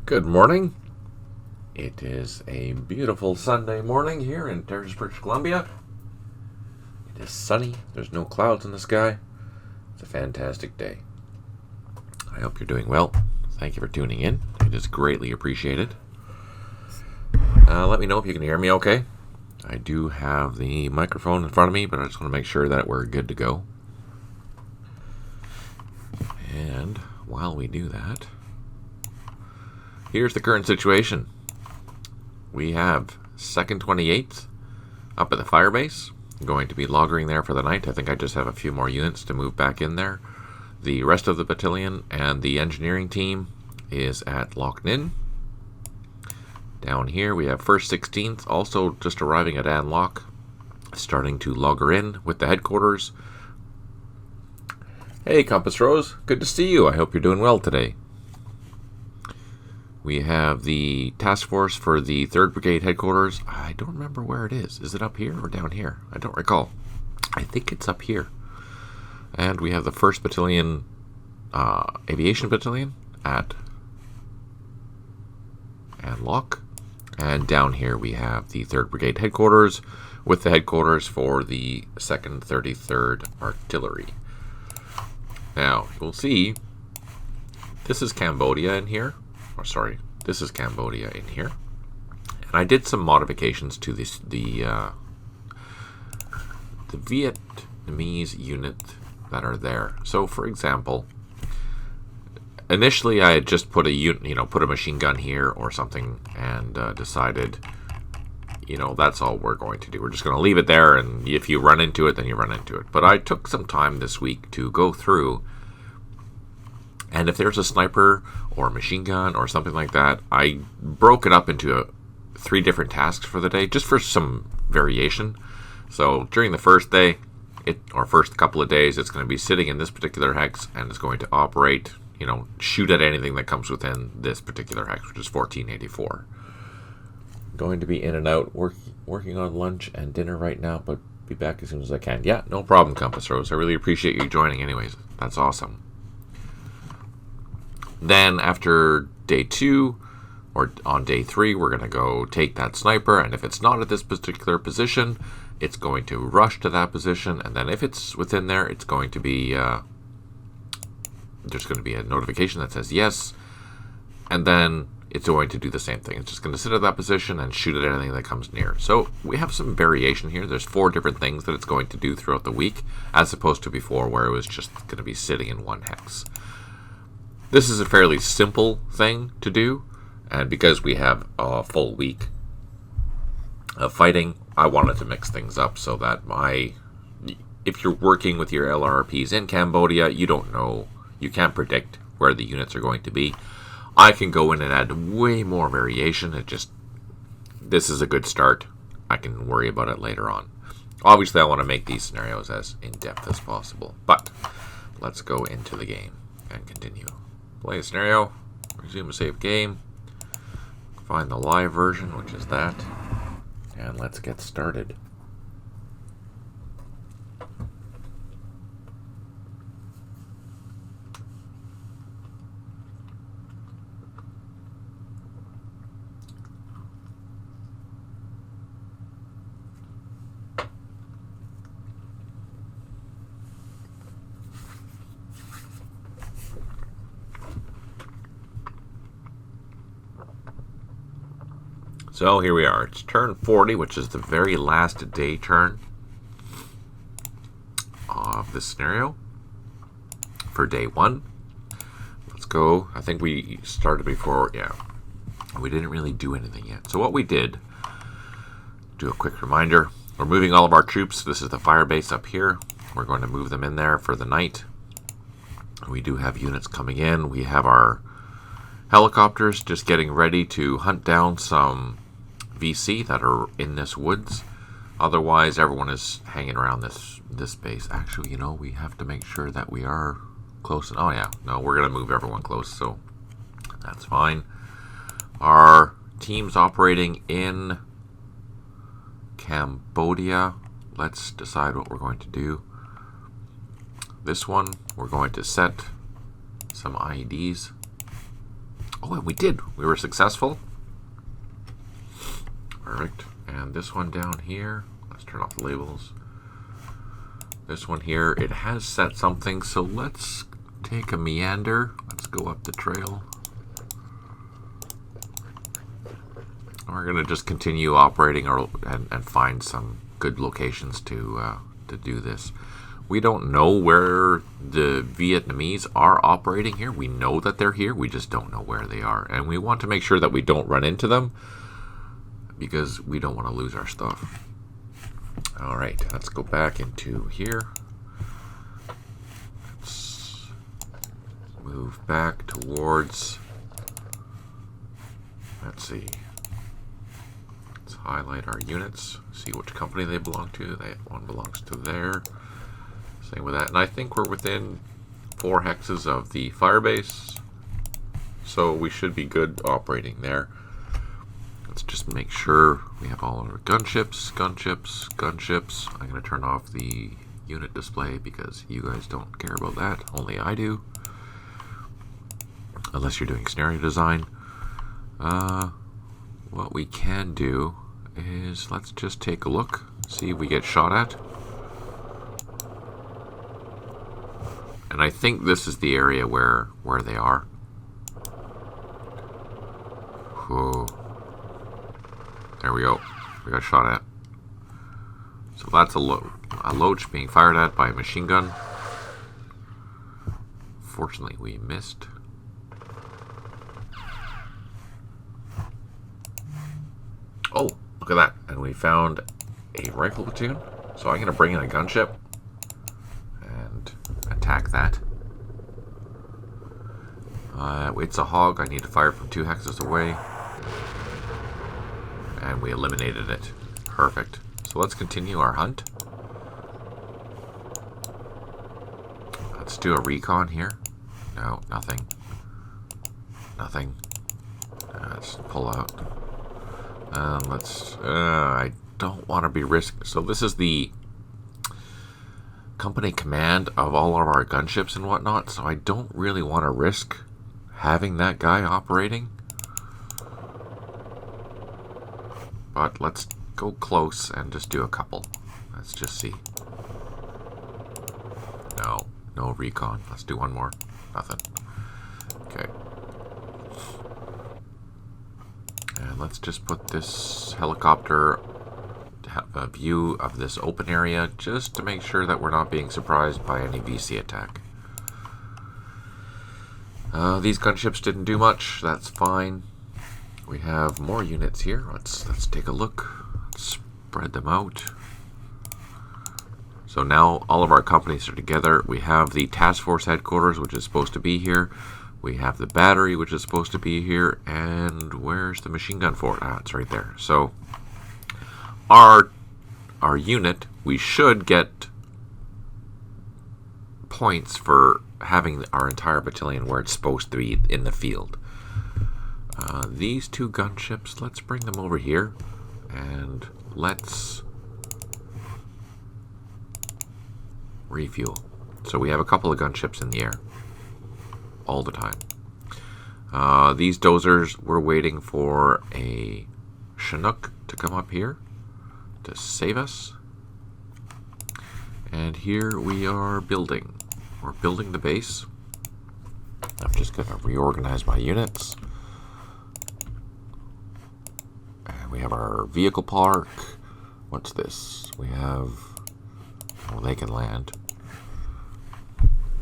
Good morning. It is a beautiful Sunday morning here in Terrace, British Columbia. It is sunny. There's no clouds in the sky. It's a fantastic day. I hope you're doing well. Thank you for tuning in. It is greatly appreciated. Let me know if you can hear me okay. I do have the microphone in front of me, but I just want to make sure that we're good to go. And while we do that, here's the current situation. We have 2nd 28th up at the firebase. I'm going to be loggering there for the night. I think I just have a few more units to move back in there. The rest of the battalion and the engineering team is at Loch Ninh. Down here we have 1st 16th also just arriving at Anlock, starting to logger in with the headquarters. Hey Compass Rose, good to see you. I hope you're doing well today. We have the task force for the 3rd Brigade headquarters. I don't remember where it is. Is it up here or down here? I don't recall. I think it's up here. And we have the 1st Battalion, Aviation Battalion at Anlock. And down here we have the 3rd Brigade headquarters with the headquarters for the 2nd 33rd Artillery. Now, you'll see this is Cambodia in here. Or sorry, this is Cambodia in here. And I did some modifications to the Vietnamese unit that are there. So, for example, initially I had just put put a machine gun here or something, and decided, that's all we're going to do. We're just going to leave it there, and if you run into it, then you run into it. But I took some time this week to go through, and if there's a sniper or a machine gun or something like that, I broke it up into 3 different tasks for the day, just for some variation. So during the first day, first couple of days, it's going to be sitting in this particular hex, and it's going to operate, shoot at anything that comes within this particular hex, which is 1484. Going to be in and out, working on lunch and dinner right now, but be back as soon as I can. Yeah, no problem, Compass Rose. I really appreciate you joining anyways. That's awesome. Then after day 2, or on day 3, we're going to go take that sniper, and if it's not at this particular position, it's going to rush to that position, and then if it's within there, it's going to be, there's going to be a notification that says yes, and then it's going to do the same thing. It's just going to sit at that position and shoot at anything that comes near. So we have some variation here. There's 4 different things that it's going to do throughout the week, as opposed to before where it was just going to be sitting in one hex. This is a fairly simple thing to do, and because we have a full week of fighting, I wanted to mix things up so that if you're working with your LRPs in Cambodia, you don't know, you can't predict where the units are going to be. I can go in and add way more variation. This is a good start. I can worry about it later on. Obviously, I want to make these scenarios as in-depth as possible, but let's go into the game and continue. Play a scenario, resume a save game, find the live version, which is that, and let's get started. So here we are. It's turn 40, which is the very last day turn of this scenario for day 1. Let's go. I think we started before. Yeah, we didn't really do anything yet. So what we did, do a quick reminder. We're moving all of our troops. This is the fire base up here. We're going to move them in there for the night. We do have units coming in. We have our helicopters just getting ready to hunt down some VC that are in this woods. Otherwise, everyone is hanging around this base. Actually, we have to make sure that we are close. Oh yeah, no, we're gonna move everyone close, so that's fine. Our team's operating in Cambodia. Let's decide what we're going to do. This one, we're going to set some IEDs. Oh Oh, and we did. We were successful. Perfect. And this one down here, let's turn off the labels. This one here, it has set something, so let's take a meander. Let's go up the trail. We're going to just continue operating and find some good locations to do this. We don't know where the Vietnamese are operating here. We know that they're here. We just don't know where they are. And we want to make sure that we don't run into them because we don't want to lose our stuff. All right, let's go back into here. Let's move back towards, let's see. Let's highlight our units, see which company they belong to. That one belongs to there. Same with that. And I think we're within 4 hexes of the firebase, so we should be good operating there. Let's just make sure we have all our gunships. I'm going to turn off the unit display because you guys don't care about that. Only I do. Unless you're doing scenario design. What we can do is let's just take a look, see if we get shot at. And I think this is the area where they are. Whoa. There we go. We got shot at. So that's a loach being fired at by a machine gun. Fortunately, we missed. Oh, look at that. And we found a rifle platoon. So I'm going to bring in a gunship and attack that. It's a hog. I need to fire from 2 hexes away. And we eliminated it. Perfect. So let's continue our hunt. Let's do a recon here. No, nothing. Nothing. Let's pull out. I don't want to be risked. So this is the company command of all of our gunships and whatnot. So I don't really want to risk having that guy operating. But let's go close and just do a couple. Let's just see. No recon. Let's do one more. Nothing. Okay. And let's just put this helicopter to have a view of this open area just to make sure that we're not being surprised by any VC attack. These gunships didn't do much. That's fine. We have more units here. Let's take a look. Let's spread them out. So now all of our companies are together. We have the task force headquarters, which is supposed to be here. We have the battery, which is supposed to be here. And where's the machine gun fort? Ah, it's right there. So our unit, we should get points for having our entire battalion where it's supposed to be in the field. These 2 gunships, let's bring them over here and let's refuel. So we have a couple of gunships in the air all the time. These dozers, we're waiting for a Chinook to come up here to save us. And here we are building. We're building the base. I'm just going to reorganize my units. We have our vehicle park. What's this? We have... Oh, they can land.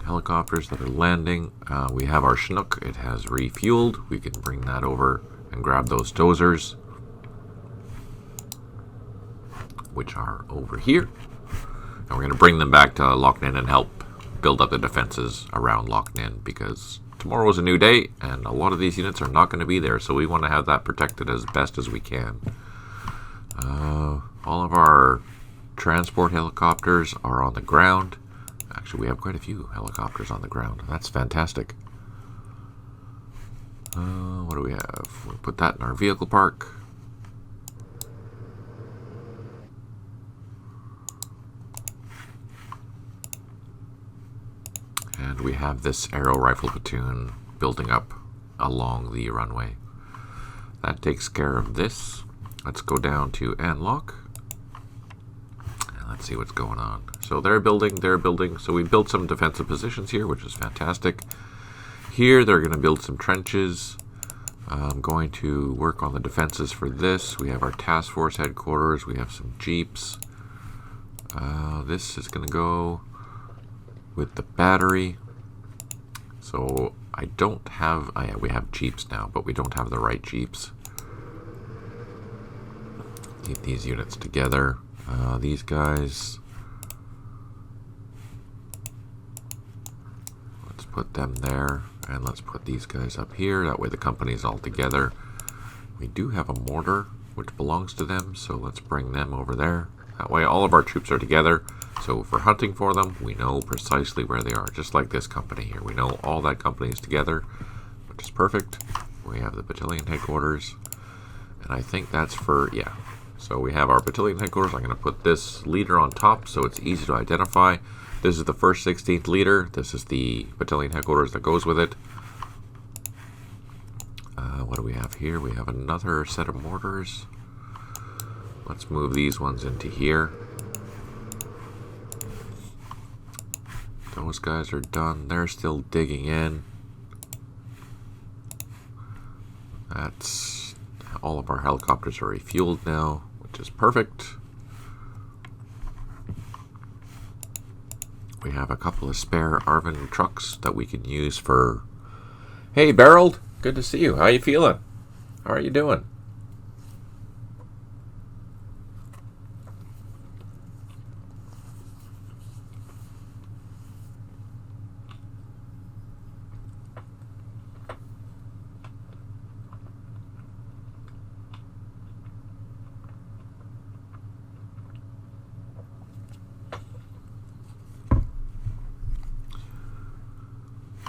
Helicopters that are landing. We have our Chinook. It has refueled. We can bring that over and grab those dozers, which are over here. And we're going to bring them back to Loch Ninh and help build up the defenses around Loch Ninh because tomorrow is a new day, and a lot of these units are not going to be there, so we want to have that protected as best as we can. All of our transport helicopters are on the ground. Actually, we have quite a few helicopters on the ground. That's fantastic. What do we have? We'll put that in our vehicle park. And we have this aero rifle platoon building up along the runway. That takes care of this. Let's go down to Anlock. And let's see what's going on. So they're building. So we built some defensive positions here, which is fantastic. Here they're going to build some trenches. I'm going to work on the defenses for this. We have our task force headquarters. We have some jeeps. This is going to go with the battery. So I don't have... Oh yeah, we have jeeps now, but we don't have the right jeeps. Keep these units together. These guys... Let's put them there. And let's put these guys up here. That way the company's all together. We do have a mortar, which belongs to them. So let's bring them over there. That way all of our troops are together. So if we're hunting for them, we know precisely where they are. Just like this company here. We know all that company is together, which is perfect. We have the battalion headquarters. And I think that's for, yeah. So we have our battalion headquarters. I'm going to put this leader on top so it's easy to identify. This is the 1st 16th leader. This is the battalion headquarters that goes with it. What do we have here? We have another set of mortars. Let's move these ones into here. Those guys are done. They're still digging in. That's all of our helicopters are refueled now, which is perfect. We have a couple of spare Arvin trucks that we can use for... Hey, Beryl! Good to see you. How you feeling? How are you doing?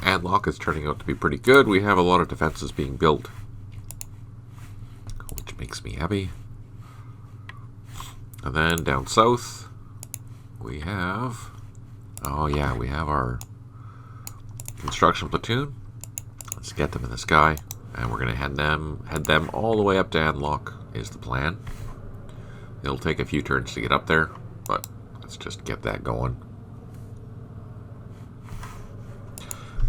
Adlock is turning out to be pretty good. We have a lot of defenses being built, which makes me happy. And then down south, we have... Oh yeah, we have our construction platoon. Let's get them in the sky. And we're going to head them all the way up to Adlock is the plan. It'll take a few turns to get up there, but let's just get that going.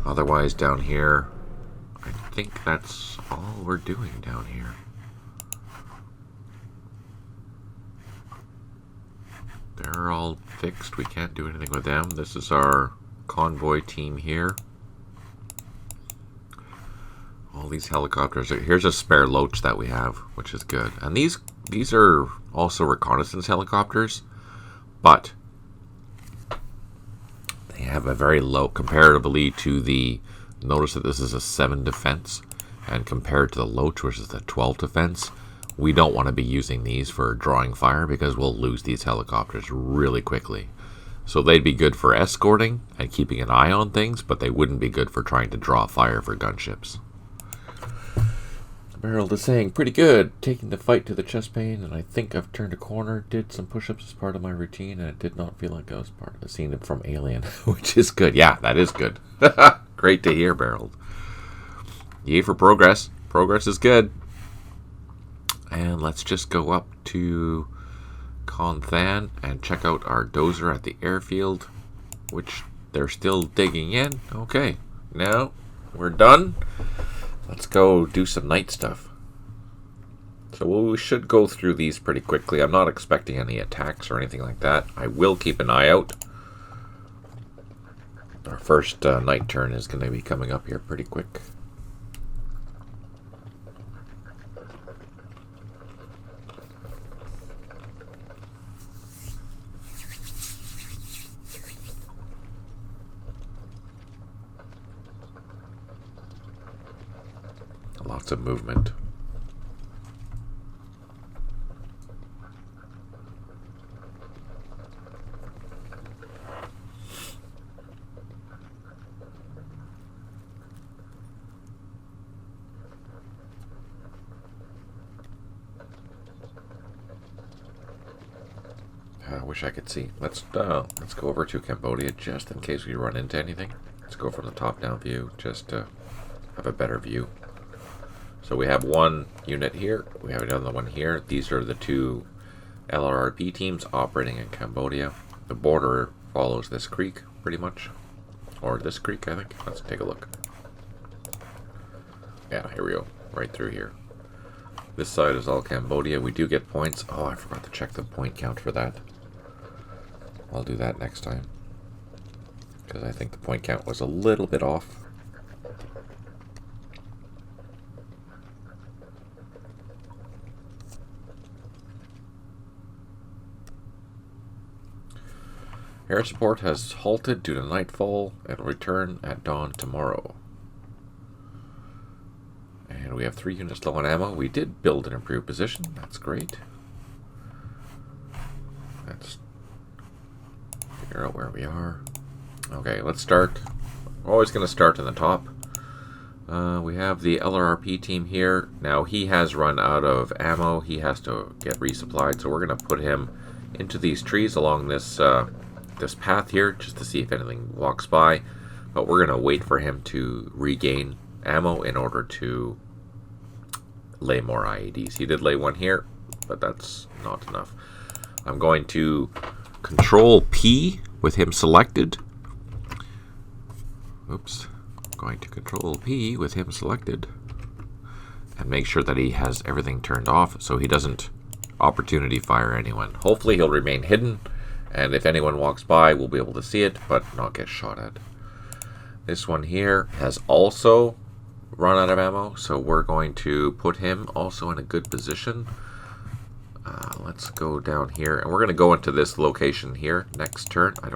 Otherwise, down here, I think that's all we're doing down here. They're all fixed. We can't do anything with them. This is our convoy team here. All these helicopters. Here's a spare Loach that we have, which is good. And these are also reconnaissance helicopters, but they have a very low comparatively to the... Notice that this is a 7 defense, and compared to the Loach, which is the 12 defense, we don't want to be using these for drawing fire because we'll lose these helicopters really quickly. So they'd be good for escorting and keeping an eye on things, but they wouldn't be good for trying to draw fire for gunships. Beryl is saying, pretty good, taking the fight to the chest pain, and I think I've turned a corner, did some push-ups as part of my routine, and it did not feel like I was part of the scene from Alien, which is good. Yeah, that is good. Great to hear, Beryl. Yay for progress. Progress is good. And let's just go up to Conthan and check out our dozer at the airfield, which they're still digging in. Okay, now we're done. Let's go do some night stuff. So we should go through these pretty quickly. I'm not expecting any attacks or anything like that. I will keep an eye out. Our first night turn is going to be coming up here pretty quick. Lots of movement. I wish I could see. Let's go over to Cambodia just in case we run into anything. Let's go from the top-down view just to have a better view. So we have one unit here. We have another one here. These are the two LRRP teams operating in Cambodia. The border follows this creek, pretty much. Or this creek, I think. Let's take a look. Yeah, here we go. Right through here. This side is all Cambodia. We do get points. Oh, I forgot to check the point count for that. I'll do that next time. Because I think the point count was a little bit off. Air support has halted due to nightfall and will return at dawn tomorrow. And we have 3 units low on ammo. We did build an improved position. That's great. Let's figure out where we are. Okay, let's start. We're always going to start in the top. We have the LRRP team here. Now he has run out of ammo. He has to get resupplied. So we're going to put him into these trees along this this path here just to see if anything walks by. But we're going to wait for him to regain ammo in order to lay more IEDs. He did lay one here, but that's not enough. I'm going to Control P with him selected. Oops. Going to Control P with him selected and make sure that he has everything turned off so he doesn't opportunity fire anyone. Hopefully he'll remain hidden, and if anyone walks by we'll be able to see it but not get shot at. This one here has also run out of ammo, so we're going to put him also in a good position. Let's go down here, and we're going to go into this location here next turn. I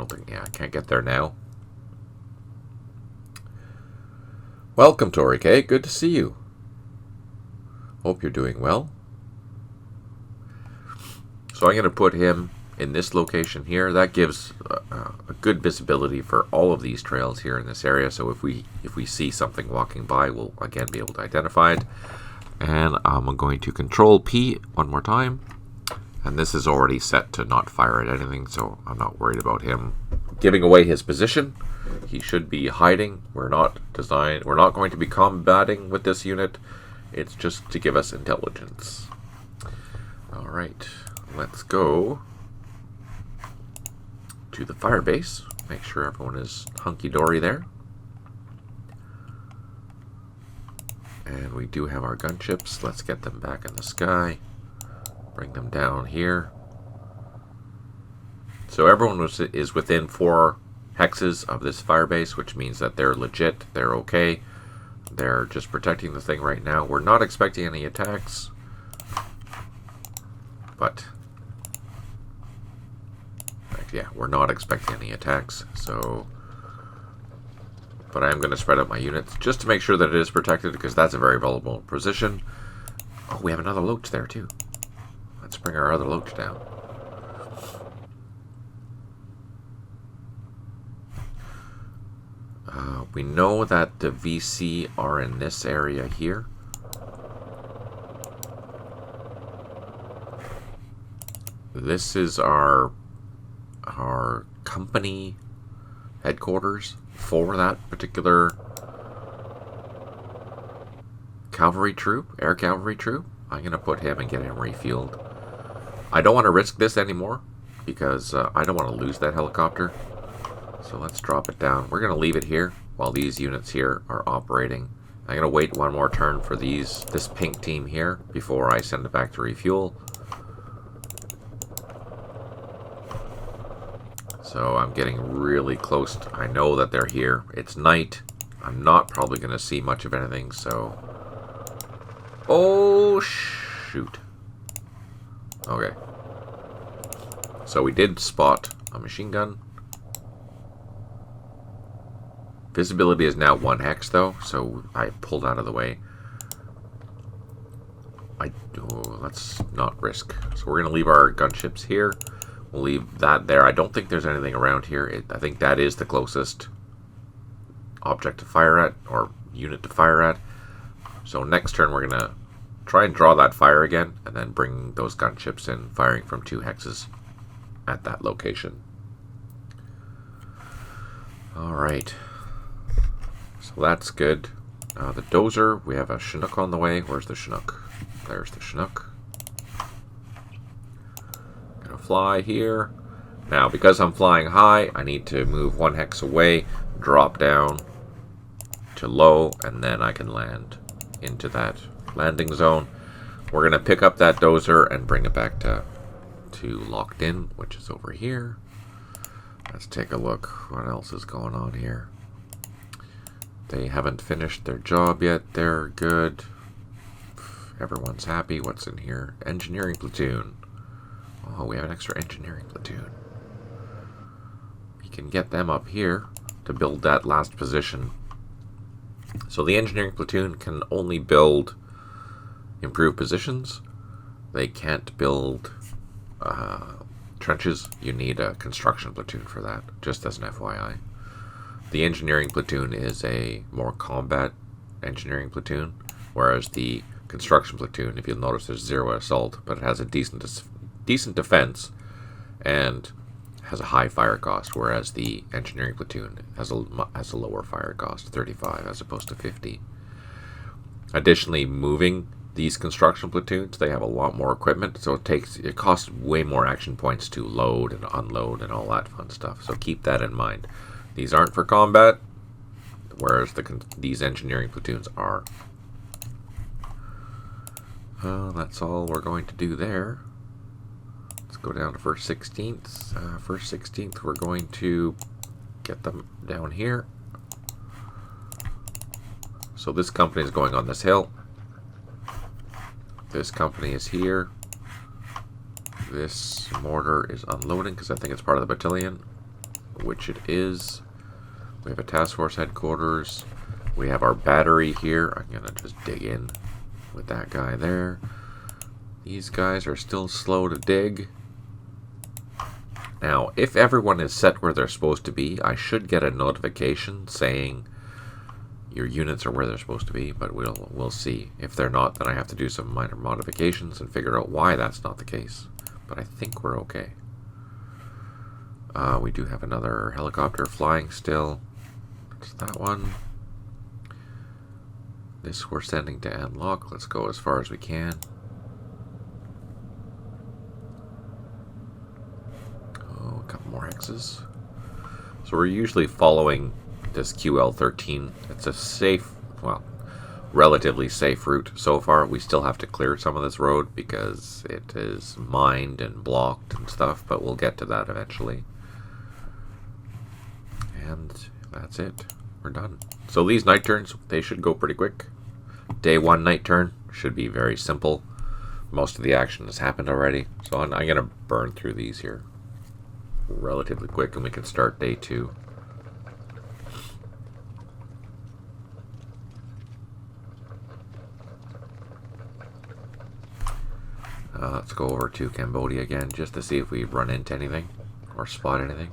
can't get there now. Welcome, Tori K. Good to see you. Hope you're doing well. So I'm going to put him in this location here. That gives a good visibility for all of these trails here in this area. So if we see something walking by, we'll again be able to identify it. And I'm going to Control P one more time. And this is already set to not fire at anything, so I'm not worried about him giving away his position. He should be hiding. We're not going to be combating with this unit. It's just to give us intelligence. All right, let's go to the fire base. Make sure everyone is hunky-dory there. And we do have our gunships. Let's get them back in the sky. Bring them down here. So everyone is within 4 hexes of this fire base, which means that they're legit, they're okay. They're just protecting the thing right now. We're not expecting any attacks, but yeah, we're not expecting any attacks. So, but I am going to spread out my units just to make sure that it is protected, because that's a very vulnerable position. Oh, we have another loach there too. Let's bring our other loach down. We know that the VC are in this area here. This is our company headquarters for that particular cavalry troop, air cavalry troop. I'm going to put him and get him refueled. I don't want to risk this anymore because I don't want to lose that helicopter. So let's drop it down. We're going to leave it here while these units here are operating. I'm going to wait one more turn for this pink team here before I send it back to refuel. So I'm getting really close. I know that they're here. It's night. I'm not probably going to see much of anything, so... Oh, shoot. Okay. So we did spot a machine gun. Visibility is now 1 hex, though, so I pulled out of the way. Let's not risk. So we're going to leave our gunships here. We'll leave that there. I don't think there's anything around here. I think that is the closest object to fire at, or unit to fire at. So next turn we're going to try and draw that fire again, and then bring those gunships in, firing from 2 hexes at that location. Alright. So that's good. The dozer, we have a Chinook on the way. Where's the Chinook? There's the Chinook. Gonna fly here. Now, because I'm flying high, I need to move 1 hex away, drop down to low, and then I can land into that landing zone. We're gonna pick up that dozer and bring it back to locked in, which is over here. Let's take a look. What else is going on here? They haven't finished their job yet. They're good. Everyone's happy. What's in here? Engineering platoon. Oh, we have an extra engineering platoon. We can get them up here to build that last position. So the engineering platoon can only build improved positions. They can't build trenches. You need a construction platoon for that, just as an FYI. The engineering platoon is a more combat engineering platoon, whereas the construction platoon, if you'll notice, there's 0 assault, but it has a decent defense and has a high fire cost, whereas the engineering platoon has a lower fire cost, 35 as opposed to 50. Additionally, moving these construction platoons, they have a lot more equipment, so it costs way more action points to load and unload and all that fun stuff. So keep that in mind. These aren't for combat, whereas these engineering platoons are. That's all we're going to do there. Let's go down to 1st 16th. 1st 16th, we're going to get them down here. So this company is going on this hill. This company is here. This mortar is unloading because I think it's part of the battalion, which it is. We have a task force headquarters. We have our battery here. I'm going to just dig in with that guy there. These guys are still slow to dig. Now, if everyone is set where they're supposed to be, I should get a notification saying your units are where they're supposed to be, but we'll see. If they're not, then I have to do some minor modifications and figure out why that's not the case. But I think we're okay. We do have another helicopter flying still. It's that one. This we're sending to unlock. Let's go as far as we can. Oh, a couple more X's. So we're usually following this QL13. It's a safe, well, relatively safe route so far. We still have to clear some of this road because it is mined and blocked and stuff, but we'll get to that eventually. And that's it. We're done. So these night turns, they should go pretty quick. Day 1 night turn should be very simple. Most of the action has happened already. So I'm going to burn through these here relatively quick and we can start day 2. Let's go over to Cambodia again just to see if we run into anything or spot anything.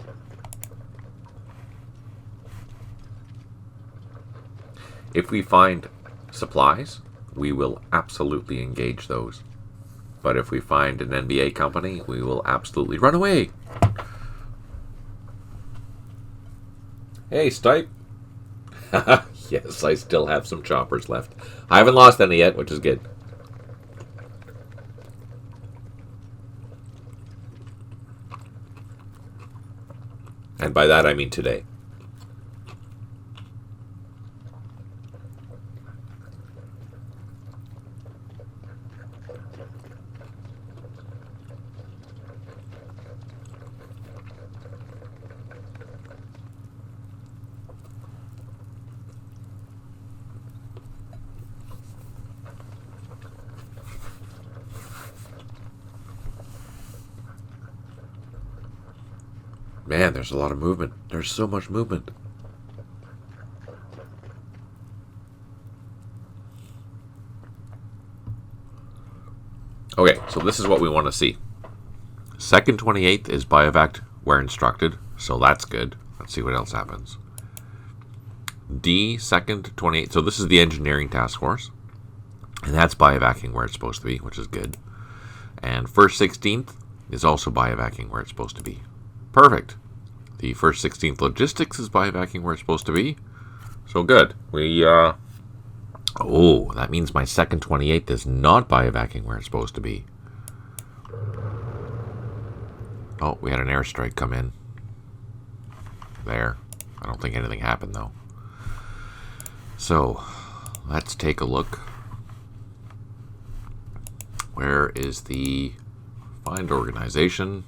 If we find supplies, we will absolutely engage those. But if we find an NBA company, we will absolutely run away. Hey, Stipe. Yes, I still have some choppers left. I haven't lost any yet, which is good. And by that I mean today. Man, there's a lot of movement. There's so much movement. Okay, so this is what we want to see. 2nd 28th is biovac where instructed, so that's good. Let's see what else happens. D 2nd 28th, so this is the engineering task force, and that's biovacing where it's supposed to be, which is good. And 1st 16th is also biovacing where it's supposed to be. Perfect. The 1st 16th logistics is biovacing where it's supposed to be. So good. We Oh, that means my second 28th is not biovacking where it's supposed to be. Oh, we had an airstrike come in. There. I don't think anything happened, though. So, let's take a look. Where is the find organization?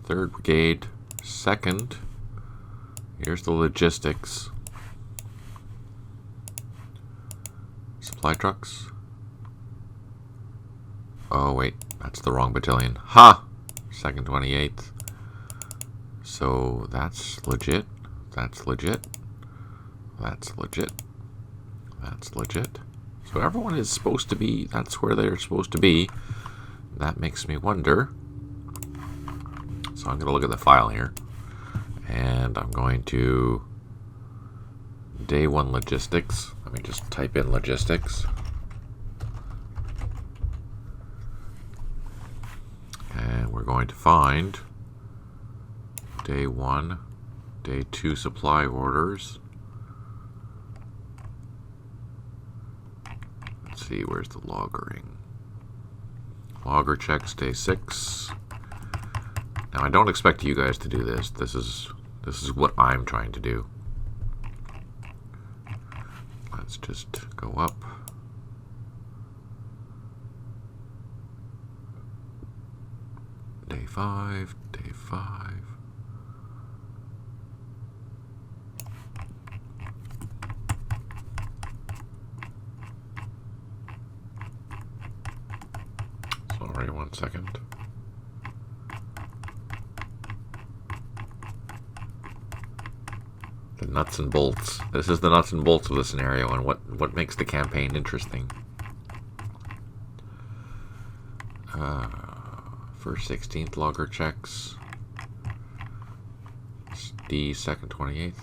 3rd Brigade, 2nd. Here's the logistics. Supply trucks. Oh, wait. That's the wrong battalion. Ha! 2nd 28th. So that's legit. That's legit. That's legit. That's legit. So everyone is supposed to be, that's where they're supposed to be. That makes me wonder. So I'm going to look at the file here. And I'm going to day 1 logistics. Let me just type in logistics. And we're going to find day 1, day 2 supply orders. Let's see, where's the loggering? Logger checks day 6. Now I don't expect you guys to do this. This is what I'm trying to do. Let's just go up. Day 5, day 5. Sorry, 1 second. The nuts and bolts. This is the nuts and bolts of the scenario and what makes the campaign interesting. First 16th logger checks. The 2nd 28th.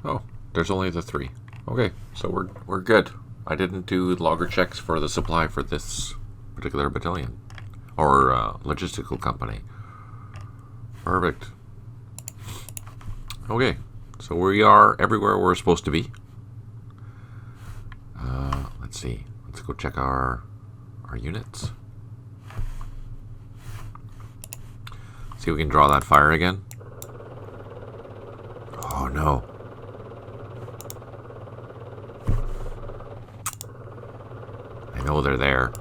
Oh, there's only the 3. Okay, so we're good. I didn't do logger checks for the supply for this particular battalion or logistical company. Perfect. Okay, so we are everywhere we're supposed to be. Let's see. Let's go check our units. See if we can draw that fire again. Oh no. I know they're there.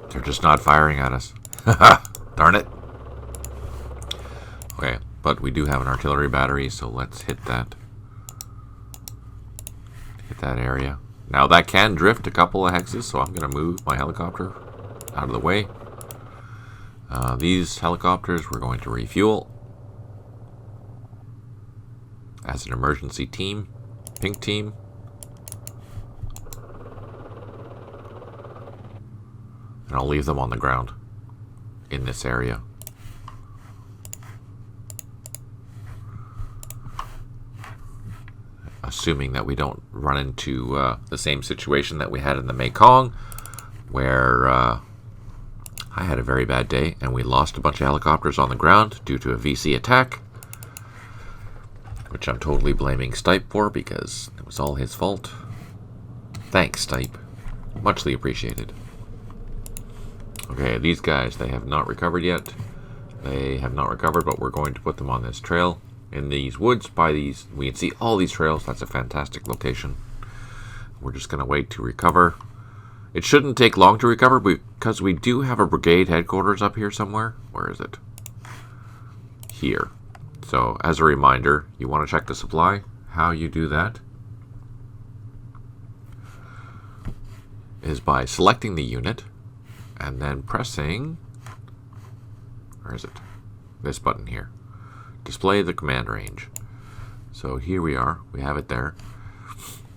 They're just not firing at us. Darn it. Okay, but we do have an artillery battery, so let's hit that. Hit that area. Now that can drift a couple of hexes, so I'm going to move my helicopter out of the way. These helicopters we're going to refuel as an emergency team, pink team. And I'll leave them on the ground in this area. Assuming that we don't run into the same situation that we had in the Mekong, where I had a very bad day and we lost a bunch of helicopters on the ground due to a VC attack, which I'm totally blaming Stipe for because it was all his fault. Thanks, Stipe. Muchly appreciated. Okay, these guys, they have not recovered yet. They have not recovered, but we're going to put them on this trail. In these woods, by these, we can see all these trails. That's a fantastic location. We're just going to wait to recover. It shouldn't take long to recover because we do have a brigade headquarters up here somewhere. Where is it? Here. So, as a reminder, you want to check the supply. How you do that is by selecting the unit and then pressing, where is it? This button here. Display the command range. So here we are. We have it there.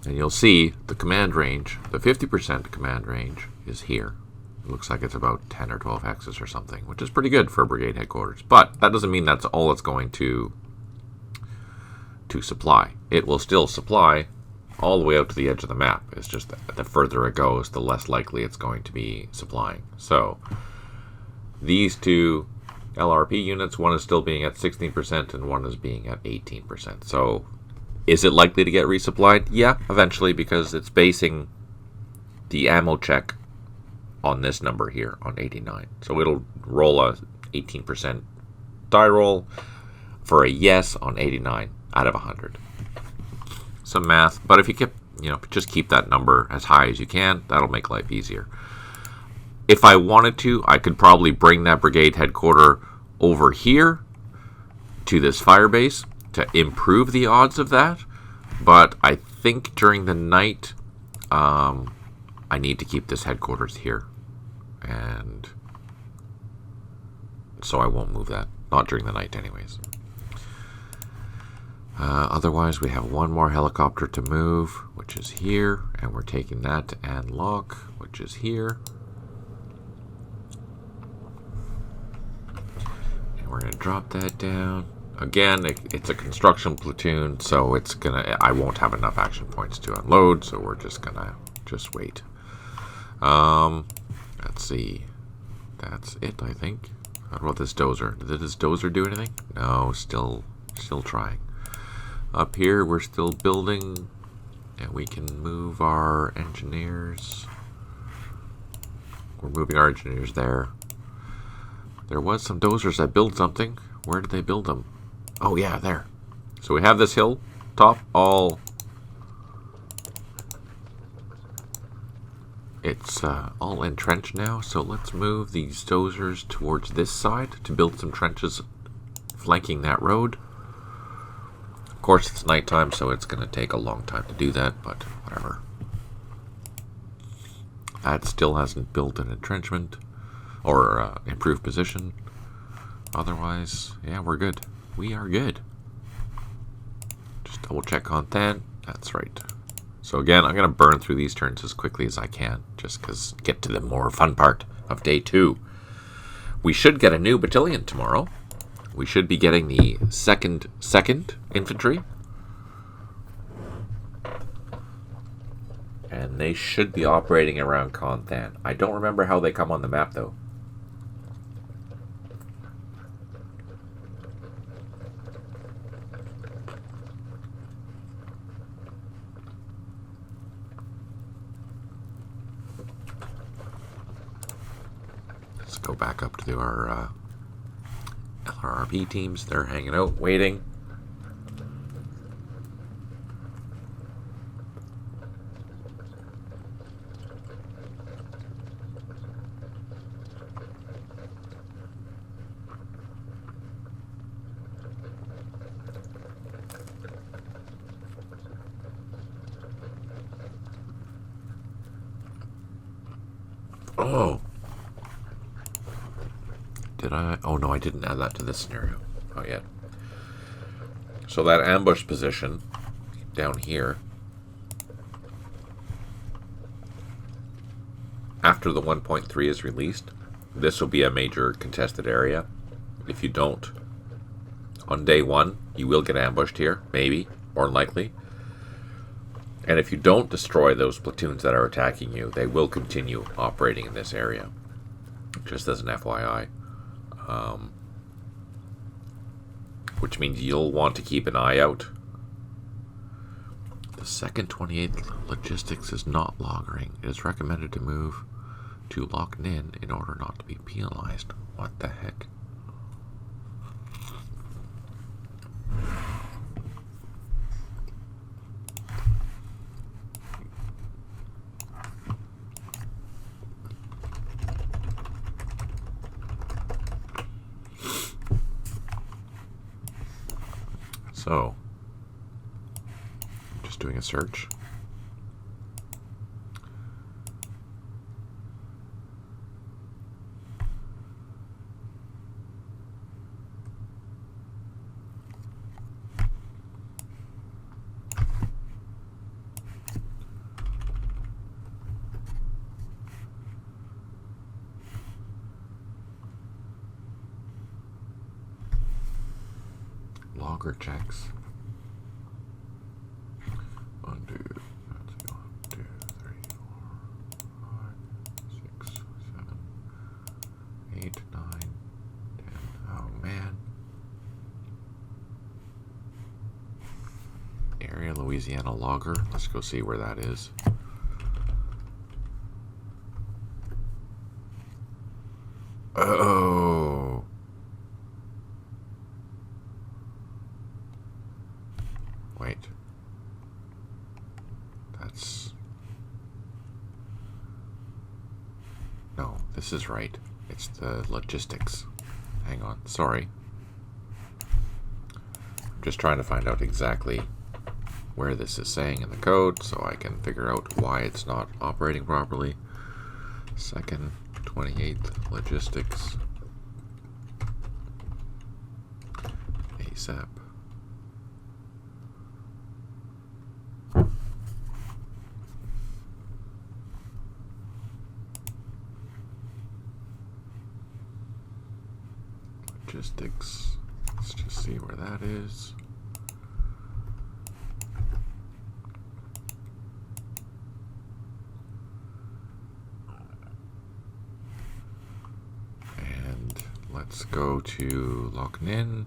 And you'll see the command range, the 50% command range is here. It looks like it's about 10 or 12 hexes or something, which is pretty good for brigade headquarters. But that doesn't mean that's all it's going to supply. It will still supply all the way out to the edge of the map. It's just that the further it goes, the less likely it's going to be supplying. So these two LRP units, one is still being at 16% and one is being at 18%. So Is it likely to get resupplied? Yeah, eventually, because it's basing the ammo check on this number here, on 89. So it'll roll a 18% die roll for a yes on 89 out of 100. Some math, but if you just keep that number as high as you can, that'll make life easier. If I wanted to, I could probably bring that brigade headquarter over here to this fire base to improve the odds of that, but I think during the night I need to keep this headquarters here, and so I won't move that, not during the night anyways. Otherwise, we have one more helicopter to move, which is here, and we're taking that to An Loc, which is here. And we're going to drop that down. Again, it's a construction platoon, so I won't have enough action points to unload, so we're just going to wait. Let's see. That's it, I think. What about this dozer? Did this dozer do anything? No, still trying. Up here, we're still building, and we can move our engineers. We're moving our engineers there. There was some dozers that built something. Where did they build them? Oh yeah, there. So we have this hill top all. It's all entrenched now. So let's move these dozers towards this side to build some trenches flanking that road. Of course, it's nighttime, so it's going to take a long time to do that, but whatever. That still hasn't built an entrenchment or improved position. Otherwise, yeah, we're good. We are good. Just double check on that. That's right. So again, I'm going to burn through these turns as quickly as I can, just because get to the more fun part of day 2. We should get a new battalion tomorrow. We should be getting the second infantry. And they should be operating around Conthan. I don't remember how they come on the map, though. Let's go back up to our LRRP teams. They're hanging out, waiting. Oh. Did I? Oh no, I didn't add that to this scenario. Oh yeah. So that ambush position down here, after the 1.3 is released, this will be a major contested area. If you don't, on day 1, you will get ambushed here, maybe, more likely. And if you don't destroy those platoons that are attacking you, they will continue operating in this area. Just as an FYI. Which means you'll want to keep an eye out. The second 28th Logistics is not loggering. It is recommended to move to Loc Ninh in order not to be penalized. What the heck? So, just doing a search. Logger checks. 1, 2, 3, 4, 5, 6, 7, 8, 9, 10. Oh man. Louisiana logger. Let's go see where that is. Oh. Wait. That's... No, this is right. It's the logistics. Hang on, sorry. I'm just trying to find out exactly where this is saying in the code so I can figure out why it's not operating properly. 2nd, 28th, logistics. ASAP. Logistics. Let's just see where that is. And let's go to Lochnin.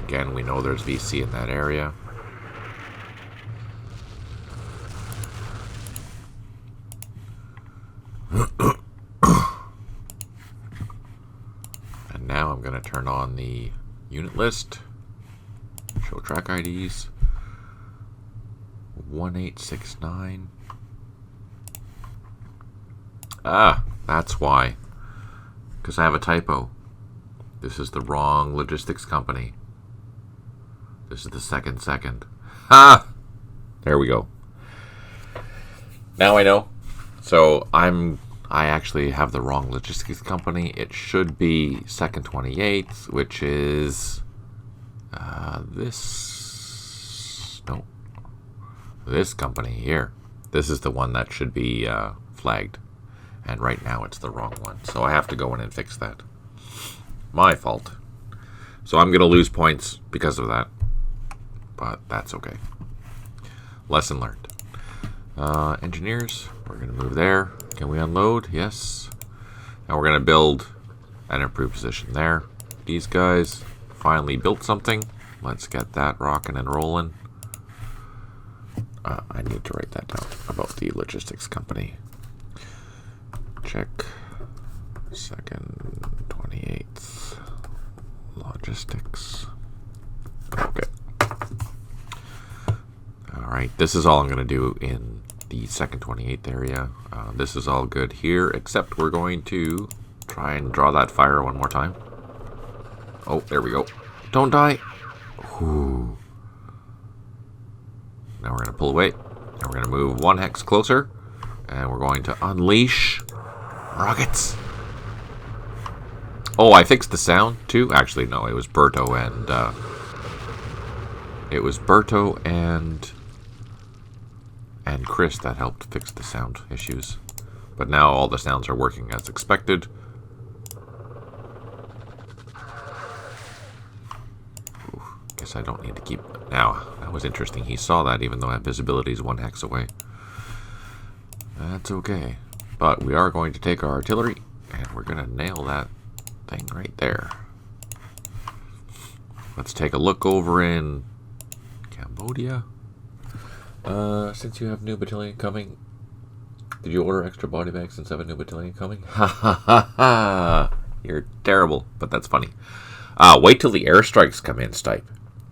Again, we know there's VC in that area. And now I'm going to turn on the unit list. Show track IDs. 1869. Ah, that's why. Because I have a typo. This is the wrong logistics company. This is the second. Ah! There we go. Now I know. So I actually have the wrong logistics company. It should be 2nd 28th, which is this company here. This is the one that should be flagged. And right now it's the wrong one. So I have to go in and fix that. My fault. So I'm going to lose points because of that. But that's okay. Lesson learned. Engineers, we're going to move there. Can we unload? Yes. Now we're going to build an improved position there. These guys finally built something. Let's get that rocking and rolling. I need to write that down about the logistics company. Check. 2nd 28th logistics. Okay. Alright, this is all I'm going to do in the 2nd 28th area. This is all good here, except we're going to try and draw that fire one more time. Oh, there we go. Don't die. Ooh. Now we're going to pull away. And we're going to move 1 hex closer. And we're going to unleash rockets. Oh, I fixed the sound too. Actually, no, it was Berto and Chris that helped fix the sound issues. But now all the sounds are working as expected. Ooh, guess I don't need to keep... Now, that was interesting. He saw that even though that visibility is 1 hex away. That's okay. But we are going to take our artillery and we're going to nail that thing right there. Let's take a look over in Cambodia. Since you have new battalion coming, did you order extra body bags since I have a new battalion coming? Ha ha ha ha! You're terrible, but that's funny. Wait till the airstrikes come in, Stipe.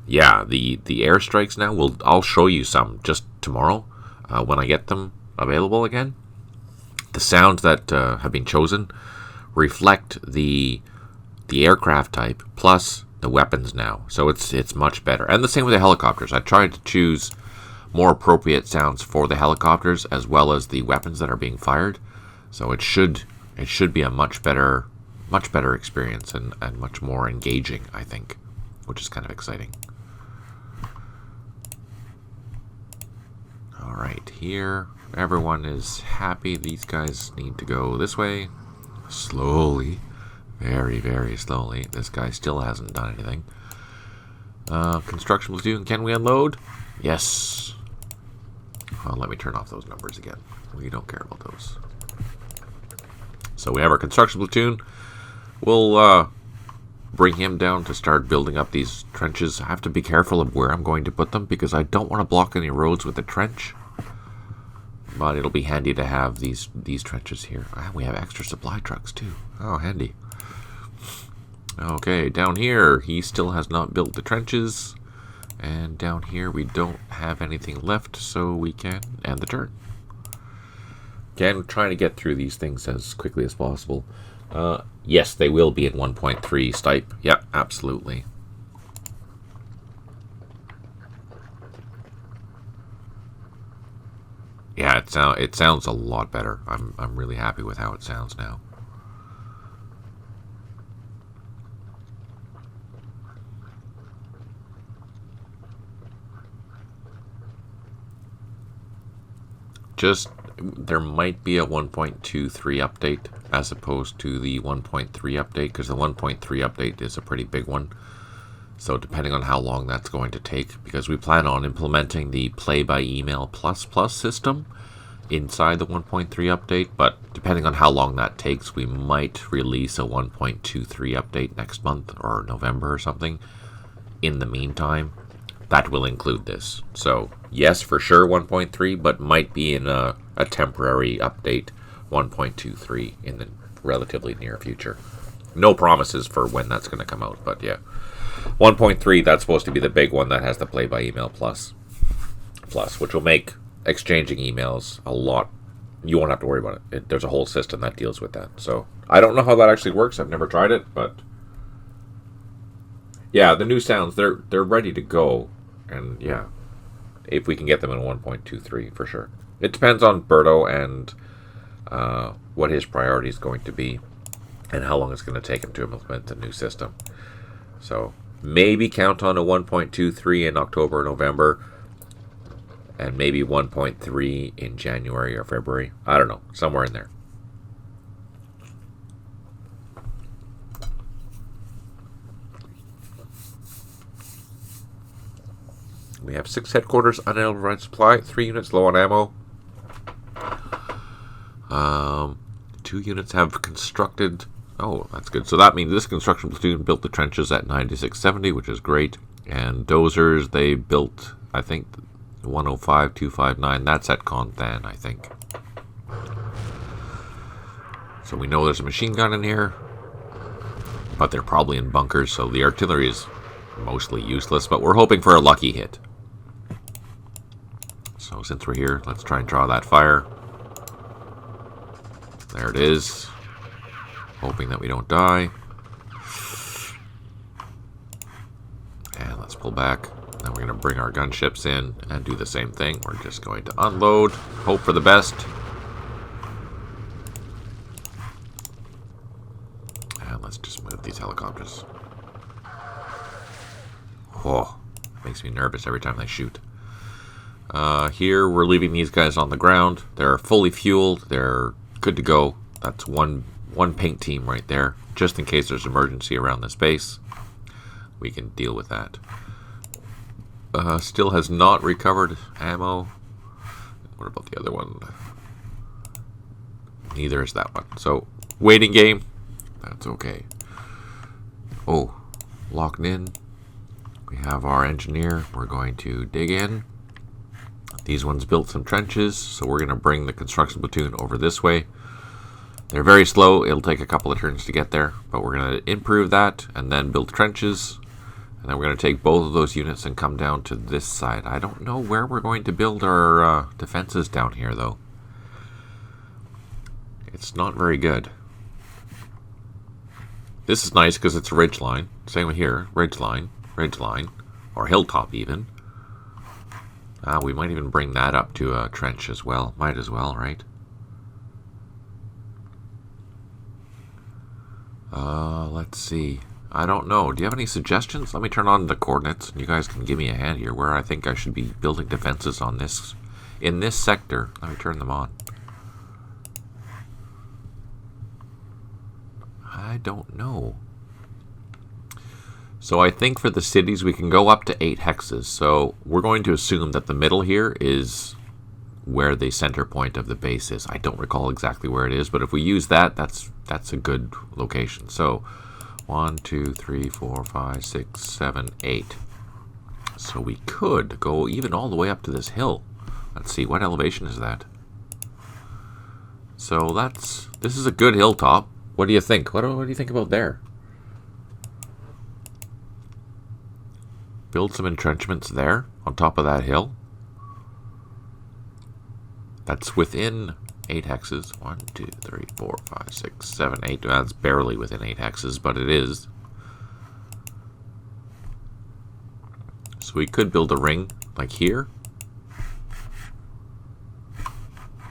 Yeah, the airstrikes now, I'll show you some just tomorrow when I get them available again. The sounds that have been chosen reflect the aircraft type plus the weapons now, so it's much better. And the same with the helicopters. I tried to choose more appropriate sounds for the helicopters as well as the weapons that are being fired. So it should be a much better experience and much more engaging, I think, which is kind of exciting. All right, here everyone is happy. These guys need to go this way slowly, very, very slowly. This guy still hasn't done anything. Construction platoon, can we unload? Yes. Well, let me turn off those numbers again. We don't care about those. So we have our construction platoon. We'll bring him down to start building up these trenches. I have to be careful of where I'm going to put them because I don't want to block any roads with the trench. But it'll be handy to have these trenches here. And we have extra supply trucks too. Oh, handy. Okay, down here, he still has not built the trenches. And down here, we don't have anything left, so we can end the turn. Again, trying to get through these things as quickly as possible. Yes, they will be in 1.3 stipe. Yep, absolutely. Yeah, it sounds a lot better. I'm really happy with how it sounds now. There might be a 1.23 update as opposed to the 1.3 update, because the 1.3 update is a pretty big one. So depending on how long that's going to take, because we plan on implementing the Play by Email ++ system inside the 1.3 update, but depending on how long that takes, we might release a 1.23 update next month or November or something. In the meantime, that will include this. So yes, for sure 1.3, but might be in a temporary update 1.23 in the relatively near future. No promises for when that's going to come out, but yeah. 1.3, that's supposed to be the big one that has the Play by Email plus, which will make exchanging emails a lot. You won't have to worry about it. There's a whole system that deals with that. So I don't know how that actually works. I've never tried it, but yeah, the new sounds, they're ready to go. And yeah, if we can get them in 1.23 for sure. It depends on Berto and what his priority is going to be and how long it's going to take him to implement the new system. So maybe count on a 1.23 in October or November, and maybe 1.3 in January or February. I don't know, somewhere in there. We have 6 headquarters, unidentified supply, 3 units low on ammo. 2 units have constructed. Oh, that's good. So that means this construction platoon built the trenches at 9670, which is great. And dozers, they built, I think, 105, 259. That's at Conthan, I think. So we know there's a machine gun in here, but they're probably in bunkers, so the artillery is mostly useless, but we're hoping for a lucky hit. So since we're here, let's try and draw that fire. There it is. Hoping that we don't die. And let's pull back. Now we're going to bring our gunships in and do the same thing. We're just going to unload, hope for the best. And let's just move these helicopters. Oh, makes me nervous every time they shoot. Here we're leaving these guys on the ground. They're fully fueled. They're good to go. That's one paint team right there. Just in case there's emergency around this base, we can deal with that. Still has not recovered ammo. What about the other one? Neither is that one. So, waiting game. That's okay. Oh, locked in. We have our engineer. We're going to dig in. These ones built some trenches, so we're going to bring the construction platoon over this way. They're very slow. It'll take a couple of turns to get there, but we're going to improve that and then build trenches. And then we're going to take both of those units and come down to this side. I don't know where we're going to build our defenses down here, though. It's not very good. This is nice because it's a ridge line. Same with here. Ridge line, or hilltop even. We might even bring that up to a trench as well. Might as well, right? Let's see. I don't know. Do you have any suggestions? Let me turn on the coordinates, and you guys can give me a hand here where I think I should be building defenses on this, in this sector. Let me turn them on. I don't know. So I think for the cities we can go up to 8 hexes. So we're going to assume that the middle here is where the center point of the base is. I don't recall exactly where it is, but if we use that, that's a good location. So 1, 2, 3, 4, 5, 6, 7, 8. So we could go even all the way up to this hill. Let's see, what elevation is that? So this is a good hilltop. What do you think? What do you think about there? Build some entrenchments there on top of that hill. That's within 8 hexes. 1, 2, 3, 4, 5, 6, 7, 8. That's barely within 8 hexes, but it is. So we could build a ring like here.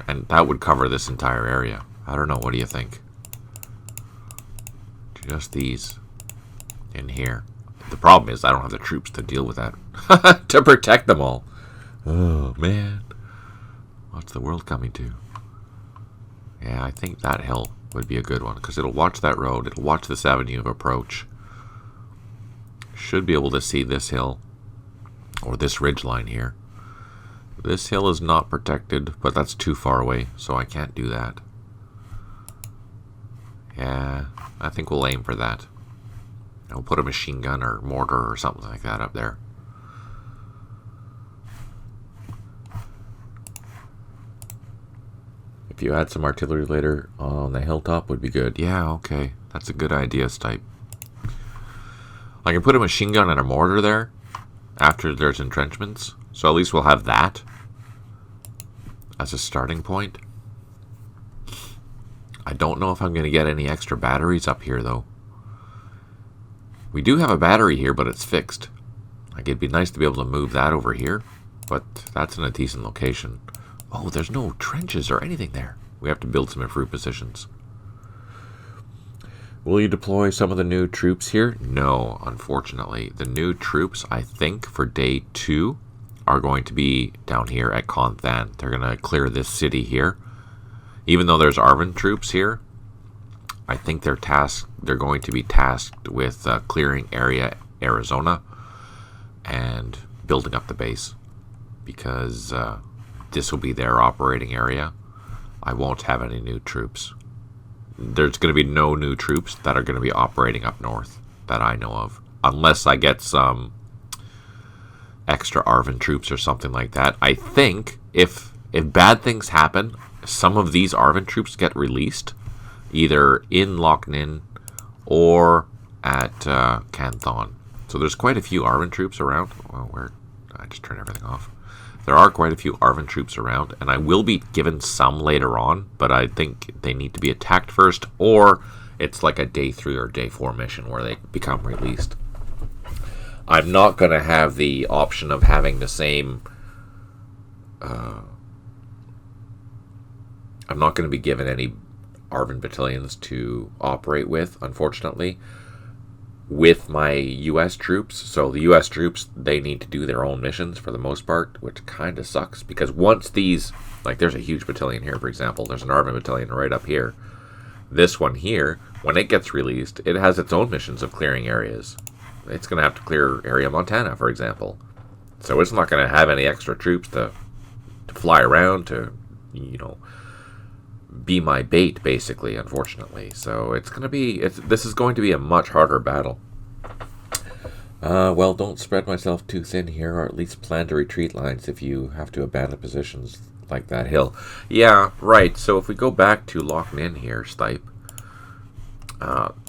And that would cover this entire area. I don't know, what do you think? Just these in here. The problem is I don't have the troops to deal with that. To protect them all. Oh, man. What's the world coming to? Yeah, I think that hill would be a good one, because it'll watch that road. It'll watch this avenue of approach. Should be able to see this hill, or this ridge line here. This hill is not protected, but that's too far away, so I can't do that. Yeah, I think we'll aim for that. We'll put a machine gun or mortar or something like that up there. If you add some artillery later on the hilltop would be good. Yeah, okay. That's a good idea, Stipe. I can put a machine gun and a mortar there after there's entrenchments. So at least we'll have that as a starting point. I don't know if I'm going to get any extra batteries up here, though. We do have a battery here, but it's fixed. Like, it'd be nice to be able to move that over here, but that's in a decent location. Oh, there's no trenches or anything there. We have to build some improved positions. Will you deploy some of the new troops here? No, unfortunately. The new troops, I think, for day 2 are going to be down here at Konthan. They're going to clear this city here. Even though there's Arvin troops here, I think they're going to be tasked with clearing area Arizona and building up the base, because this will be their operating area. I won't have any new troops. There's going to be no new troops that are going to be operating up north that I know of, unless I get some extra Arvin troops or something like that. I think if bad things happen, some of these Arvin troops get released, either in Loch Ninh or at Canthon. So there's quite a few Arvin troops around. Well, I just turned everything off. There are quite a few Arvin troops around, and I will be given some later on, but I think they need to be attacked first, or it's like a day 3 or day 4 mission where they become released. I'm not going to have the option of having the same... I'm not going to be given any Arvin battalions to operate with, unfortunately, with my U.S. troops. So the U.S. troops, they need to do their own missions for the most part, which kind of sucks, because once these, like there's a huge battalion here, for example, there's an Arvin battalion right up here. This one here, when it gets released, it has its own missions of clearing areas. It's going to have to clear area Montana, for example. So it's not going to have any extra troops to fly around to, be my bait, basically, unfortunately. So it's going to be, this is going to be a much harder battle. Well, don't spread myself too thin here, or at least plan to retreat lines if you have to abandon positions like that hill. Yeah, right. So if we go back to Loch Ninh here, Stipe,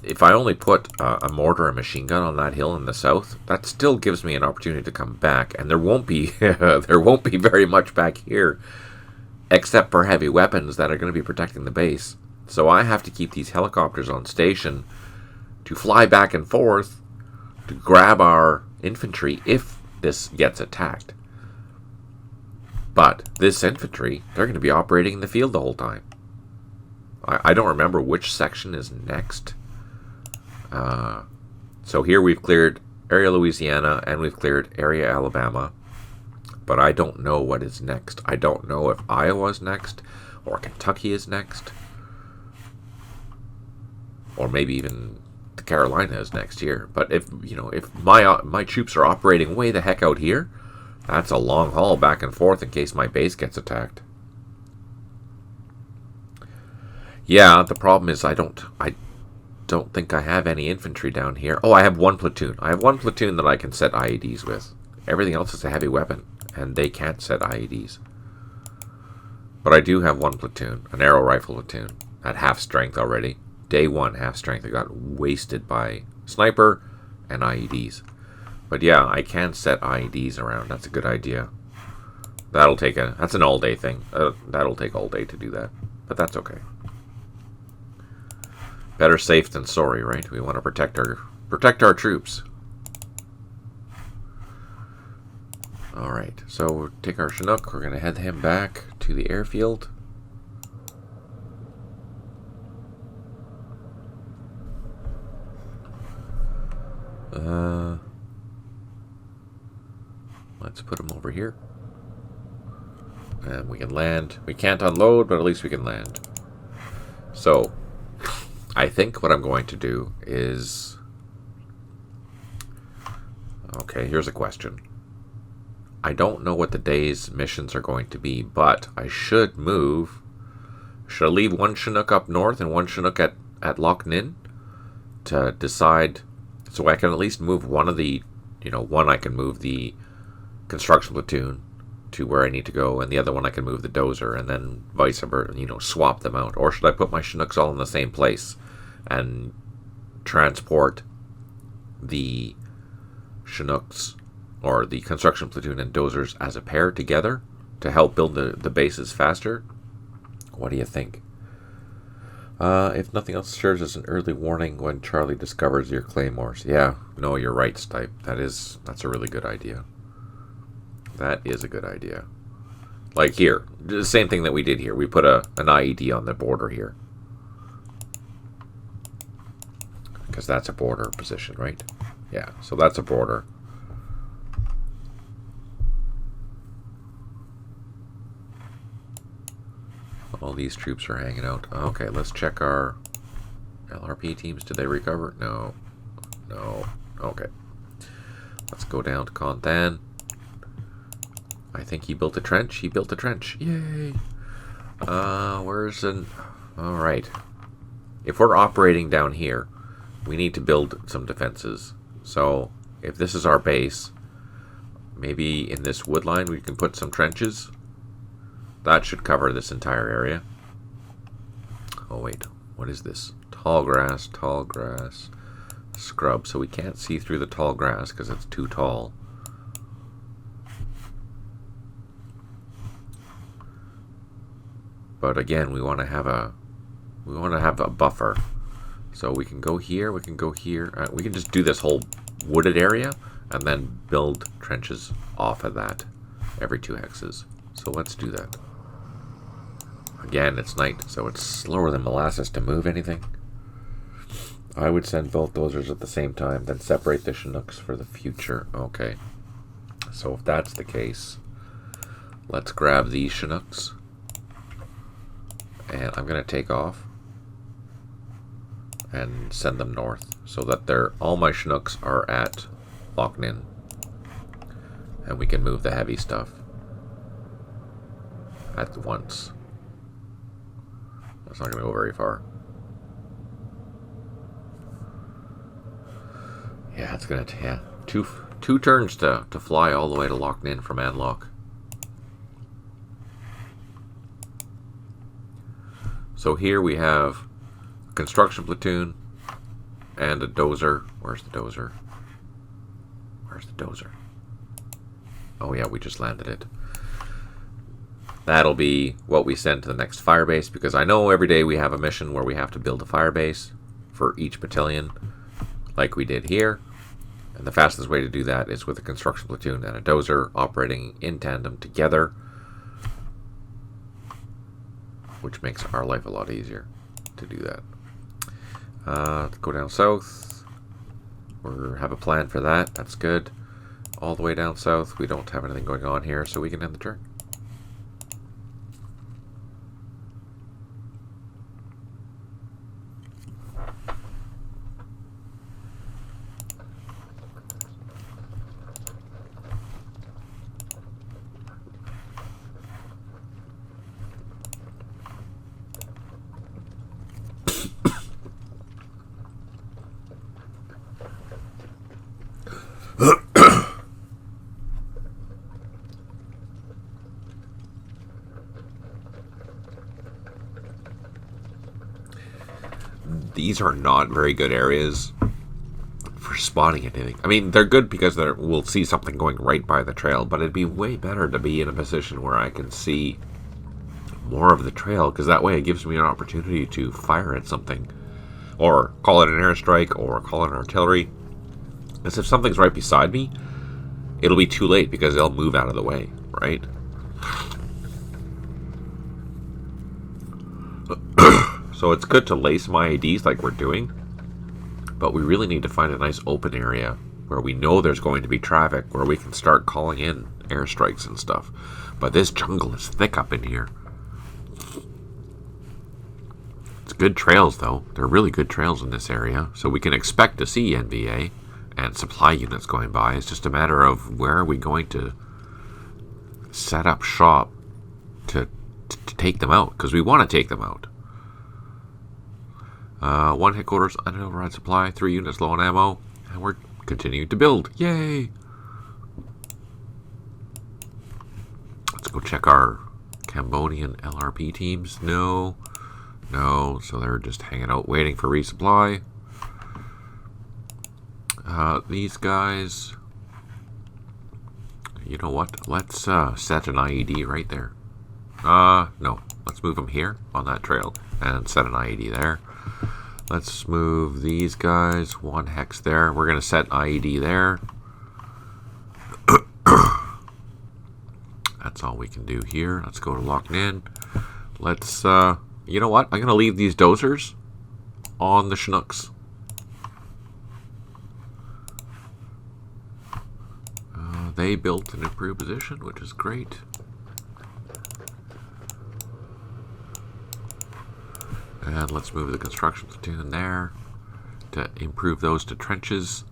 if I only put a mortar and machine gun on that hill in the south, that still gives me an opportunity to come back, and there won't be there won't be very much back here, except for heavy weapons that are going to be protecting the base. So I have to keep these helicopters on station to fly back and forth to grab our infantry if this gets attacked. But this infantry, they're going to be operating in the field the whole time. I don't remember which section is next. So here we've cleared area Louisiana and we've cleared area Alabama. But I don't know what is next. I don't know if Iowa's next or Kentucky is next. Or maybe even the Carolina is next year. But if my troops are operating way the heck out here, that's a long haul back and forth in case my base gets attacked. Yeah, the problem is I don't think I have any infantry down here. Oh, I have one platoon. I have one platoon that I can set IEDs with. Everything else is a heavy weapon, and they can't set IEDs. But I do have one platoon, an arrow rifle platoon, at half strength already. Day 1, half strength. I got wasted by sniper and IEDs. But yeah, I can set IEDs around. That's a good idea. That's an all-day thing. That'll take all day to do that. But that's okay. Better safe than sorry, right? We want to protect our troops. Alright, so we'll take our Chinook. We're going to head him back to the airfield. Let's put him over here. And we can land. We can't unload, but at least we can land. So, I think what I'm going to do is... Okay, here's a question. I don't know what the day's missions are going to be, but I should move... Should I leave one Chinook up north and one Chinook at Loch Ninh? To decide... So I can at least move one of the... one I can move the construction platoon to where I need to go, and the other one I can move the dozer, and then vice versa, swap them out. Or should I put my Chinooks all in the same place and transport the Chinooks or the construction platoon and dozers as a pair together to help build the bases faster? What do you think? If nothing else serves as an early warning when Charlie discovers your claymores. Yeah, no, you're right, Stipe. That's a really good idea. That is a good idea. Like here, the same thing that we did here. We put an IED on the border here. Because that's a border position, right? Yeah, so that's a border. All these troops are hanging out. Okay, let's check our LRP teams. Did they recover? No. No. Okay. Let's go down to Contan. I think he built a trench. He built a trench. Yay. Alright. If we're operating down here, we need to build some defenses. So, if this is our base, maybe in this wood line we can put some trenches. That should cover this entire area. Oh wait, what is this? Tall grass, scrub. So we can't see through the tall grass because it's too tall. But again, we want to have a buffer. So we can go here, we can go here. We can just do this whole wooded area and then build trenches off of that every 2 hexes. So let's do that. Again, it's night, so it's slower than molasses to move anything. I would send both dozers at the same time, then separate the Chinooks for the future. Okay. So if that's the case, let's grab these Chinooks. And I'm going to take off and send them north so that all my Chinooks are at Loch Ninh. And we can move the heavy stuff at once. That's not going to go very far. Yeah, it's going to two turns to fly all the way to Loch Ninh from Anlock. So here we have a construction platoon and a dozer. Where's the dozer? Where's the dozer? Oh yeah, we just landed it. That'll be what we send to the next firebase, because I know every day we have a mission where we have to build a firebase for each battalion, like we did here. And the fastest way to do that is with a construction platoon and a dozer operating in tandem together, which makes our life a lot easier to do that. Go down south. We have a plan for that. That's good. All the way down south. We don't have anything going on here, so we can end the turn. these are not very good areas for spotting anything. I mean, they're good because we'll see something going right by the trail, but it'd be way better to be in a position where I can see more of the trail, because that way it gives me an opportunity to fire at something, or call it an airstrike, or call it an artillery. Because if something's right beside me, it'll be too late because they'll move out of the way, right? So it's good to lay some IEDs like we're doing, but we really need to find a nice open area where we know there's going to be traffic, where we can start calling in airstrikes and stuff. But this jungle is thick up in here. It's good trails, though. They're really good trails in this area, so we can expect to see NVA and supply units going by. It's just a matter of where are we going to set up shop to take them out, because we want to take them out. 1 headquarters, an override supply, 3 units low on ammo, and we're continuing to build. Yay! Let's go check our Cambodian LRP teams. No, so they're just hanging out waiting for resupply. These guys, you know what? Let's set an IED right there. No, let's move them here on that trail and set an IED there. Let's move these guys 1 hex there. We're going to set IED there. That's all we can do here. Let's go to locking in. Let's, you know what? I'm going to leave these dozers on the Chinooks. They built an improved position, which is great. And let's move the construction platoon there to improve those to trenches.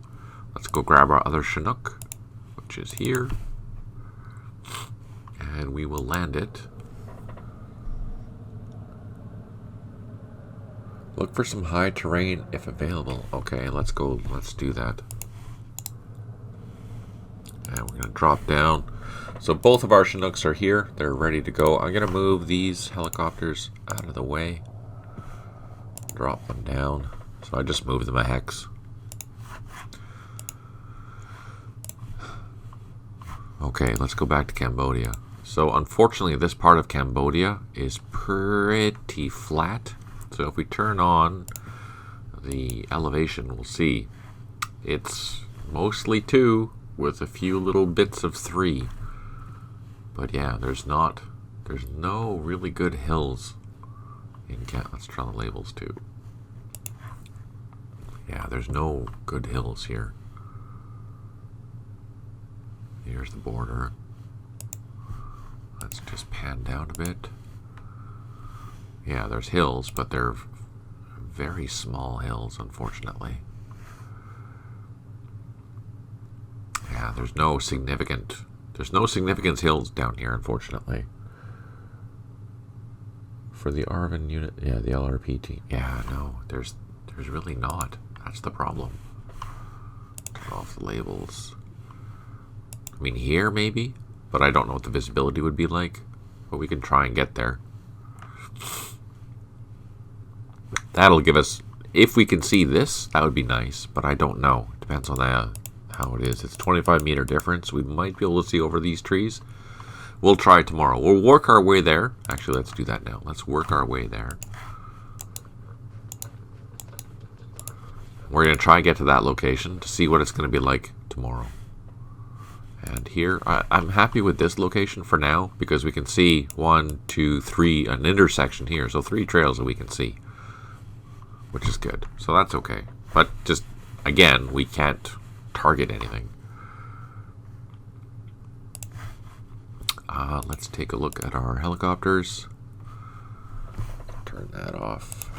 Let's go grab our other Chinook, which is here. And we will land it. Look for some high terrain if available. Okay, let's go. Let's do that. And we're going to drop down. So both of our Chinooks are here. They're ready to go. I'm going to move these helicopters out of the way. Drop them down. So I just moved them a hex. Okay, let's go back to Cambodia. So unfortunately, this part of Cambodia is pretty flat. So if we turn on the elevation, we'll see it's mostly 2 with a few little bits of 3. But yeah, there's no really good hills in let's try the labels too. Yeah, there's no good hills here. Here's the border. Let's just pan down a bit. Yeah, there's hills, but they're very small hills, unfortunately. Yeah, there's no significant hills down here, unfortunately. For the Arvin unit, yeah, the LRP team. Yeah, no, there's really not. That's the problem. Turn off the labels. I mean, here maybe, but I don't know what the visibility would be like. But we can try and get there. That'll give us, if we can see this, that would be nice. But I don't know. It depends on how it is. It's 25-meter difference. We might be able to see over these trees. We'll try tomorrow. We'll work our way there. Actually, let's do that now. Let's work our way there. We're going to try and get to that location to see what it's going to be like tomorrow. And here, I'm happy with this location for now because we can see 1, 2, 3, an intersection here. So 3 trails that we can see, which is good. So that's okay. But just, again, we can't target anything. Let's take a look at our helicopters. Turn that off.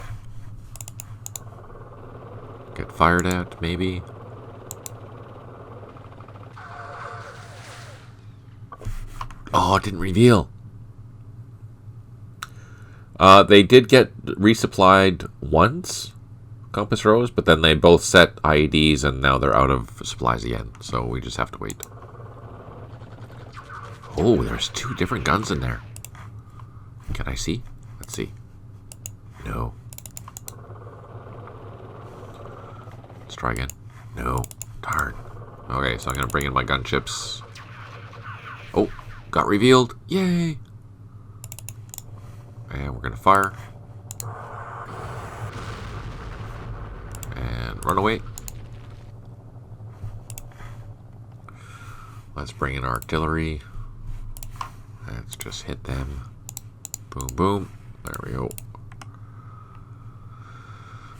Get fired at, maybe. Oh, it didn't reveal. They did get resupplied once, compass rose, but then they both set IEDs and now they're out of supplies again. So we just have to wait. Oh, there's 2 different guns in there. Can I see? Let's see. No. try again. No. Darn. Okay, so I'm going to bring in my gunships. Oh, got revealed. Yay! And we're going to fire. And run away. Let's bring in artillery. Let's just hit them. Boom, boom. There we go.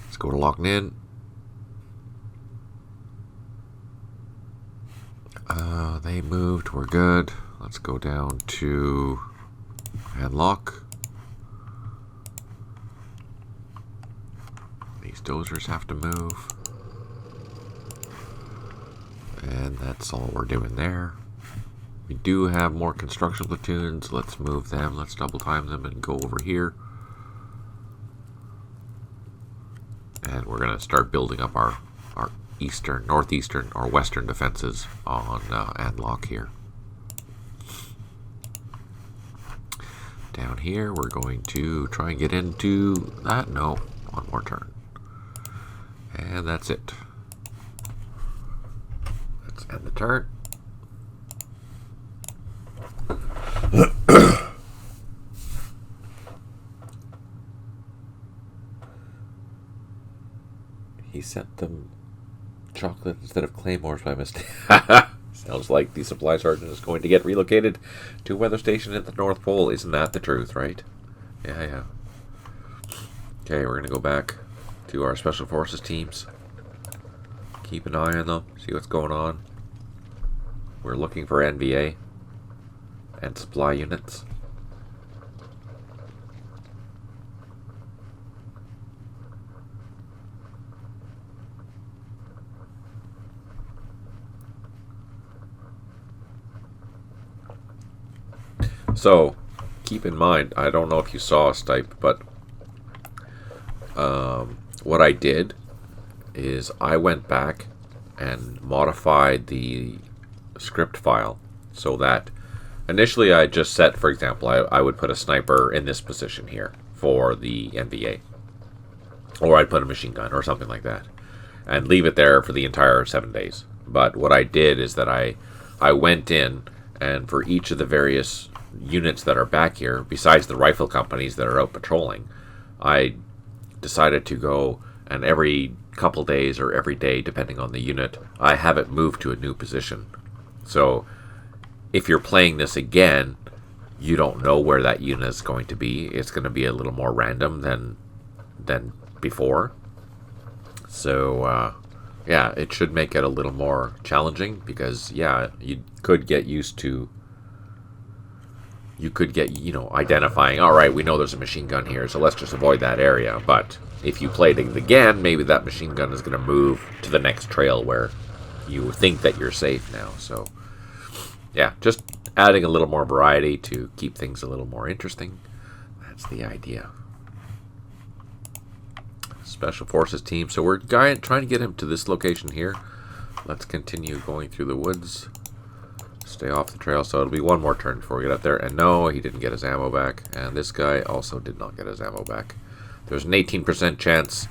Let's go to locking in. They moved. We're good. Let's go down to handlock. These dozers have to move. And that's all we're doing there. We do have more construction platoons. Let's move them. Let's double time them and go over here. And we're going to start building up our eastern, northeastern, or western defenses on Anlock here. Down here, we're going to try and get into that. No, one more turn. And that's it. Let's end the turn. He sent them chocolate instead of claymores by mistake. Sounds like the supply sergeant is going to get relocated to a weather station at the North Pole. Isn't that the truth, right? Yeah. Okay, we're going to go back to our Special Forces teams. Keep an eye on them. See what's going on. We're looking for NVA and supply units. So, keep in mind, I don't know if you saw Stipe, but what I did is I went back and modified the script file so that initially I just set, for example, I would put a sniper in this position here for the NVA. Or I'd put a machine gun or something like that and leave it there for the entire 7 days. But what I did is that I went in and for each of the various units that are back here, besides the rifle companies that are out patrolling, I decided to go and every couple days or every day, depending on the unit, I have it moved to a new position. So if you're playing this again, you don't know where that unit is going to be. It's going to be a little more random than before. So yeah, it should make it a little more challenging because yeah, you could get used to identifying, all right, we know there's a machine gun here, so let's just avoid that area. But if you played it again, maybe that machine gun is going to move to the next trail where you think that you're safe now. So, yeah, just adding a little more variety to keep things a little more interesting. That's the idea. Special Forces team. So we're trying to get him to this location here. Let's continue going through the woods. Stay off the trail, so it'll be one more turn before we get up there. And no, he didn't get his ammo back. And this guy also did not get his ammo back. There's an 18% chance,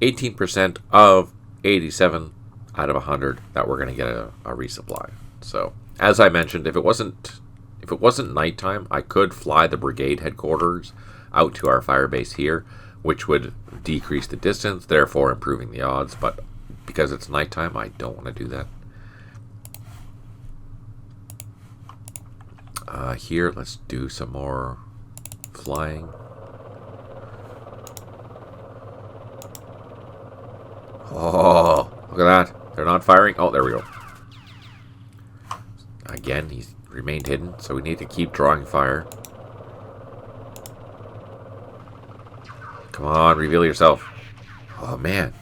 18% of 87 out of 100 that we're going to get a resupply. So, as I mentioned, if it wasn't nighttime, I could fly the brigade headquarters out to our fire base here, which would decrease the distance, therefore improving the odds. But because it's nighttime, I don't want to do that. Here, let's do some more flying. Oh, look at that. They're not firing. Oh, there we go. Again, he's remained hidden, so we need to keep drawing fire. Come on, reveal yourself. Oh, man.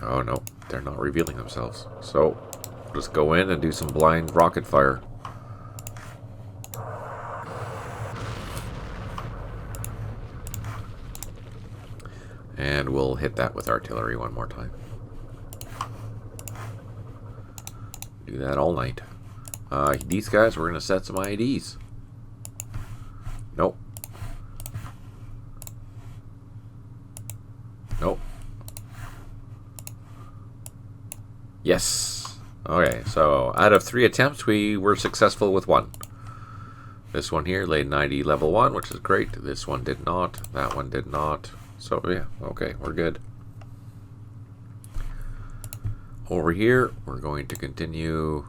Oh, no. They're not revealing themselves. So, just go in and do some blind rocket fire. And we'll hit that with artillery one more time. Do that all night. These guys, we're going to set some IEDs. Nope. Nope. Yes. Okay, so out of 3 attempts, we were successful with 1. This one here laid 90 level 1, which is great. This one did not. That one did not. So, yeah, okay, we're good. Over here, we're going to continue.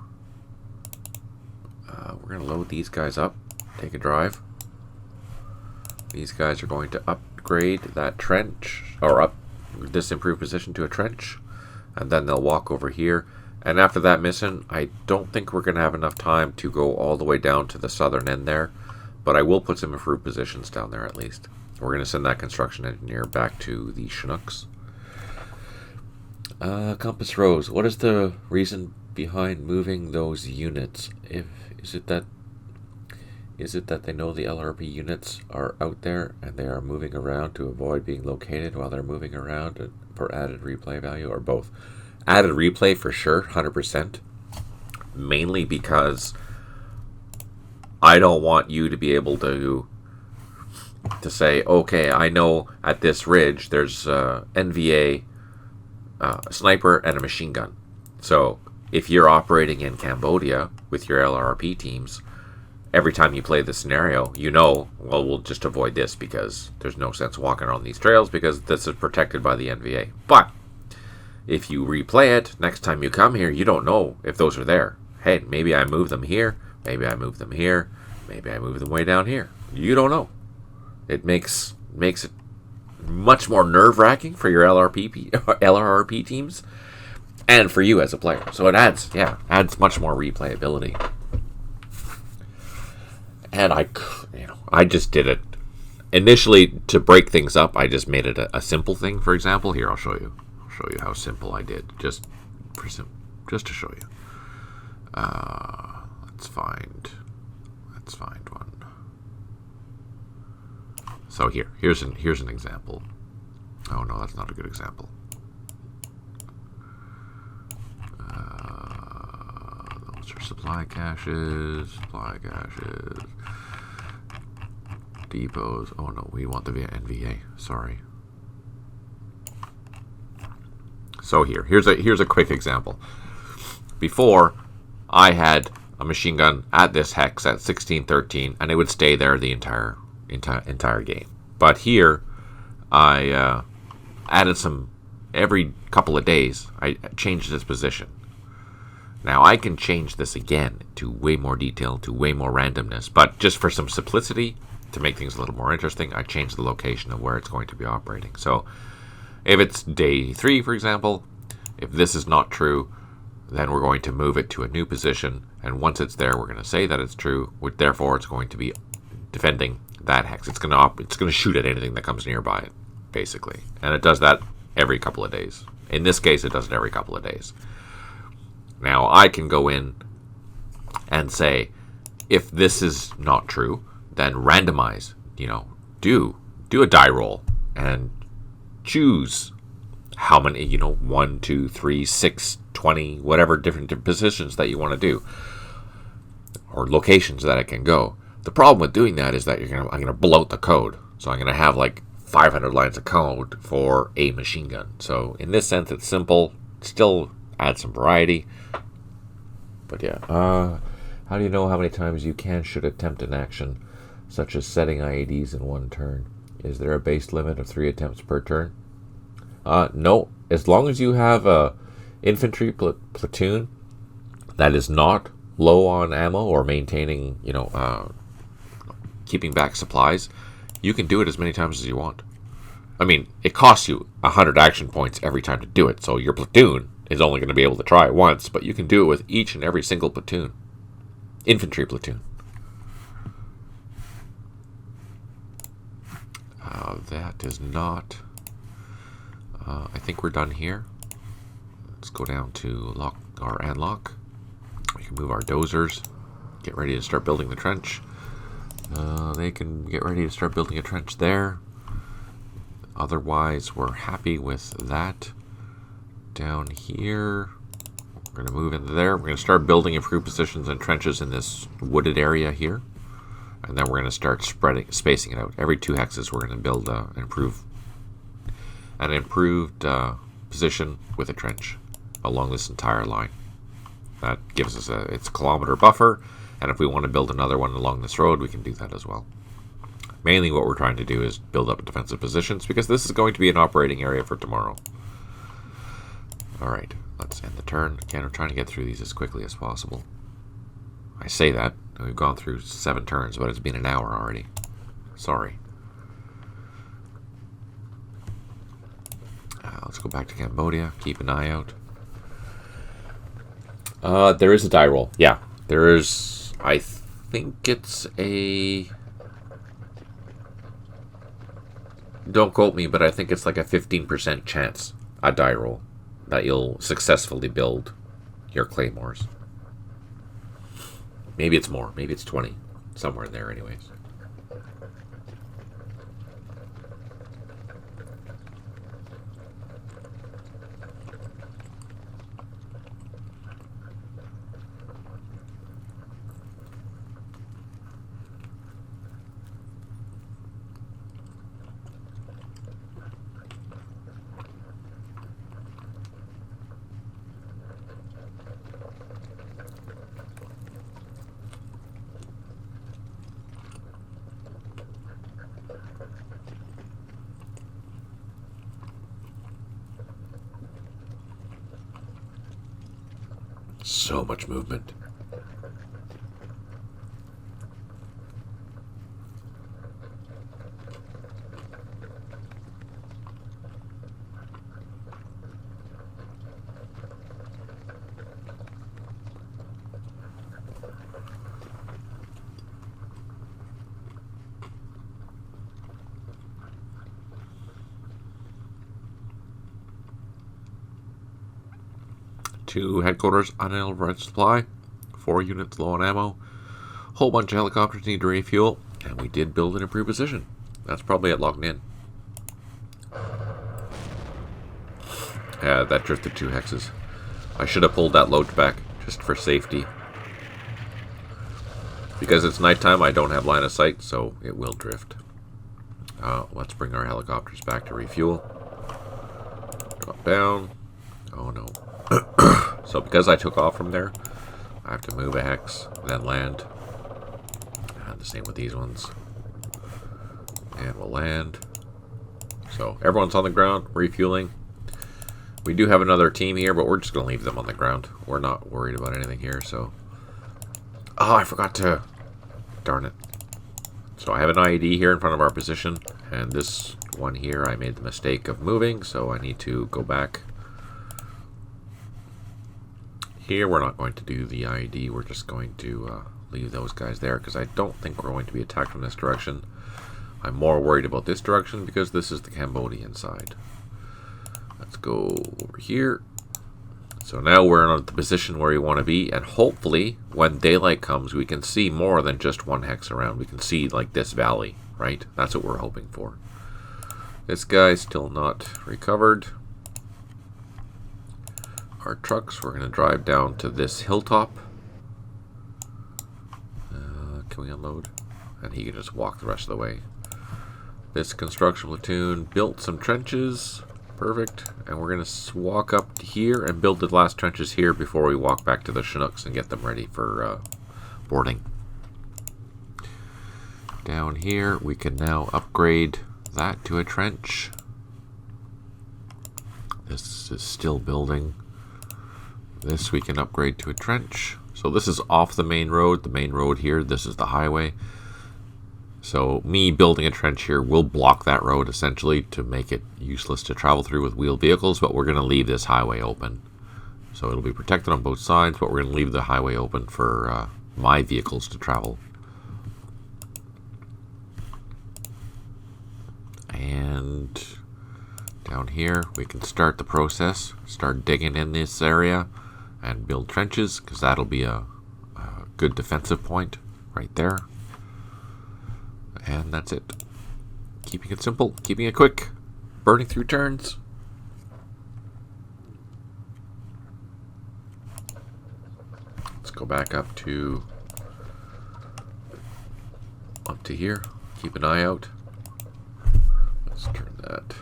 We're going to load these guys up. Take a drive. These guys are going to upgrade that trench, or up this improved position to a trench. And then they'll walk over here. And after that mission, I don't think we're going to have enough time to go all the way down to the southern end there. But I will put some improved positions down there at least. We're going to send that construction engineer back to the Chinooks. Compass Rose. What is the reason behind moving those units? Is it that they know the LRP units are out there and they are moving around to avoid being located while they're moving around and for added replay value, or both? Added replay for sure, 100%. Mainly because I don't want you to be able to say, okay, I know at this ridge there's NVA, a sniper, and a machine gun. So if you're operating in Cambodia with your LRP teams, every time you play the scenario, you know, well, we'll just avoid this because there's no sense walking on these trails because this is protected by the NVA. But if you replay it, next time you come here, you don't know if those are there. Hey, maybe I move them here, maybe I move them here, maybe I move them way down here. You don't know. It makes it much more nerve-wracking for your LRP teams and for you as a player. So it adds much more replayability. And I just did it initially to break things up. I just made it a simple thing. For example, here I'll show you how simple I did, just to show you. Let's find one. So here's an example. Oh no, that's not a good example. Those are supply caches, depots. Oh no, we want the NVA. Sorry. So here's a quick example. Before, I had a machine gun at this hex at 1613, and it would stay there the entire game. But here, I added some every couple of days. I changed this position. Now I can change this again to way more detail, to way more randomness. But just for some simplicity, to make things a little more interesting, I changed the location of where it's going to be operating. So if it's day 3, for example, if this is not true, then we're going to move it to a new position. And once it's there, we're going to say that it's true. Therefore, it's going to be defending that hex. It's going to shoot at anything that comes nearby it, basically. And it does that every couple of days. In this case, it does it every couple of days. Now, I can go in and say, if this is not true, then randomize, do a die roll and choose how many, 1, 2, 3, 6, 20, whatever different positions that you want to do, or locations that it can go. The problem with doing that is that I'm going to bloat the code. So I'm going to have like 500 lines of code for a machine gun. So in this sense, it's simple. Still add some variety. But yeah. How do you know how many times you should attempt an action, such as setting IEDs in one turn? Is there a base limit of 3 attempts per turn? No. As long as you have a infantry platoon that is not low on ammo or maintaining, keeping back supplies, you can do it as many times as you want. I mean, it costs you 100 action points every time to do it, so your platoon is only going to be able to try it once, but you can do it with each and every single platoon. Infantry platoon. That is not... I think we're done here. Let's go down to lock or unlock. We can move our dozers. Get ready to start building the trench. They can get ready to start building a trench there. Otherwise, we're happy with that. Down here, we're going to move into there. We're going to start building improved positions and trenches in this wooded area here. And then we're going to start spacing it out. Every 2 hexes, we're going to build an improved position with a trench along this entire line. That gives us it's a kilometer buffer, and if we want to build another one along this road, we can do that as well. Mainly what we're trying to do is build up defensive positions, because this is going to be an operating area for tomorrow. Alright, let's end the turn. Again, we're trying to get through these as quickly as possible. I say that. We've gone through 7 turns, but it's been an hour already. Sorry. Let's go back to Cambodia. Keep an eye out. There is a die roll. Yeah, there is. I think it's a... Don't quote me, but I think it's like a 15% chance, a die roll, that you'll successfully build your claymores. Maybe it's more. Maybe it's 20. Somewhere in there anyways. So much movement. Two headquarters unavailable red supply, 4 units low on ammo, whole bunch of helicopters need to refuel, and we did build an improved position. That's probably it logged in. Yeah, that drifted 2 hexes. I should have pulled that load back just for safety. Because it's nighttime, I don't have line of sight, so it will drift. Let's bring our helicopters back to refuel. Drop down. Oh no. So because I took off from there, I have to move a hex, then land. And the same with these ones. And we'll land. So everyone's on the ground, refueling. We do have another team here, but we're just going to leave them on the ground. We're not worried about anything here, so... Oh, I forgot to... Darn it. So I have an IED here in front of our position, and this one here I made the mistake of moving, so I need to go back. Here we're not going to do the IED, we're just going to leave those guys there, because I don't think we're going to be attacked from this direction. I'm more worried about this direction because this is the Cambodian side. Let's go over here. So now we're in the position where we want to be, and hopefully when daylight comes we can see more than just one hex around. We can see like this valley, right? That's what we're hoping for. This guy's still not recovered. Our trucks, we're going to drive down to this hilltop. Can we unload? And he can just walk the rest of the way. This construction platoon built some trenches. Perfect. And we're going to walk up to here and build the last trenches here before we walk back to the Chinooks and get them ready for boarding. Down here, we can now upgrade that to a trench. This is still building. This we can upgrade to a trench. So this is off the main road. The main road here, this is the highway. So me building a trench here will block that road essentially to make it useless to travel through with wheeled vehicles, but we're going to leave this highway open. So it'll be protected on both sides, but we're going to leave the highway open for my vehicles to travel. And down here we can start the process, start digging in this area and build trenches, because that'll be a good defensive point right there. And that's it. Keeping it simple, keeping it quick, burning through turns. Let's go back up to up to here. Keep an eye out. Let's turn that.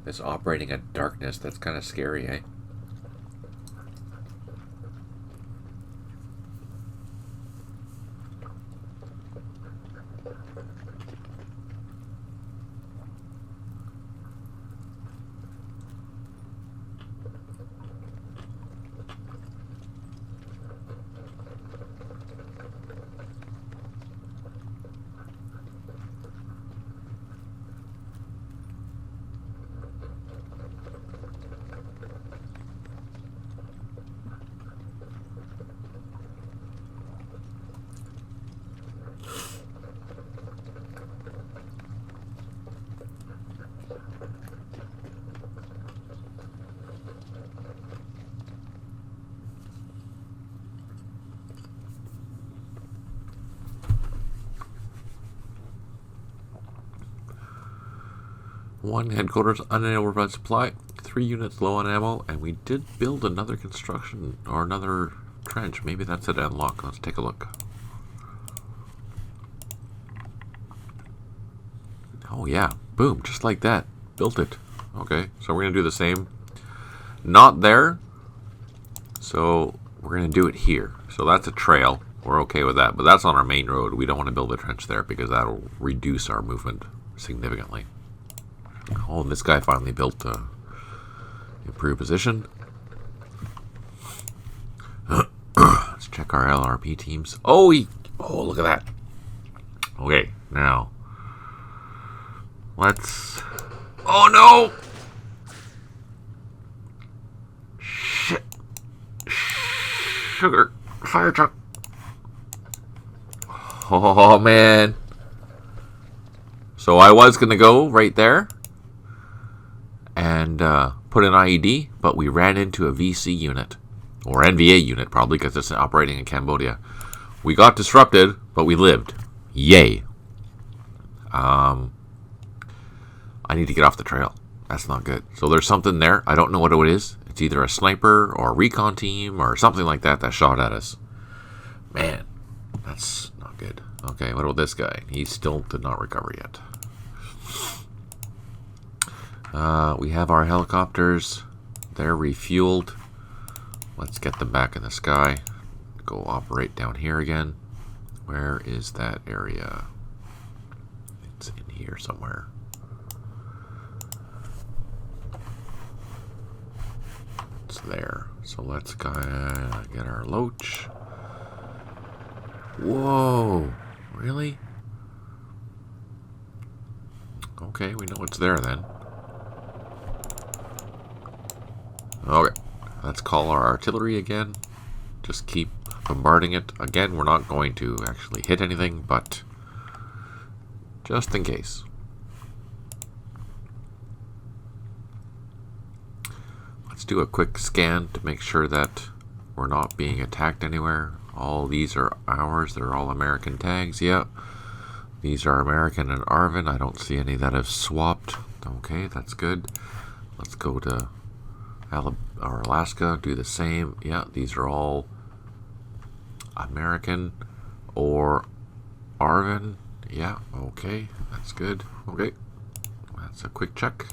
It's operating at darkness. That's kind of scary, eh? One headquarters unable to provide supply. 3 units low on ammo, and we did build another construction or another trench. Maybe that's it. Unlock. Let's take a look. Oh yeah, boom, just like that. Built it. Okay, so we're gonna do the same. Not there. So we're gonna do it here. So that's a trail. We're okay with that, but that's on our main road. We don't want to build a trench there because that'll reduce our movement significantly. Oh, and this guy finally built a improved position. Let's check our LRP teams. Oh, look at that. Okay, now let's. Oh no! Shit! Sugar fire truck. Oh man! So I was gonna go right there and put an IED, but we ran into a VC unit, or NVA unit probably, because it's operating in Cambodia. We got disrupted, but we lived. Yay. I need to get off the trail. That's not good. So there's something there. I don't know what it is. It's either a sniper or a recon team or something like that that shot at us. Man, that's not good. Okay, what about this guy? He still did not recover yet. We have our helicopters. They're refueled. Let's get them back in the sky. Go operate down here again. Where is that area? It's in here somewhere. It's there. So let's get our loach. Whoa! Really? Okay, we know it's there then. Okay, let's call our artillery again. Just keep bombarding it. Again, we're not going to actually hit anything, but just in case. Let's do a quick scan to make sure that we're not being attacked anywhere. All these are ours. They're all American tags. Yep. These are American and Arvin. I don't see any that have swapped. Okay, that's good. Let's go to Alaska. Do the same. Yeah, these are all American or Arvin. Yeah, okay. That's good. Okay. That's a quick check.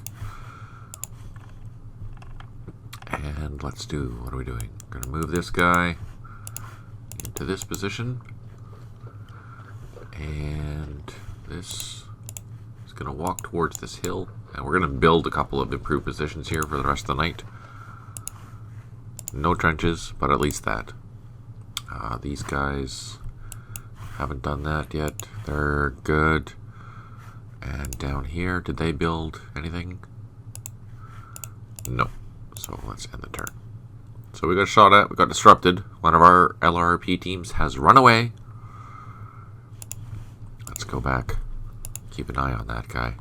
And let's do, what are we doing? Gonna move this guy into this position. And this is gonna walk towards this hill. And we're gonna build a couple of improved positions here for the rest of the night. No trenches, but at least that. These guys haven't done that yet. They're good. And down here, did they build anything? No. So let's end the turn. So we got shot at, we got disrupted. One of our LRP teams has run away. Let's go back. Keep an eye on that guy.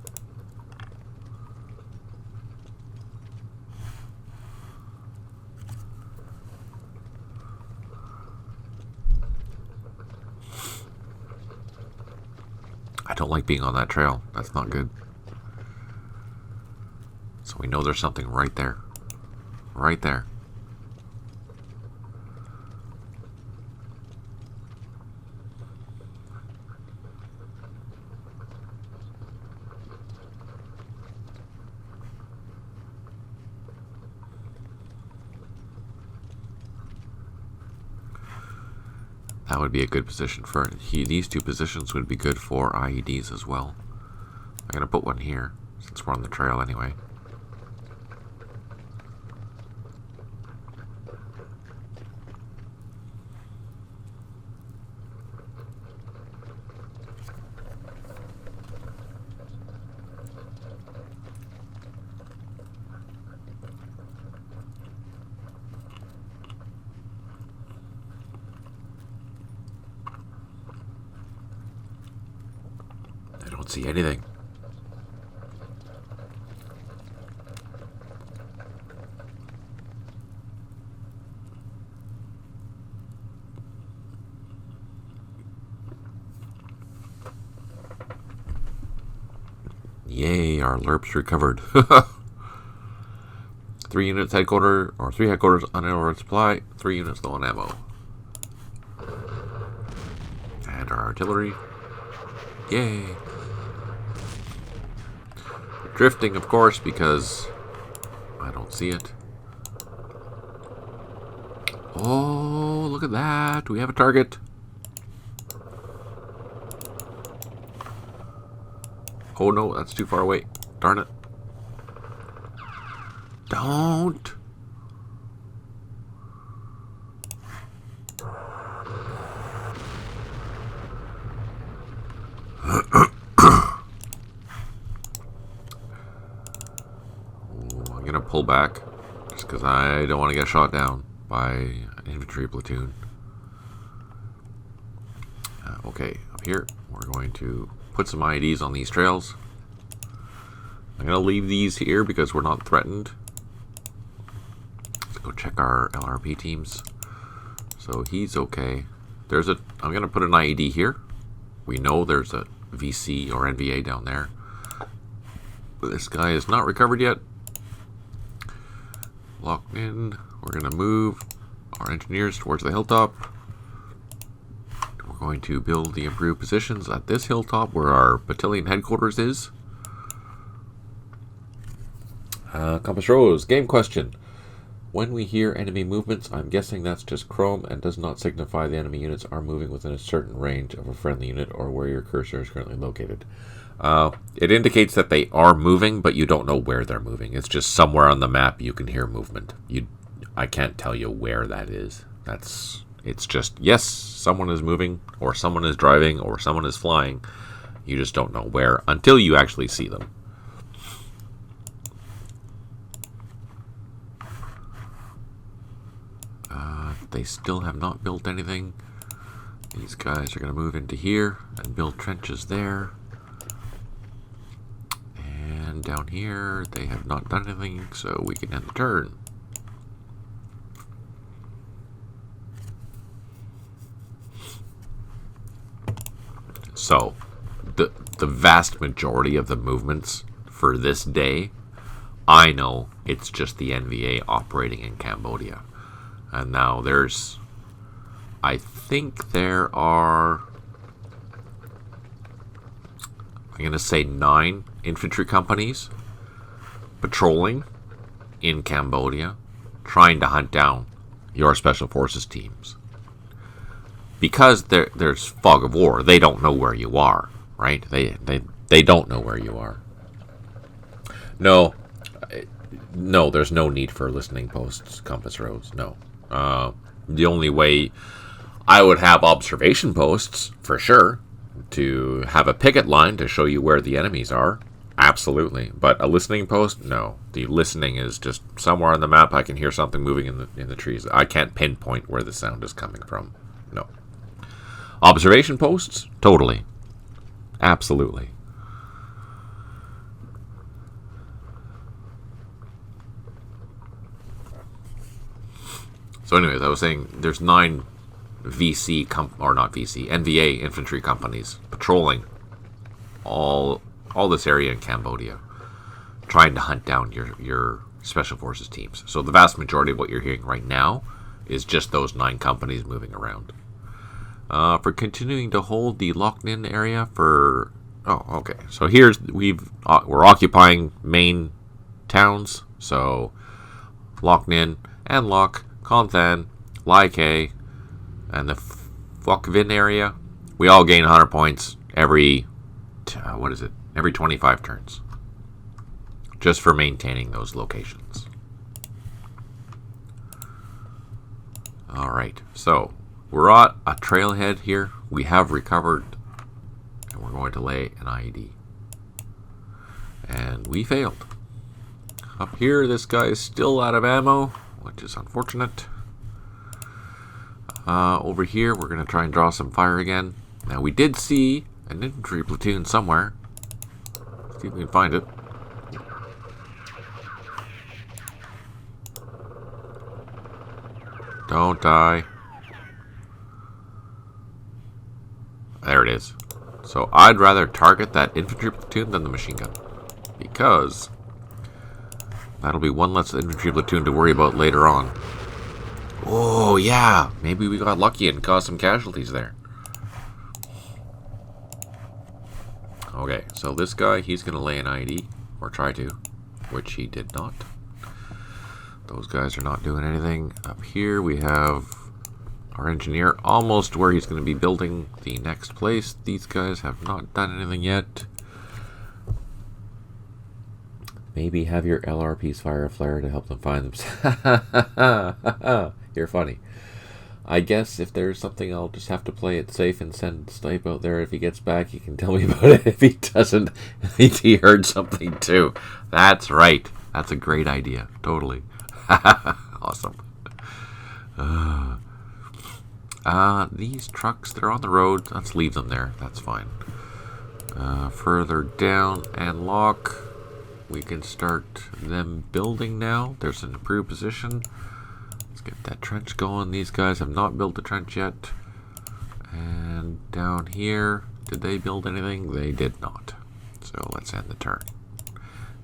don't like being on that trail. That's not good. So we know there's something right there. Right there. That would be a good position for it. These two positions would be good for IEDs as well. I'm going to put one here, since we're on the trail anyway. See anything. Yay, our LERP's recovered. 3 units headquarters, or 3 headquarters unordered supply, 3 units low on ammo. And our artillery. Yay. Drifting, of course, because I don't see it. Oh, look at that. We have a target. Oh no, that's too far away. Darn it. Don't. Pull back just because I don't want to get shot down by an infantry platoon. Okay, up here we're going to put some IEDs on these trails. I'm going to leave these here because we're not threatened. Let's go check our LRP teams. So he's okay. I'm going to put an IED here. We know there's a VC or NVA down there. But this guy is not recovered yet. Locked in. We're going to move our engineers towards the hilltop. We're going to build the improved positions at this hilltop where our battalion headquarters is. Compass Rose, game question. When we hear enemy movements, I'm guessing that's just chrome and does not signify the enemy units are moving within a certain range of a friendly unit or where your cursor is currently located. It indicates that they are moving, but you don't know where they're moving. It's just somewhere on the map you can hear movement. I can't tell you where that is. It's just, yes, someone is moving, or someone is driving, or someone is flying. You just don't know where until you actually see them. They still have not built anything. These guys are going to move into here and build trenches there. And down here, they have not done anything, so we can end the turn. So, the vast majority of the movements for this day, I know it's just the NVA operating in Cambodia. And now I think there are, I'm going to say 9 infantry companies patrolling in Cambodia, trying to hunt down your special forces teams. Because there's fog of war, they don't know where you are, right? They don't know where you are. No, there's no need for listening posts, Compass Rose, no. The only way I would have observation posts, for sure, to have a picket line to show you where the enemies are, absolutely. But a listening post, no. The listening is just somewhere on the map. I can hear something moving in the trees. I can't pinpoint where the sound is coming from. No. Observation posts, totally, absolutely. So anyways, I was saying there's 9 NVA infantry companies patrolling all this area in Cambodia, trying to hunt down your special forces teams. So the vast majority of what you're hearing right now is just those 9 companies moving around. For continuing to hold the Loc Ninh area for... Oh, okay. So here's... we're occupying main towns. So Loc Ninh, An Loc, Con Than, Lai Khe, and the Phuoc Vinh area. We all gain 100 points every... every 25 turns. Just for maintaining those locations. Alright, so we're at a trailhead here. We have recovered, and we're going to lay an IED. And we failed. Up here, this guy is still out of ammo, which is unfortunate. Over here, we're going to try and draw some fire again. Now, we did see an infantry platoon somewhere. Let's see if we can find it. Don't die. There it is. So I'd rather target that infantry platoon than the machine gun, because that'll be one less infantry platoon to worry about later on. Oh yeah, maybe we got lucky and caused some casualties there. Okay, so this guy, he's going to lay an IED, or try to, which he did not. Those guys are not doing anything. Up here we have our engineer almost where he's going to be building the next place. These guys have not done anything yet. Maybe have your LRPs fire a flare to help them find them. You're funny. I guess if there's something, I'll just have to play it safe and send Stipe out there. If he gets back, he can tell me about it. If he doesn't, he heard something too. That's right. That's a great idea. Totally. Awesome. These trucks, they're on the road. Let's leave them there. That's fine. Further down and Loc, we can start them building now. There's an improved position. Let's get that trench going. These guys have not built the trench yet. And down here, did they build anything? They did not. So let's end the turn.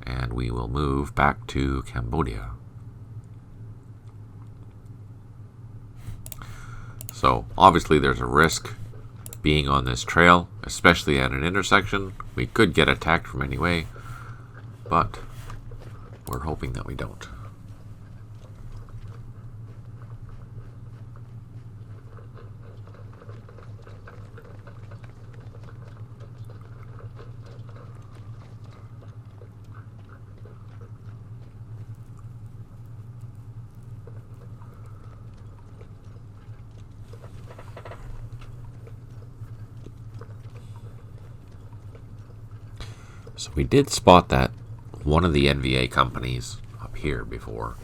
And we will move back to Cambodia. So obviously there's a risk being on this trail, especially at an intersection. We could get attacked from any way, but we're hoping that we don't. So we did spot that one of the NVA companies up here before.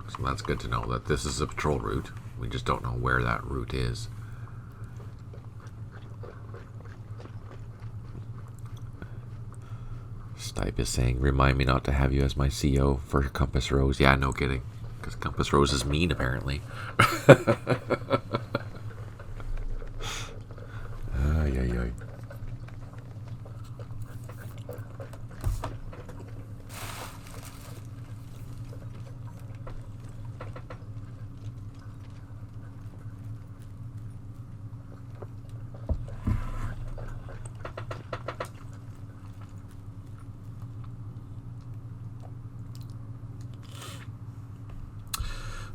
So that's good to know that this is a patrol route. We just don't know where that route is. Stipe is saying, remind me not to have you as my CO for Compass Rose. Yeah, no kidding. Because Compass Rose is mean, apparently. Ay, ay, ay.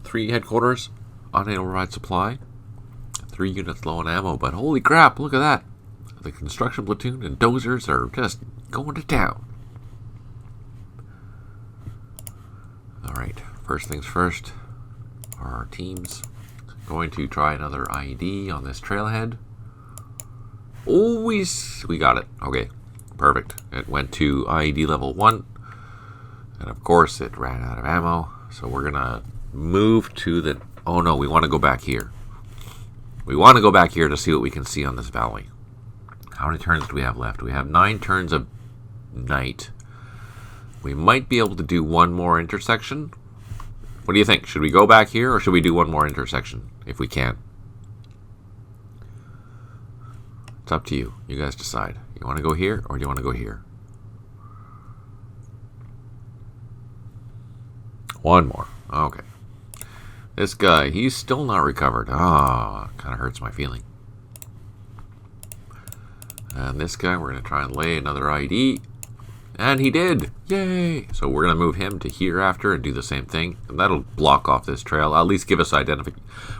Three headquarters, unable to provide supply. 3 units low on ammo, but holy crap, look at that. The construction platoon and dozers are just going to town. Alright, first things first. Our teams going to try another IED on this trailhead. Always, we got it. Okay, perfect. It went to IED level 1. And of course, it ran out of ammo. So we're going to move to the... Oh no, we want to go back here. We want to go back here to see what we can see on this valley. How many turns do we have left? We have 9 turns of night. We might be able to do one more intersection. What do you think? Should we go back here or should we do one more intersection if we can? It's up to you. You guys decide. You want to go here, or do you want to go here? One more. Okay. This guy, he's still not recovered. Ah, kind of hurts my feeling. And this guy, we're going to try and lay another ID. And he did! Yay! So we're going to move him to here after and do the same thing. And that'll block off this trail. At least give us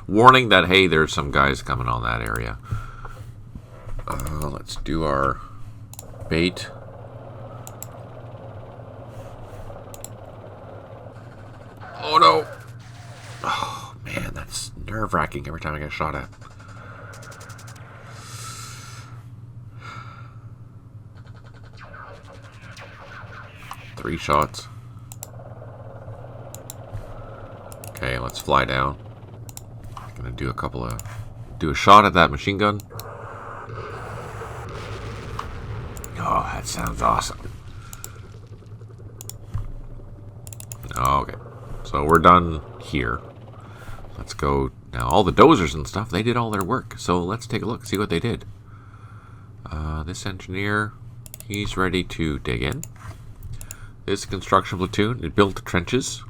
warning that, hey, there's some guys coming on that area. Let's do our bait. Oh, no! Oh, man, that's nerve-wracking every time I get shot at. Three shots. Okay, let's fly down. I'm gonna do a shot at that machine gun. Oh, that sounds awesome. Okay, so we're done here. Let's go now. All the dozers and stuff, they did all their work. So let's take a look, see what they did. This engineer, he's ready to dig in. This construction platoon, it built the trenches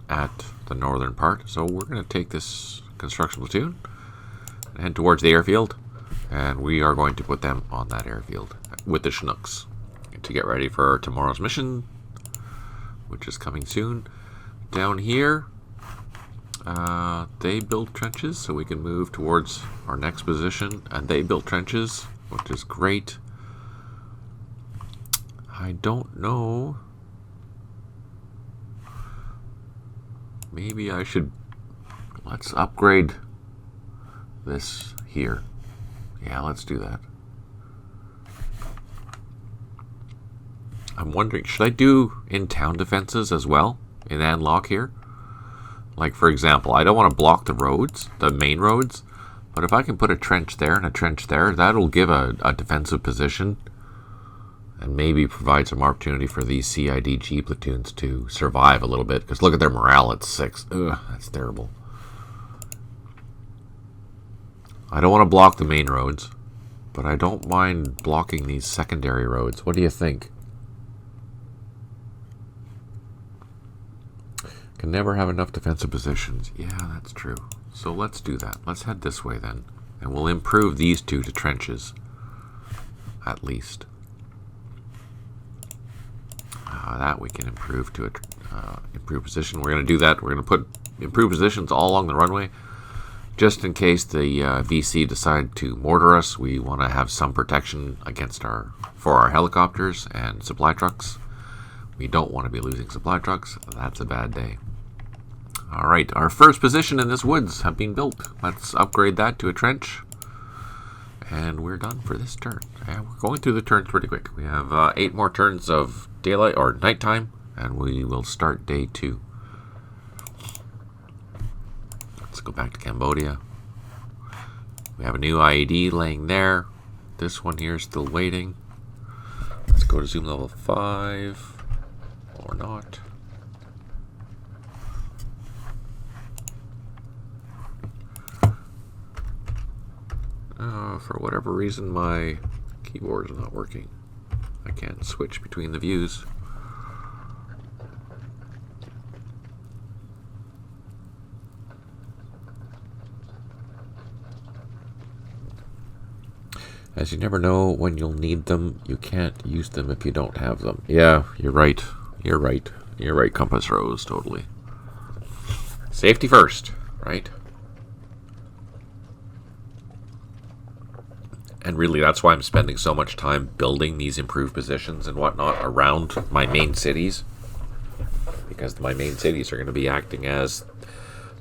at the northern part. So we're going to take this construction platoon and head towards the airfield. And we are going to put them on that airfield with the Chinooks to get ready for tomorrow's mission, which is coming soon. Down here, they built trenches so we can move towards our next position. And they built trenches, which is great. I don't know. Maybe I should, let's upgrade this here. Yeah, let's do that. I'm wondering, should I do in-town defenses as well in Anlock here? Like, for example, I don't want to block the roads, the main roads, but if I can put a trench there and a trench there, that'll give a defensive position and maybe provide some opportunity for these CIDG platoons to survive a little bit. Because look at their morale at 6. Ugh, that's terrible. I don't want to block the main roads, but I don't mind blocking these secondary roads. What do you think? Can never have enough defensive positions. Yeah, that's true. So let's do that. Let's head this way then. And we'll improve these two to trenches. At least. That we can improve to a improved position. We're going to do that. We're going to put improved positions all along the runway. Just in case the VC decide to mortar us, we want to have some protection against for our helicopters and supply trucks. We don't want to be losing supply trucks. That's a bad day. All right, our first position in this woods have been built. Let's upgrade that to a trench. And we're done for this turn. Yeah, we're going through the turns pretty quick. We have 8 more turns of daylight or nighttime, and we will start day 2. Let's go back to Cambodia. We have a new IED laying there. This one here is still waiting. Let's go to zoom level 5. Or not. For whatever reason, my keyboard is not working. I can't switch between the views. As you never know when you'll need them, you can't use them if you don't have them. Yeah, you're right. You're right. You're right, Compass Rose, totally. Safety first, right? And really, that's why I'm spending so much time building these improved positions and whatnot around my main cities. Because my main cities are going to be acting as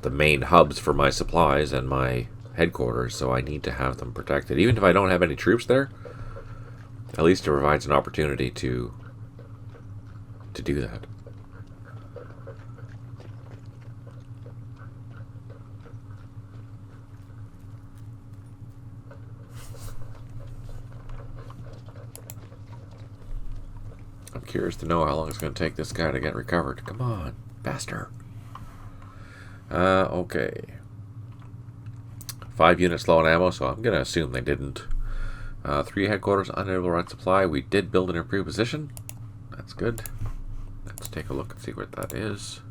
the main hubs for my supplies and my headquarters, so I need to have them protected. Even if I don't have any troops there, at least it provides an opportunity to do that. I'm curious to know how long it's going to take this guy to get recovered. Come on, bastard. Okay. 5 units low on ammo, so I'm going to assume they didn't 3 headquarters, unable to run supply. We did build an improved position. That's good. Let's take a look and see what that is.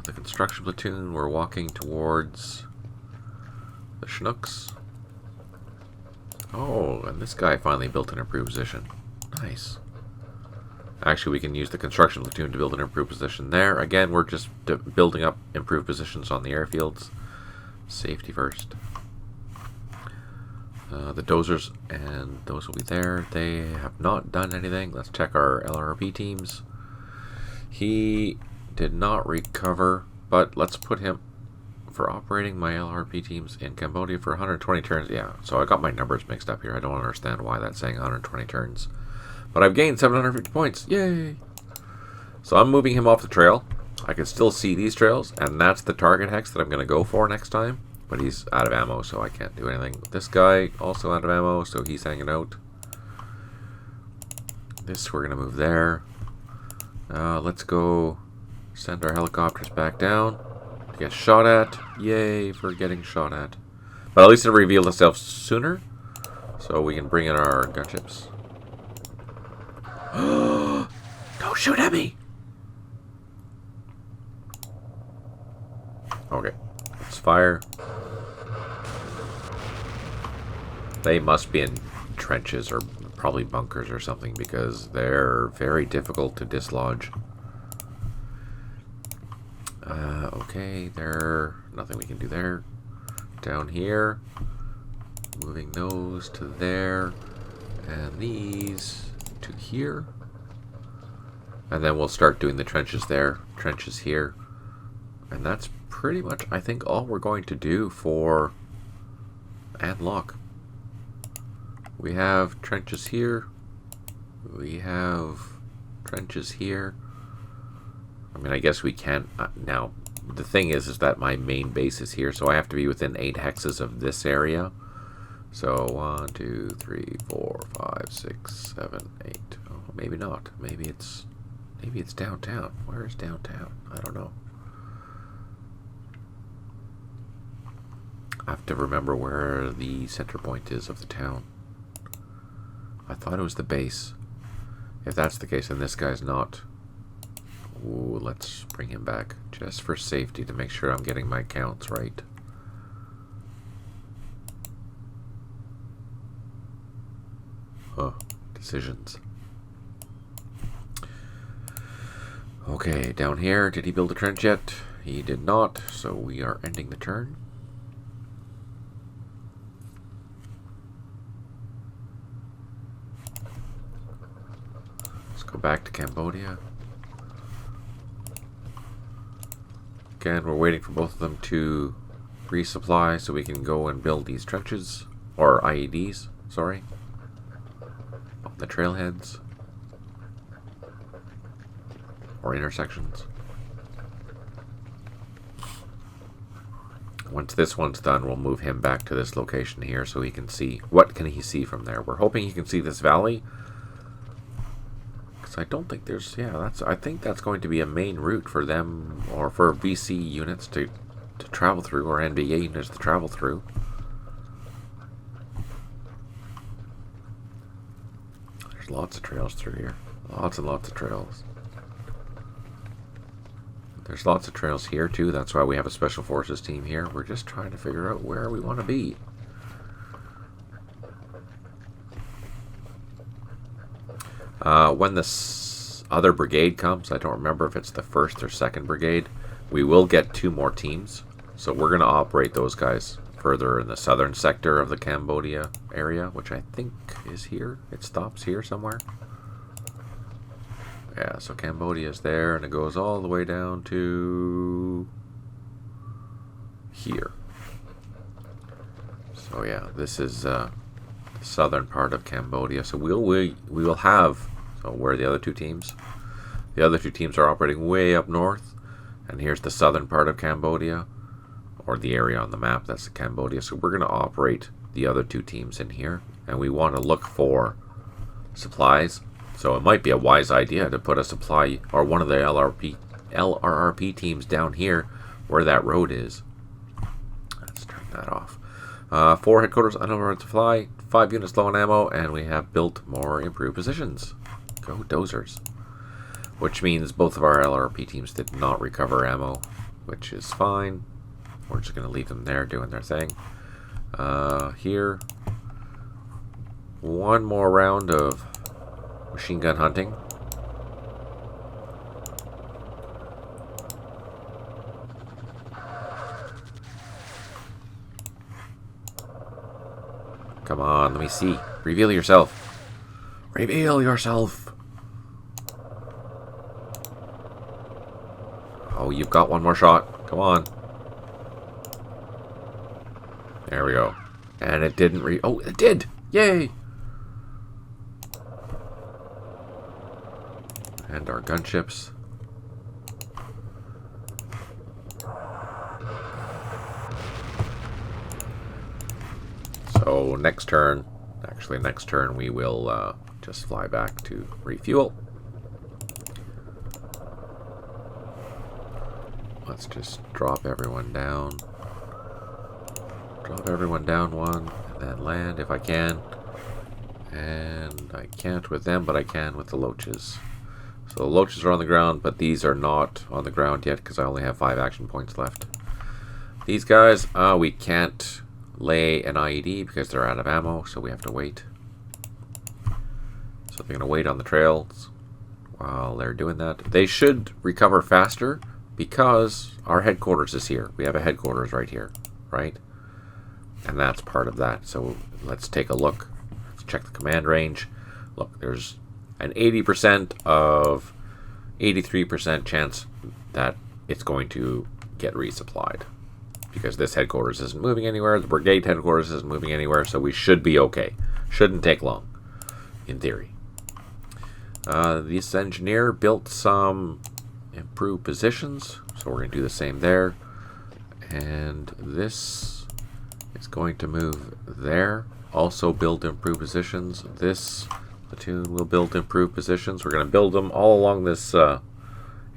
The construction platoon, we're walking towards the Chinooks. Oh, and this guy finally built an improved position. Nice. Actually, we can use the construction platoon to build an improved position there. Again, we're just building up improved positions on the airfields. Safety first. The dozers, and those will be there. They have not done anything. Let's check our LRP teams. He did not recover, but let's put him for operating my LRP teams in Cambodia for 120 turns. Yeah, so I got my numbers mixed up here. I don't understand why that's saying 120 turns. But I've gained 750 points. Yay! So I'm moving him off the trail. I can still see these trails, and that's the target hex that I'm going to go for next time. But he's out of ammo, so I can't do anything. This guy, also out of ammo, so he's hanging out. This, we're going to move there. Let's go send our helicopters back down to get shot at. Yay for getting shot at. But at least it revealed itself sooner, so we can bring in our gunships. Don't shoot at me! Okay, let's fire. They must be in trenches or probably bunkers or something because they're very difficult to dislodge. Okay, there, nothing we can do there. Down here, moving those to there, and these to here. And then we'll start doing the trenches there, trenches here. And that's pretty much, I think, all we're going to do for Unlock. We have trenches here. We have trenches here. I mean, I guess we can. Now, the thing is that my main base is here, so I have to be within 8 hexes of this area. So 1, 2, 3, 4, 5, 6, 7, 8. Oh, maybe not. Maybe it's downtown. Where is downtown? I don't know. I have to remember where the center point is of the town. I thought it was the base. If that's the case, then this guy's not. Ooh, let's bring him back just for safety to make sure I'm getting my counts right. Huh. Decisions. Okay, down here, did he build a trench yet? He did not, so we are ending the turn. Let's go back to Cambodia. Again, we're waiting for both of them to resupply so we can go and build these trenches, or IEDs, sorry, on the trailheads, or intersections. Once this one's done, we'll move him back to this location here so he can see. What can he see from there? We're hoping he can see this valley. I don't think there's, yeah, I think that's going to be a main route for them, or for VC units to travel through, or NVA units to travel through. There's lots of trails through here. Lots and lots of trails. There's lots of trails here too, that's why we have a special forces team here. We're just trying to figure out where we want to be. When this other brigade comes, I don't remember if it's the 1st or 2nd brigade, we will get 2 more teams. So we're going to operate those guys further in the southern sector of the Cambodia area, which I think is here. It stops here somewhere. Yeah, so Cambodia is there, and it goes all the way down to here. So yeah, this is the southern part of Cambodia. So we will have. So where are the other 2 teams? The other 2 teams are operating way up north, and here's the southern part of Cambodia, or the area on the map. That's Cambodia. So we're going to operate the other 2 teams in here, and we want to look for supplies. So it might be a wise idea to put a supply, or one of the LRRP teams down here where that road is. Let's turn that off. 4 headquarters unaware to fly, 5 units low on ammo, and we have built more improved positions. Go dozers. Which means both of our LRP teams did not recover ammo, which is fine. We're just going to leave them there doing their thing. Here, one more round of machine gun hunting. Come on, let me see. Reveal yourself. Reveal yourself. Oh, you've got one more shot. Come on. There we go. And it didn't oh, it did! Yay! And our gunships. So next turn, we will just fly back to refuel. Let's just drop everyone down. Drop everyone down one, and then land if I can. And I can't with them, but I can with the loaches. So the loaches are on the ground, but these are not on the ground yet because I only have 5 action points left. These guys, we can't lay an IED because they're out of ammo, so we have to wait. So they're going to wait on the trails while they're doing that. They should recover faster because our headquarters is here. We have a headquarters right here, right? And that's part of that. So let's take a look. Let's check the command range. Look, there's an 80% of 83% chance that it's going to get resupplied because this headquarters isn't moving anywhere. The brigade headquarters isn't moving anywhere, so we should be okay. Shouldn't take long, in theory. This engineer built some improved positions, so we're going to do the same there. And this is going to move there. Also build improved positions. This platoon will build improved positions. We're going to build them all along this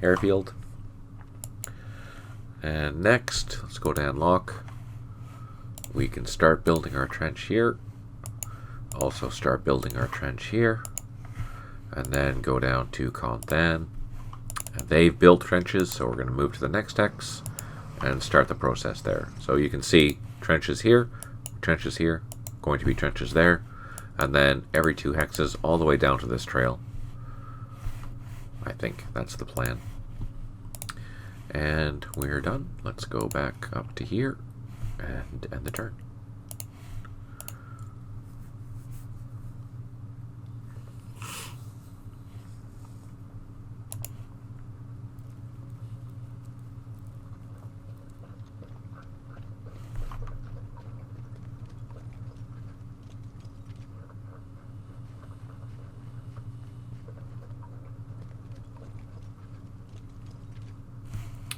airfield. And next, let's go to unlock. We can start building our trench here. Also start building our trench here. And then go down to Conthan. And they've built trenches, so we're going to move to the next hex and start the process there. So you can see trenches here, going to be trenches there, and then every 2 hexes all the way down to this trail. I think that's the plan. And we're done. Let's go back up to here and end the turn.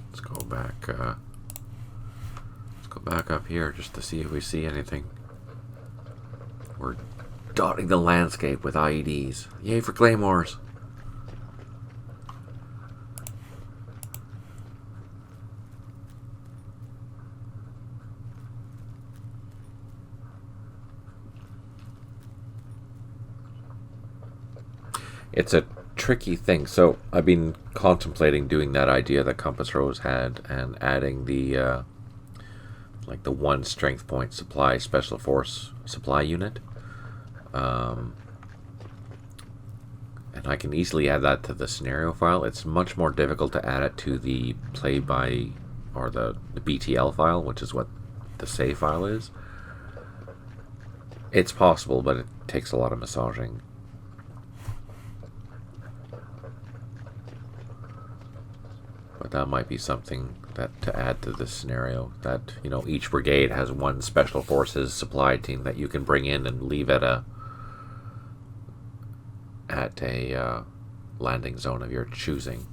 Let's go back up here just to see if we see anything. We're dotting the landscape with IEDs. Yay for claymores. It's a tricky thing. So I've been contemplating doing that idea that Compass Rose had and adding the like the 1 strength point supply special force supply unit, and I can easily add that to the scenario file. It's much more difficult to add it to the play by or the BTL file, which is what the save file is. It's possible, but it takes a lot of massaging. But that might be something that to add to this scenario, that, you know, each brigade has 1 special forces supply team that you can bring in and leave at a landing zone of your choosing,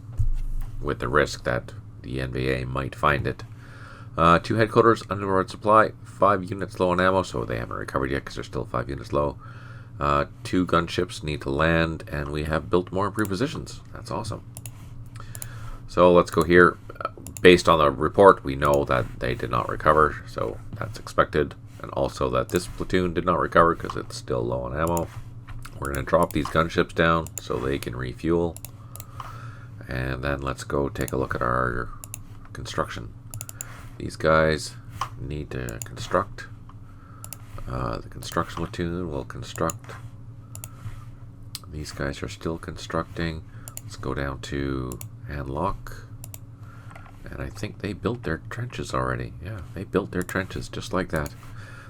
with the risk that the NVA might find it. 2 headquarters, underboard supply, 5 units low on ammo, so they haven't recovered yet because they're still 5 units low. 2 gunships need to land, and we have built more improved positions. That's awesome. So let's go here. Based on the report, we know that they did not recover, so that's expected. and also that this platoon did not recover because it's still low on ammo. We're going to drop these gunships down so they can refuel. And then let's go take a look at our construction. These guys need to construct. The construction platoon will construct. These guys are still constructing. Let's go down to Handlock. And I think they built their trenches already. Yeah, they built their trenches just like that.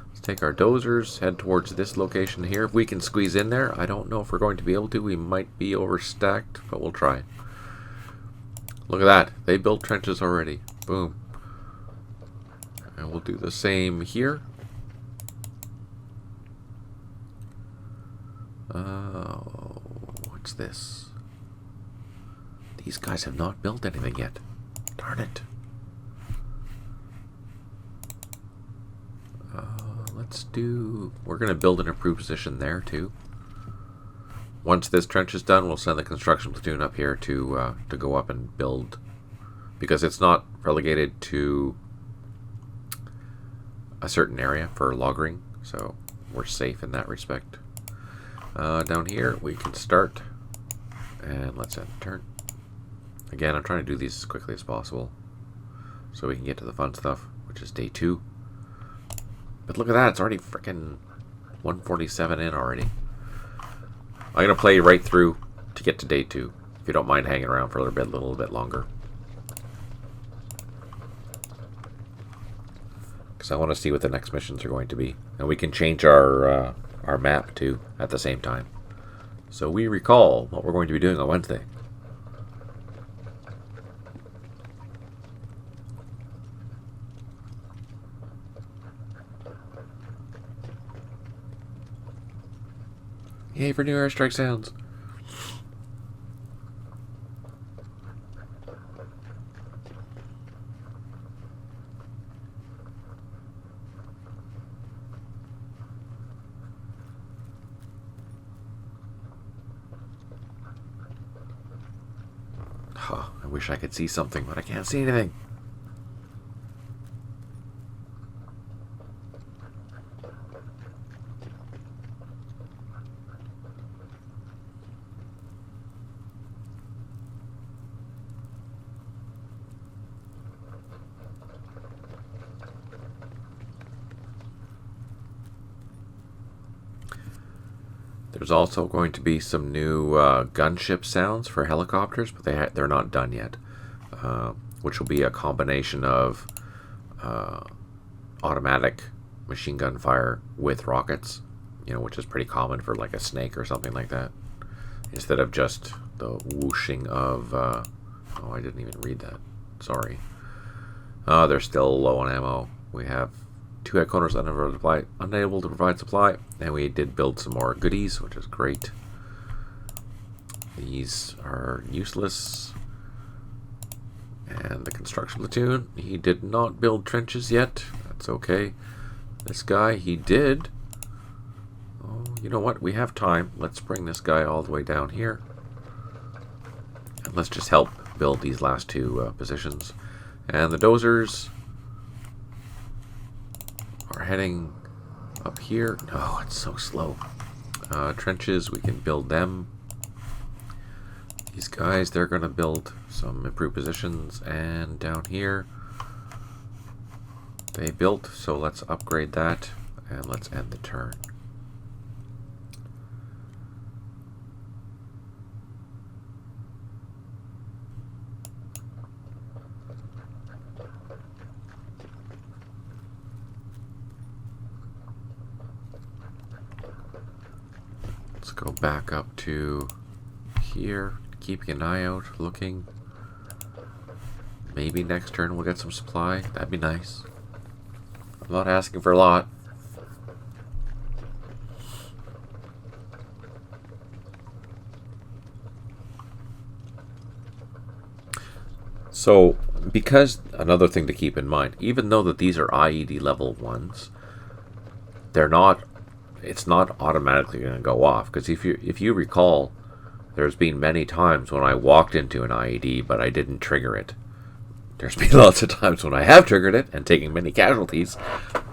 Let's take our dozers, head towards this location here. If we can squeeze in there, I don't know if we're going to be able to. We might be overstacked, but we'll try. Look at that. They built trenches already. Boom. And we'll do the same here. What's this? These guys have not built anything yet. Darn it. We're going to build an improved position there too. Once this trench is done, we'll send the construction platoon up here to go up and build, because it's not relegated to a certain area for logging, so we're safe in that respect. Down here we can start, and let's end the turn. Again, I'm trying to do these as quickly as possible so we can get to the fun stuff, which is day 2. But look at that, it's already freaking 1:47 in already. I'm going to play right through to get to day 2, if you don't mind hanging around for a little bit longer. Because I want to see what the next missions are going to be. And we can change our map too at the same time. So we recall what we're going to be doing on Wednesday. Yay for new airstrike sounds. I wish I could see something, but I can't see anything. There's also going to be some new gunship sounds for helicopters, but they're not done yet, which will be a combination of automatic machine gun fire with rockets, which is pretty common for like a snake or something like that, instead of just the whooshing of oh, I didn't even read that, sorry. They're still low on ammo. We have 2 headquarters unable to provide supply, and we did build some more goodies, which is great. These are useless. And the construction platoon, he did not build trenches yet. That's okay. This guy, he did. Oh, you know what? We have time. Let's bring this guy all the way down here. And let's just help build these last 2 positions. And the dozers are heading up here. No, it's so slow. Trenches, we can build them. These guys, they're going to build some improved positions. And down here, they built, so let's upgrade that. And let's end the turn. Let's go back up to here, keeping an eye out, looking. Maybe next turn we'll get some supply. That'd be nice. I'm not asking for a lot. So, because another thing to keep in mind, even though that these are IED level 1s, it's not automatically going to go off, because if you recall, there's been many times when I walked into an IED but I didn't trigger it. There's been lots of times when I have triggered it and taken many casualties,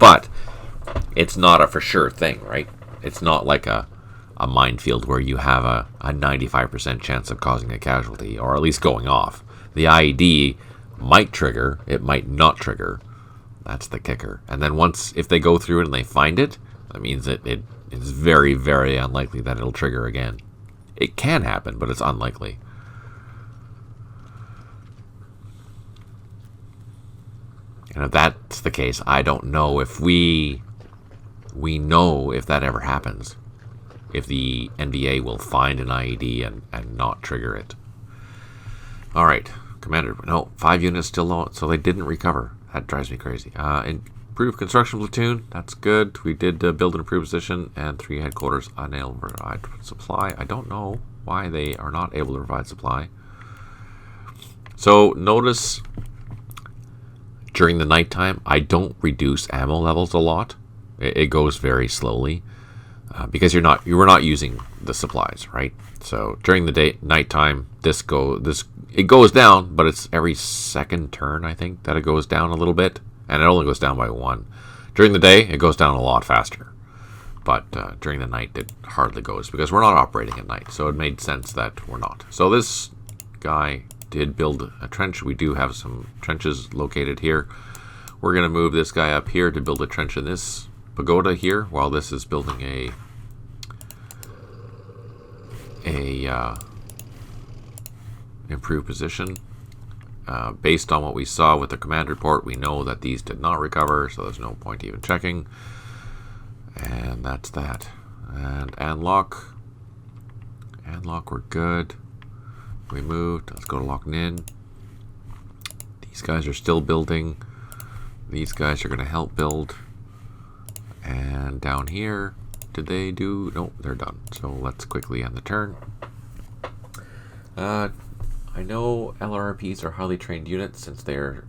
but it's not a for sure thing, right? It's not like a minefield where you have a 95% chance of causing a casualty, or at least going off. The IED might trigger, it might not trigger. That's the kicker. And then once, if they go through it and they find it, that means it is very, very unlikely that it'll trigger again. It can happen, but it's unlikely. And if that's the case, I don't know if we know if that ever happens. If the NVA will find an IED and not trigger it. Alright, Commander. No, 5 units still low, so they didn't recover. That drives me crazy. Improved construction platoon. That's good. We did build an improved position, and 3 headquarters unable to provide supply. I don't know why they are not able to provide supply. So notice during the nighttime, I don't reduce ammo levels a lot. It goes very slowly because you were not using the supplies, right? So during the nighttime, it goes down, but it's every second turn, I think, that it goes down a little bit, and it only goes down by 1. During the day, it goes down a lot faster, but during the night, it hardly goes because we're not operating at night, so it made sense that we're not. So this guy did build a trench. We do have some trenches located here. We're going to move this guy up here to build a trench in this pagoda here, while this is building a improved position. Based on what we saw with the command report, we know that these did not recover, so there's no point even checking. And that's that. And Anlock, we're good. We moved. Let's go to Loch Ninh. These guys are still building. These guys are going to help build. And down here, did they do? No, they're done. So let's quickly end the turn. I know LRPs are highly trained units since they're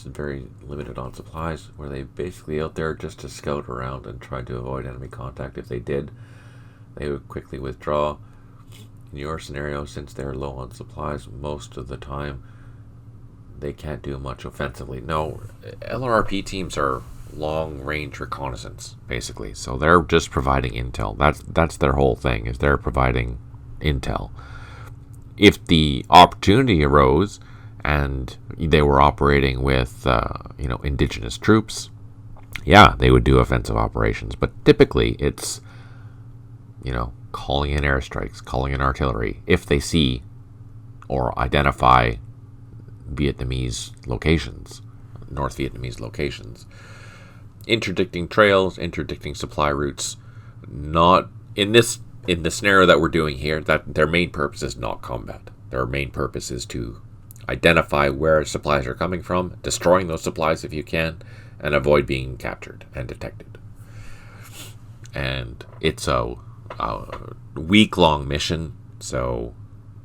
very limited on supplies. Were they basically out there just to scout around and try to avoid enemy contact? If they did, they would quickly withdraw. In your scenario, since they're low on supplies most of the time, they can't do much offensively. No, LRP teams are long-range reconnaissance, basically. So they're just providing intel. That's their whole thing, is they're providing intel. If the opportunity arose and they were operating with, indigenous troops, yeah, they would do offensive operations. But typically, it's, calling in airstrikes, calling in artillery, if they see or identify Vietnamese locations, North Vietnamese locations. Interdicting trails, interdicting supply routes, not in the scenario that we're doing here, that their main purpose is not combat. Their main purpose is to identify where supplies are coming from, destroying those supplies if you can, and avoid being captured and detected. And it's a week-long mission, so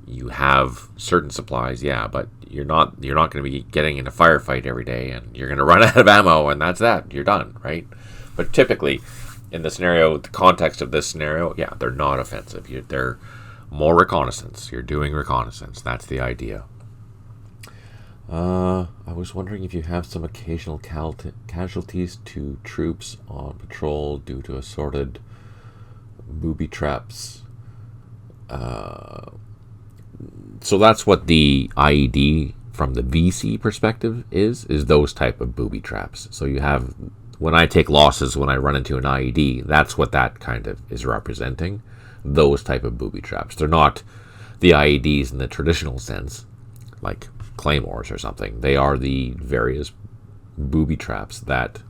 you have certain supplies, yeah, but you're not going to be getting in a firefight every day, and you're going to run out of ammo, and that's that. You're done, right? But typically, in the scenario, the context of this scenario, yeah, they're not offensive. They're more reconnaissance. You're doing reconnaissance. That's the idea. I was wondering if you have some occasional casualties to troops on patrol due to assorted booby traps. So that's what the IED from the VC perspective is those type of booby traps. So you have, when I take losses when I run into an IED, that's what that kind of is representing, those type of booby traps. They're not the IEDs in the traditional sense, like claymores or something. They are the various booby traps that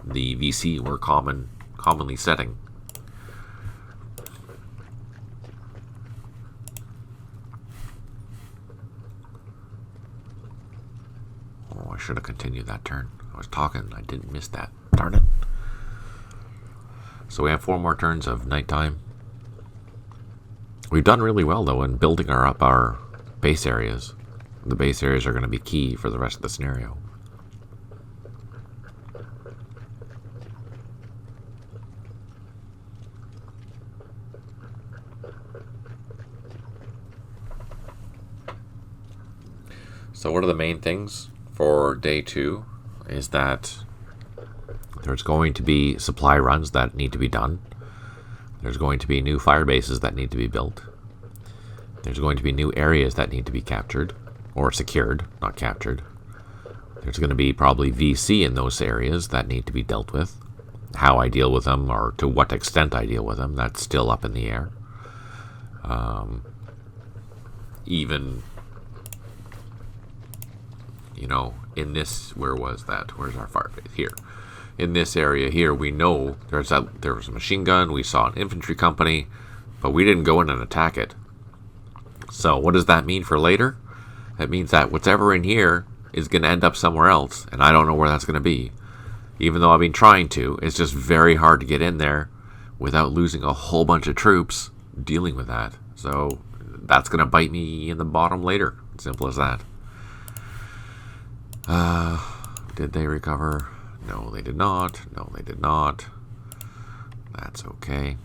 the VC were commonly setting. Oh, I should have continued that turn. I was talking, I didn't miss that. Darn it. So we have 4 more turns of nighttime. We've done really well, though, in building up our base areas. The base areas are going to be key for the rest of the scenario. So what are the main things for day 2? Is that There's going to be supply runs that need to be done. There's going to be new fire bases that need to be built. There's going to be new areas that need to be captured, or secured, not captured. There's going to be probably VC in those areas that need to be dealt with. How I deal with them, or to what extent I deal with them, that's still up in the air. Even, in this, where was that? Where's our fire base? Here. In this area here, we know there was a machine gun, we saw an infantry company, but we didn't go in and attack it. So what does that mean for later? That means that whatever in here is going to end up somewhere else, and I don't know where that's going to be. Even though I've been trying to, it's just very hard to get in there without losing a whole bunch of troops dealing with that. So that's going to bite me in the bottom later. Simple as that. Did they recover? No, they did not. No, they did not. That's okay.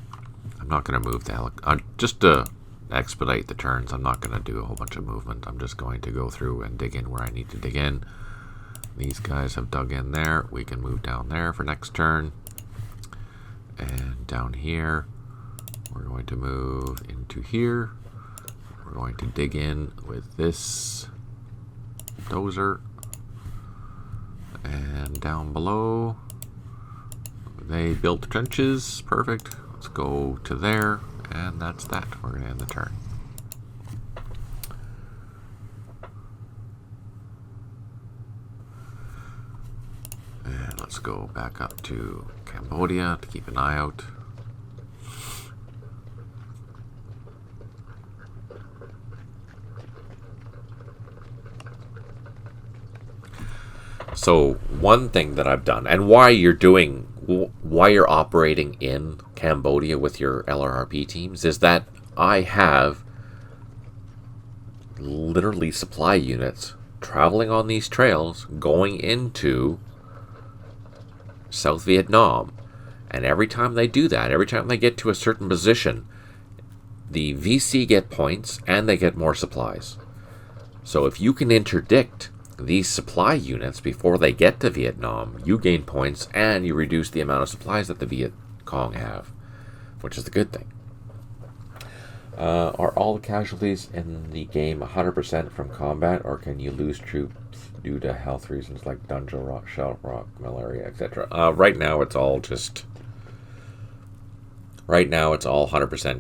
I'm not going to move to just to expedite the turns. I'm not going to do a whole bunch of movement. I'm just going to go through and dig in where I need to dig in. These guys have dug in there. We can move down there for next turn. And down here, we're going to move into here. We're going to dig in with this dozer. And down below, they built trenches. Perfect. Let's go to there, and that's that. We're going to end the turn. And let's go back up to Cambodia to keep an eye out. So one thing that I've done, and why you're operating in Cambodia with your LRRP teams, is that I have literally supply units traveling on these trails going into South Vietnam. And every time they do that, every time they get to a certain position, the VC get points and they get more supplies. So if you can interdict these supply units before they get to Vietnam, you gain points and you reduce the amount of supplies that the Viet Cong have, which is the good thing. Are all the casualties in the game 100% from combat, or can you lose troops due to health reasons like dungeon rock, shell rock, malaria, etc.? Right now it's all 100%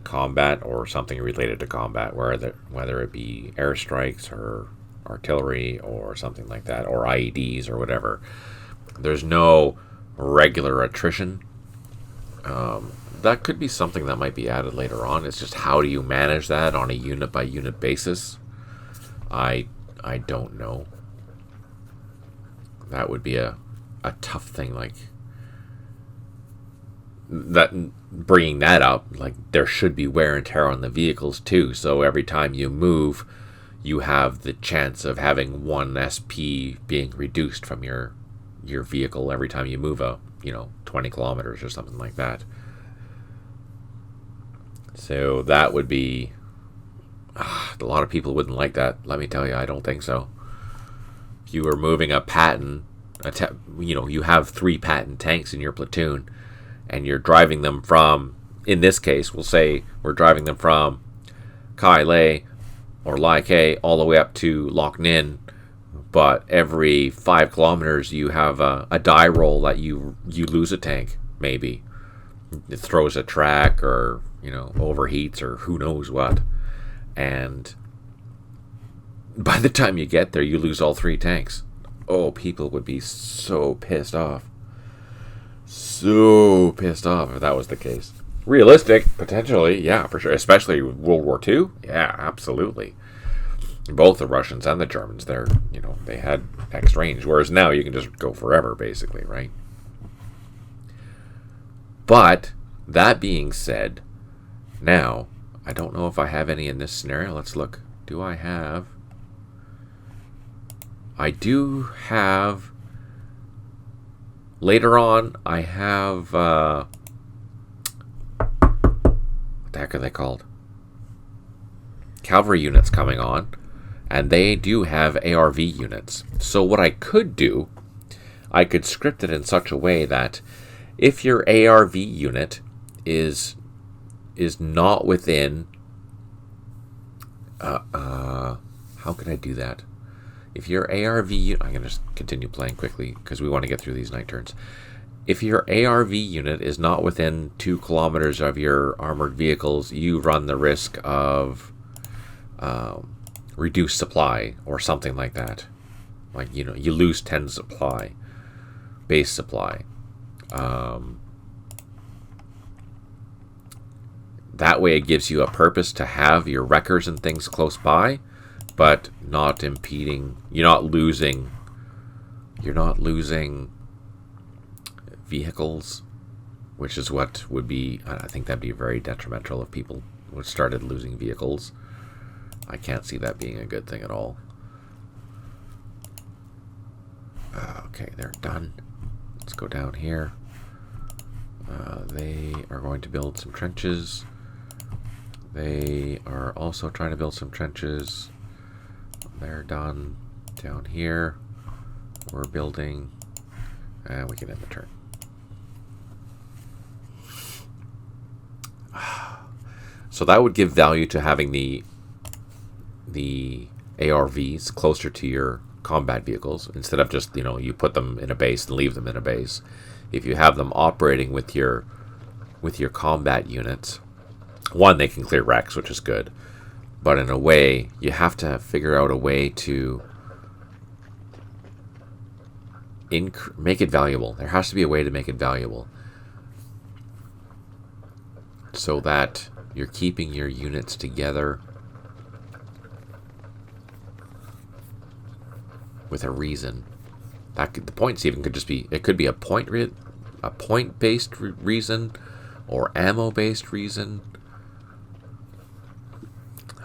combat or something related to combat, whether it be airstrikes or artillery or something like that, or IEDs or whatever. There's no regular attrition. That could be something that might be added later on. It's just, how do you manage that on a unit by unit basis? I don't know. That would be a tough thing, like that. Bringing that up, like, there should be wear and tear on the vehicles too, so every time you move, you have the chance of having 1 SP being reduced from your vehicle every time you move 20 kilometers or something like that. So that would be... a lot of people wouldn't like that, let me tell you. I don't think so. If you were moving a Patton, you have 3 Patton tanks in your platoon, and you're driving them from, in this case, we'll say we're driving them from Kai Lei or Lai Kei all the way up to Loc Ninh, but every 5 kilometers you have a die roll that you lose a tank, maybe. It throws a track, or overheats, or who knows what. And by the time you get there, you lose all 3 tanks. Oh, people would be so pissed off. So pissed off if that was the case. Realistic, potentially, yeah, for sure. Especially World War II, yeah, absolutely. Both the Russians and the Germans, they had X range, whereas now you can just go forever, basically, right? But that being said, now I don't know if I have any in this scenario. Let's look. Do I have? I do have. Later on, I have, what the heck are they called? Cavalry units coming on, and they do have ARV units. So what I could do, I could script it in such a way that if your ARV unit is not within how can I do that? If your ARV unit, I'm going to just continue playing quickly because we want to get through these night turns. If your ARV unit is not within 2 kilometers of your armored vehicles, you run the risk of reduced supply or something like that. Like, you know, you lose 10 supply, base supply. That way it gives you a purpose to have your wreckers and things close by, but not impeding. You're not losing vehicles, which is what would be, I think that'd be very detrimental if people started losing vehicles. I can't see that being a good thing at all. Okay, they're done. Let's go down here. They are going to build some trenches. They are also trying to build some trenches. They're done. Down here, we're building, and we can end the turn. So that would give value to having the ARVs closer to your combat vehicles instead of just, you know, you put them in a base and leave them in a base. If you have them operating with your combat units, one, they can clear wrecks, which is good, but in a way you have to figure out a way to make it valuable. There has to be a way to make it valuable so that you're keeping your units together with a reason. The points even could just be, it could be a point-based reason or ammo-based reason.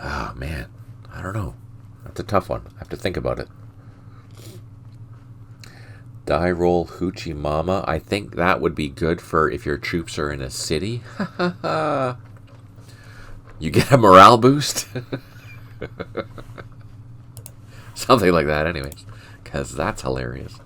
Oh man, I don't know. That's a tough one. I have to think about it. Die roll Hoochie Mama. I think that would be good for if your troops are in a city. You get a morale boost. Something like that anyways. Because that's hilarious.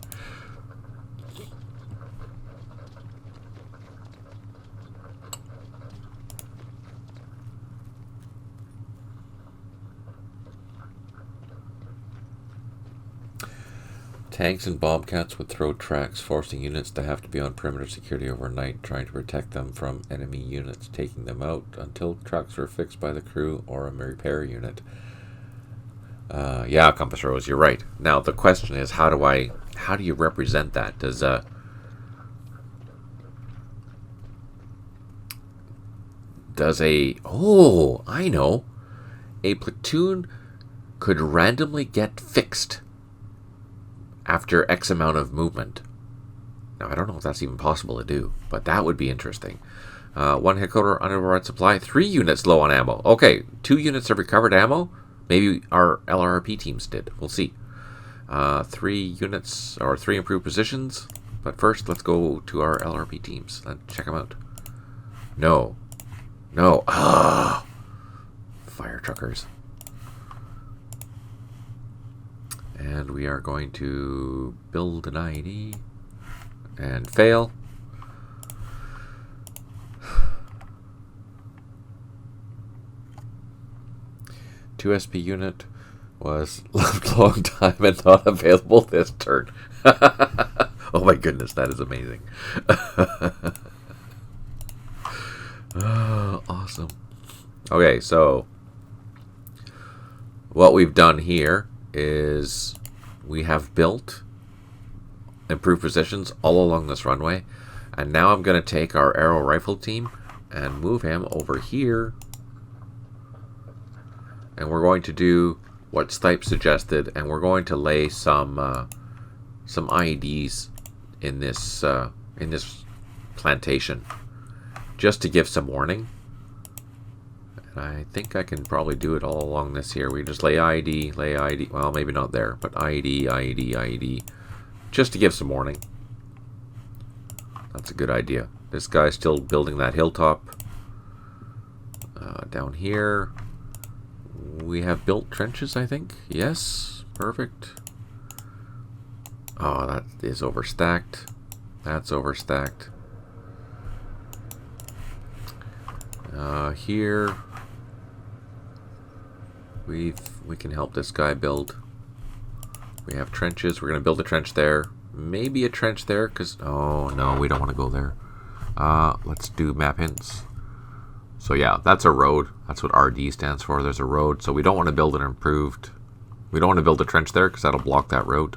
Tanks and bobcats would throw tracks, forcing units to have to be on perimeter security overnight, trying to protect them from enemy units taking them out until trucks were fixed by the crew or a repair unit. Yeah, Compass Rose, you're right. Now the question is, how do you represent that? I know. A platoon could randomly get fixed after X amount of movement. Now, I don't know if that's even possible to do, but that would be interesting. 1 headquarter unoverride supply, 3 units low on ammo. Okay, 2 units have recovered ammo. Maybe our LRP teams did. We'll see. 3 units, or 3 improved positions. But first, let's go to our LRP teams. Let's check them out. No. Fire truckers. And we are going to build an ID and fail. Two SP unit was left long time and not available this turn. Oh my goodness, that is amazing. Oh, awesome. Okay, so what we've done here is we have built improved positions all along this runway, and now I'm going to take our arrow rifle team and move him over here, and we're going to do what Stipe suggested, and we're going to lay some IEDs in this plantation just to give some warning. I think I can probably do it all along this here. We just lay IED, well, maybe not there, but IED, just to give some warning. That's a good idea. This guy's still building that hilltop. Down here, we have built trenches, I think. Yes, perfect. Oh, that is overstacked. That's overstacked. Here we can help this guy build. We have trenches. We're gonna build a trench there. Maybe a trench there, because oh no, we don't want to go there. Let's do map hints. So yeah, that's a road. That's what RD stands for. There's a road. So we don't want to build an improved. We don't want to build a trench there because that'll block that road.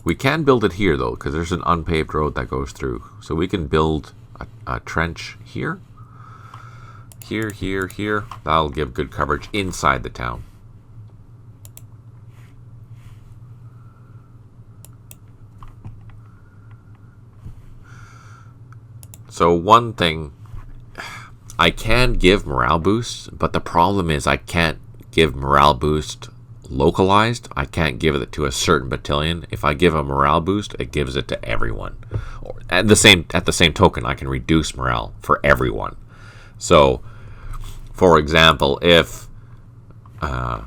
We can build it here though, because there's an unpaved road that goes through. So we can build a trench here. Here, here, here. That'll give good coverage inside the town. So one thing, I can give morale boosts, but the problem is I can't give morale boost localized. I can't give it to a certain battalion. If I give a morale boost, it gives it to everyone. At the same token, I can reduce morale for everyone. So, for example, if the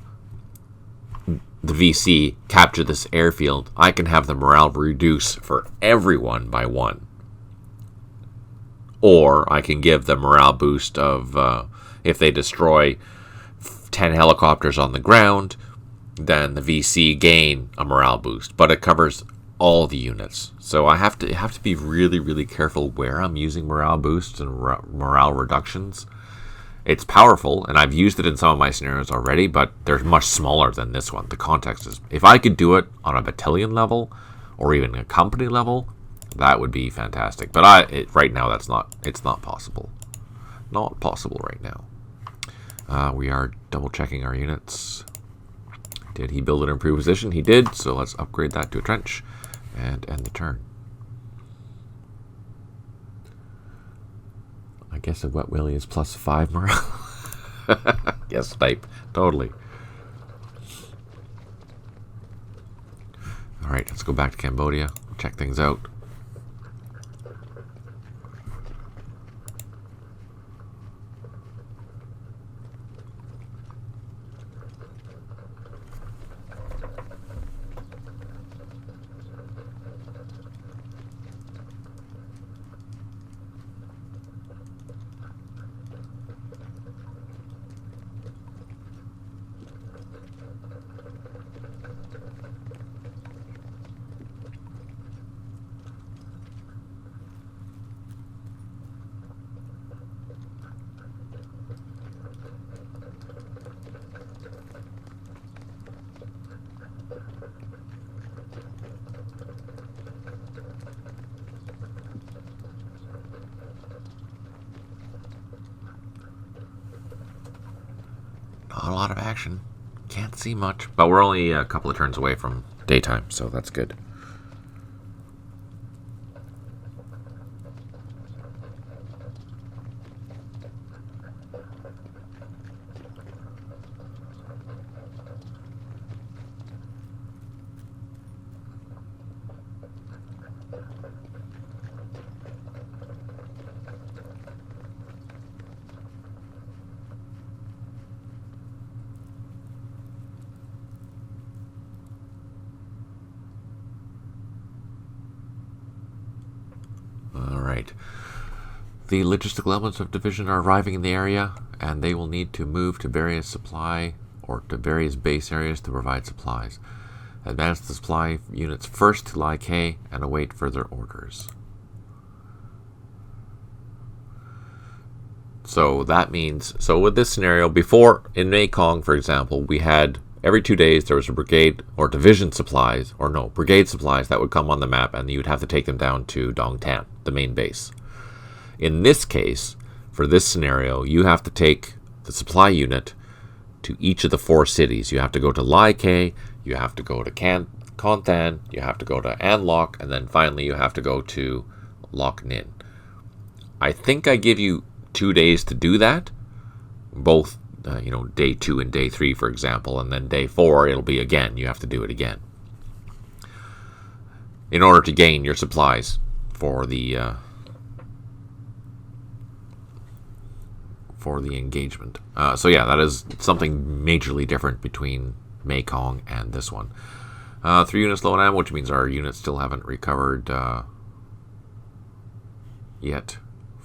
VC capture this airfield, I can have the morale reduce for everyone by 1. Or I can give the morale boost of if they destroy 10 helicopters on the ground, then the VC gain a morale boost. But it covers all the units. So I have to be really, really careful where I'm using morale boosts and morale reductions. It's powerful, and I've used it in some of my scenarios already, but they're much smaller than this one. The context is, if I could do it on a battalion level or even a company level, that would be fantastic. But right now it's not possible. Not possible right now. We are double checking our units. Did he build an improved position? He did, so let's upgrade that to a trench and end the turn. I guess a Wet Willy is +5 morale. Yes, snipe. Totally. Alright, let's go back to Cambodia. Check things out. Not a lot of action. Can't see much. But we're only a couple of turns away from daytime, so that's good. Alright. The logistical elements of division are arriving in the area, and they will need to move to various supply or to various base areas to provide supplies. Advance the supply units first to Lai K and await further orders. So that means, so with this scenario, before in Mekong, for example, we had every 2 days there was a brigade or division supplies, or no, brigade supplies that would come on the map, and you would have to take them down to Dong Tan, the main base. In this case, for this scenario, you have to take the supply unit to each of the 4 cities. You have to go to Lai K, you have to go to Kon Than, you have to go to An Loc, and then finally you have to go to Loc Ninh. I think I give you 2 days to do that, both day 2 and day 3, for example, and then day 4 it'll be again. You have to do it again in order to gain your supplies for the engagement. So yeah, that is something majorly different between Mekong and this one. 3 units low on ammo, which means our units still haven't recovered yet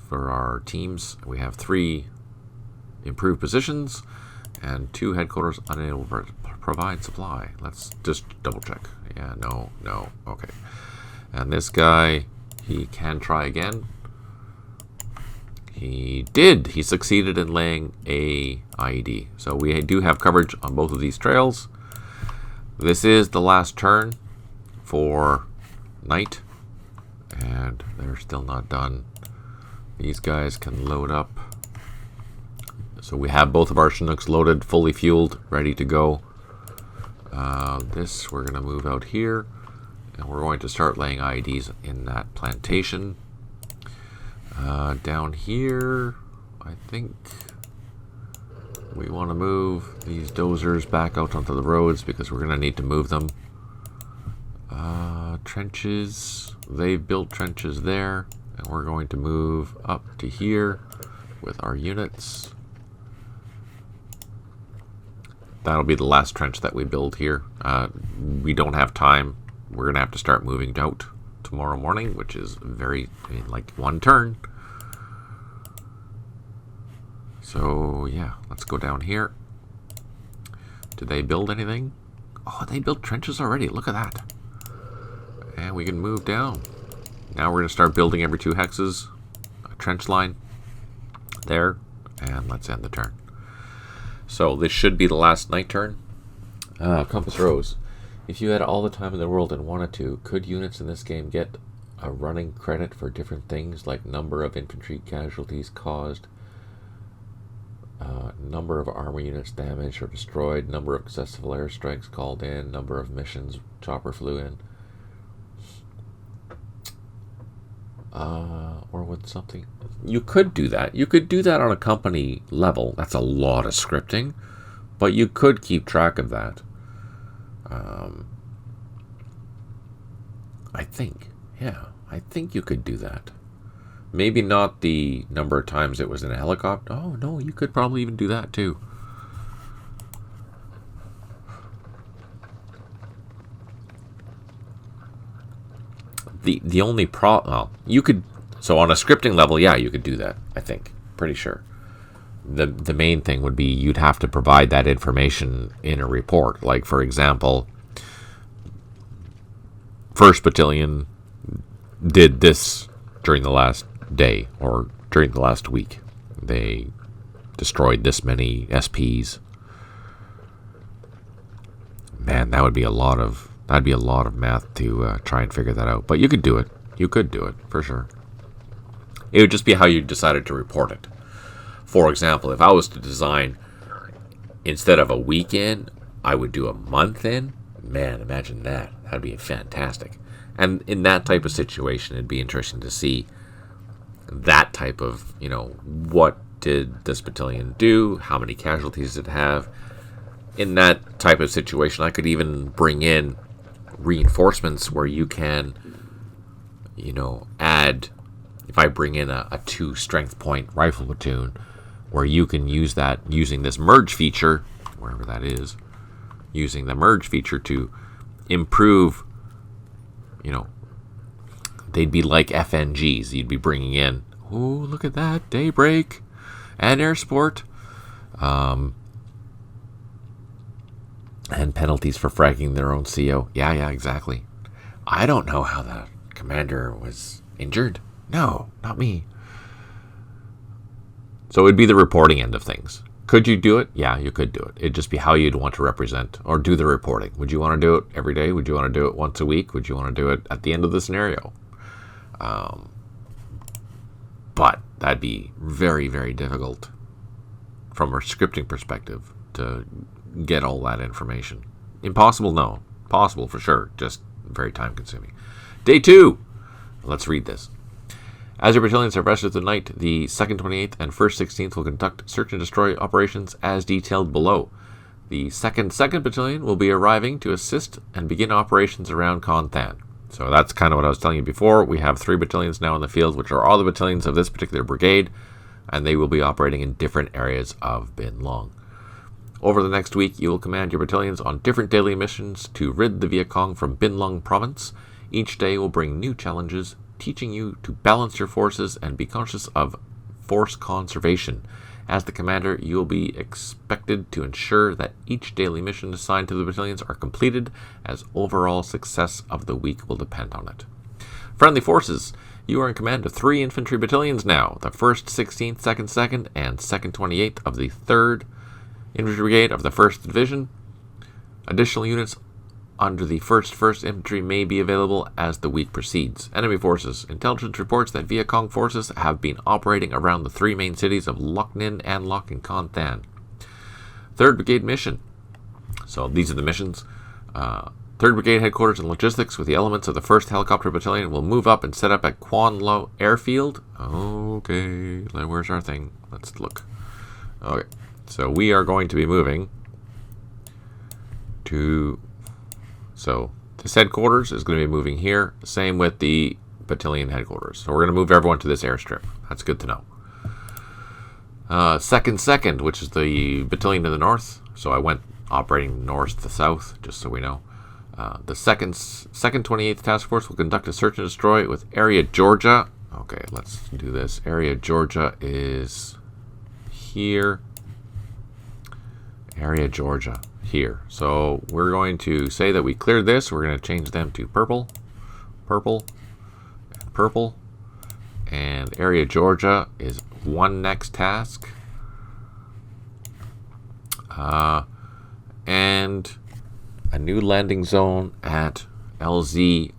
for our teams. We have 3 improved positions and 2 headquarters unable to provide supply. Let's just double check. Yeah, no, okay. And this guy, he can try again. He did. He succeeded in laying a IED. So we do have coverage on both of these trails. This is the last turn for night, and they're still not done. These guys can load up. So we have both of our Chinooks loaded, fully fueled, ready to go. This we're going to move out here, and we're going to start laying IEDs in that plantation. Down here, I think we want to move these dozers back out onto the roads because we're going to need to move them. Trenches, they've built trenches there, and we're going to move up to here with our units. That'll be the last trench that we build here. We don't have time. We're going to have to start moving out tomorrow morning, which is like 1 turn. So yeah, let's go down here. Did they build anything? Oh, they built trenches already. Look at that. And we can move down. Now we're going to start building every 2 hexes. A trench line there. And let's end the turn. So this should be the last night turn. Compass Rose. If you had all the time in the world and wanted to, could units in this game get a running credit for different things like number of infantry casualties caused, number of armor units damaged or destroyed, number of successful airstrikes called in, number of missions chopper flew in, or with something? You could do that. You could do that on a company level. That's a lot of scripting, but you could keep track of that. I think you could do that. Maybe not the number of times it was in a helicopter. Oh, no, you could probably even do that too. The only you could, so on a scripting level, yeah, you could do that, I think. Pretty sure. The main thing would be you'd have to provide that information in a report. Like, for example, 1st Battalion did this during the last day or during the last week. They destroyed this many SPs. Man, that'd be a lot of math to try and figure that out. But you could do it. You could do it for sure. It would just be how you decided to report it. For example, if I was to design, instead of a week in, I would do a month in. Man, imagine that. That'd be fantastic. And in that type of situation, it'd be interesting to see that type of, what did this battalion do? How many casualties did it have? In that type of situation, I could even bring in reinforcements where you can, add, if I bring in a 2 strength point rifle platoon, where you can use that using this merge feature, wherever that is, using the merge feature to improve, they'd be like FNGs. You'd be bringing in, oh, look at that, Daybreak and Air Sport, and penalties for fragging their own CO. Yeah, exactly. I don't know how the commander was injured. No, not me. So it'd be the reporting end of things. Could you do it? Yeah, you could do it. It'd just be how you'd want to represent or do the reporting. Would you want to do it every day? Would you want to do it once a week? Would you want to do it at the end of the scenario? But that'd be very, very difficult from a scripting perspective to get all that information. Impossible? No. Possible for sure. Just very time consuming. Day 2. Let's read this. As your battalions have rested the night, the 2nd 28th and 1st 16th will conduct search and destroy operations as detailed below. The 2nd Battalion will be arriving to assist and begin operations around Konthan. So that's kind of what I was telling you before. We have 3 battalions now in the field, which are all the battalions of this particular brigade, and they will be operating in different areas of Binh Long. Over the next week, you will command your battalions on different daily missions to rid the Viet Cong from Binh Long province. Each day will bring new challenges, teaching you to balance your forces and be conscious of force conservation. As the commander, you will be expected to ensure that each daily mission assigned to the battalions are completed, as overall success of the week will depend on it. Friendly forces. You are in command of 3 infantry battalions now, the 1st, 16th, 2nd, 2nd, and 2nd 28th of the 3rd Infantry Brigade of the 1st Division. Additional units under the 1st Infantry may be available as the week proceeds. Enemy forces. Intelligence reports that Viet Cong forces have been operating around the 3 main cities of Loc Ninh, An Loc, and Con Than. 3rd Brigade mission. So these are the missions. 3rd Brigade headquarters and logistics with the elements of the 1st Helicopter Battalion will move up and set up at Quan Lo Airfield. Okay, where's our thing? Let's look. Okay, so we are going to be moving to... So this headquarters is going to be moving here. Same with the battalion headquarters. So we're going to move everyone to this airstrip. That's good to know. 2nd, which is the battalion to the north. So I went operating north to south, just so we know. The 2nd 28th Task Force will conduct a search and destroy with Area Georgia. Okay, let's do this. Area Georgia is here. Area Georgia here. So we're going to say that we cleared this. We're going to change them to purple, purple, and purple. And Area Georgia is one next task. And a new landing zone at LZ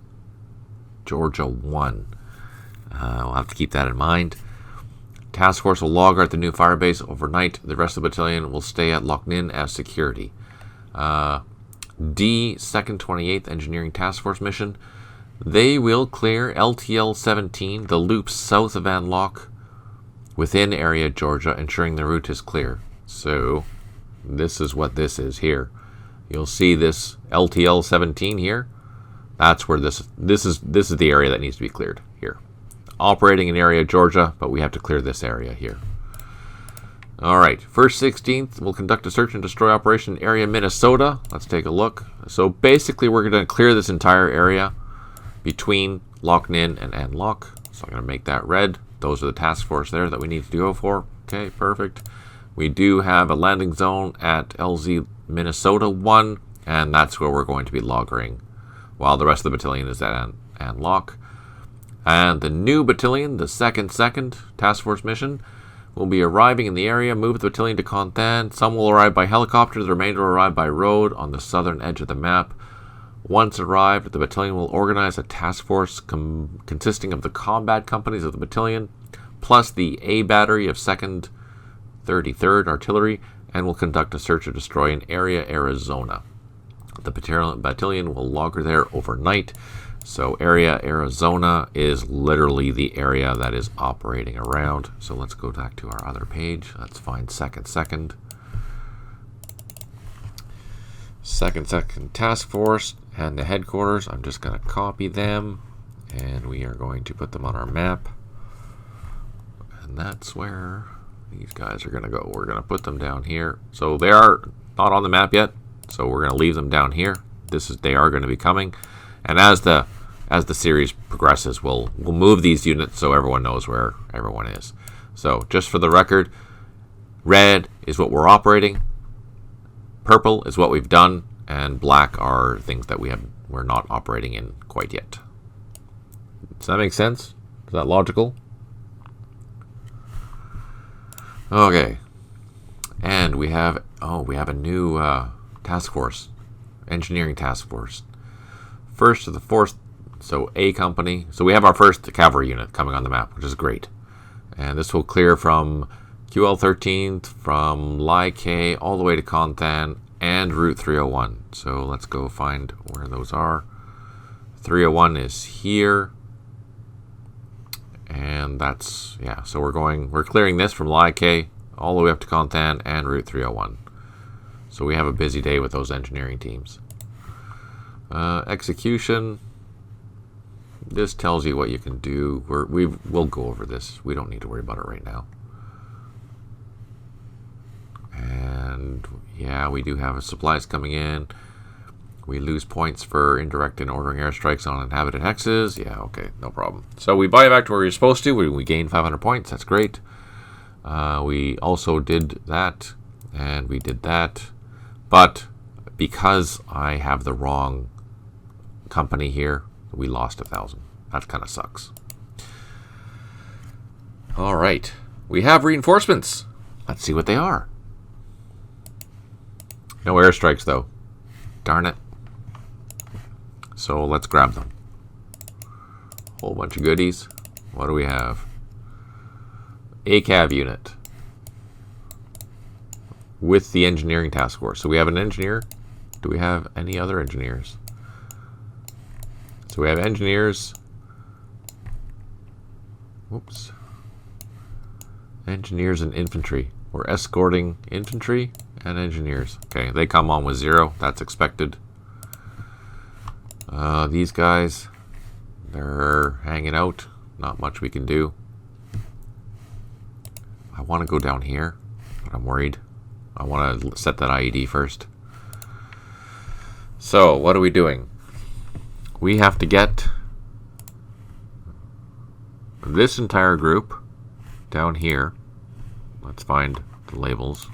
Georgia 1. We'll have to keep that in mind. Task Force will log at the new firebase overnight. The rest of the battalion will stay at Loc Ninh as security. D, 2nd 28th Engineering Task Force mission. They will clear LTL 17, the loop south of An Loc, within Area Georgia, ensuring the route is clear. So this is what this is here. You'll see this LTL 17 here. That's where this is the area that needs to be cleared here. Operating in Area Georgia, but we have to clear this area here. All right, 1st 16th will conduct a search and destroy operation in Area Minnesota. Let's take a look. So basically, we're going to clear this entire area between Loc Ninh and An Loc. So I'm going to make that red. Those are the task force there that we need to go for. Okay, perfect. We do have a landing zone at LZ Minnesota 1, and that's where we're going to be loggering, while the rest of the battalion is at An Loc. And the new battalion, the 2nd Task Force mission, will be arriving in the area. Move the battalion to Con Than. Some will arrive by helicopter. The remainder will arrive by road on the southern edge of the map. Once arrived, the battalion will organize a task force consisting of the combat companies of the battalion, plus the A battery of 2nd 33rd Artillery, and will conduct a search and destroy in Area Arizona. The battalion will logger there overnight. So Area Arizona is literally the area that is operating around. So let's go back to our other page. Let's find 2nd Task Force and the headquarters. I'm just going to copy them, and we are going to put them on our map. And that's where these guys are going to go. We're going to put them down here. So they are not on the map yet, so we're going to leave them down here. They are going to be coming. And as the series progresses, we'll move these units so everyone knows where everyone is. So just for the record, red is what we're operating, purple is what we've done, and black are things that we're not operating in quite yet. Does that make sense? Is that logical? Okay. And we have a new task force, engineering task force. 1st to the 4th, so A company. So we have our 1st cavalry unit coming on the map, which is great. And this will clear from QL 13th, from Lai K all the way to Con Than and Route 301. So let's go find where those are. 301 is here. And that's, yeah, so we're clearing this from Lai K all the way up to Con Than and Route 301. So we have a busy day with those engineering teams. Execution. This tells you what you can do. We'll go over this. We don't need to worry about it right now. And And yeah, we do have supplies coming in. We lose points for indirect and ordering airstrikes on inhabited hexes. Yeah, okay, no problem. So we buy back to where we're supposed to. We gain 500 points. That's great. We also did that, and we did that. But because I have the wrong company here, we lost 1,000. That kind of sucks. All right. We have reinforcements. Let's see what they are. No airstrikes, though. Darn it. So let's grab them. Whole bunch of goodies. What do we have? ACAV unit. With the engineering task force. So we have an engineer. Do we have any other engineers? So we have engineers. Whoops. Engineers and infantry. We're escorting infantry and engineers. Okay, they come on with 0. That's expected. These guys, they're hanging out. Not much we can do. I want to go down here, but I'm worried. I want to set that IED first. So, what are we doing? We have to get this entire group down here. Let's find the labels.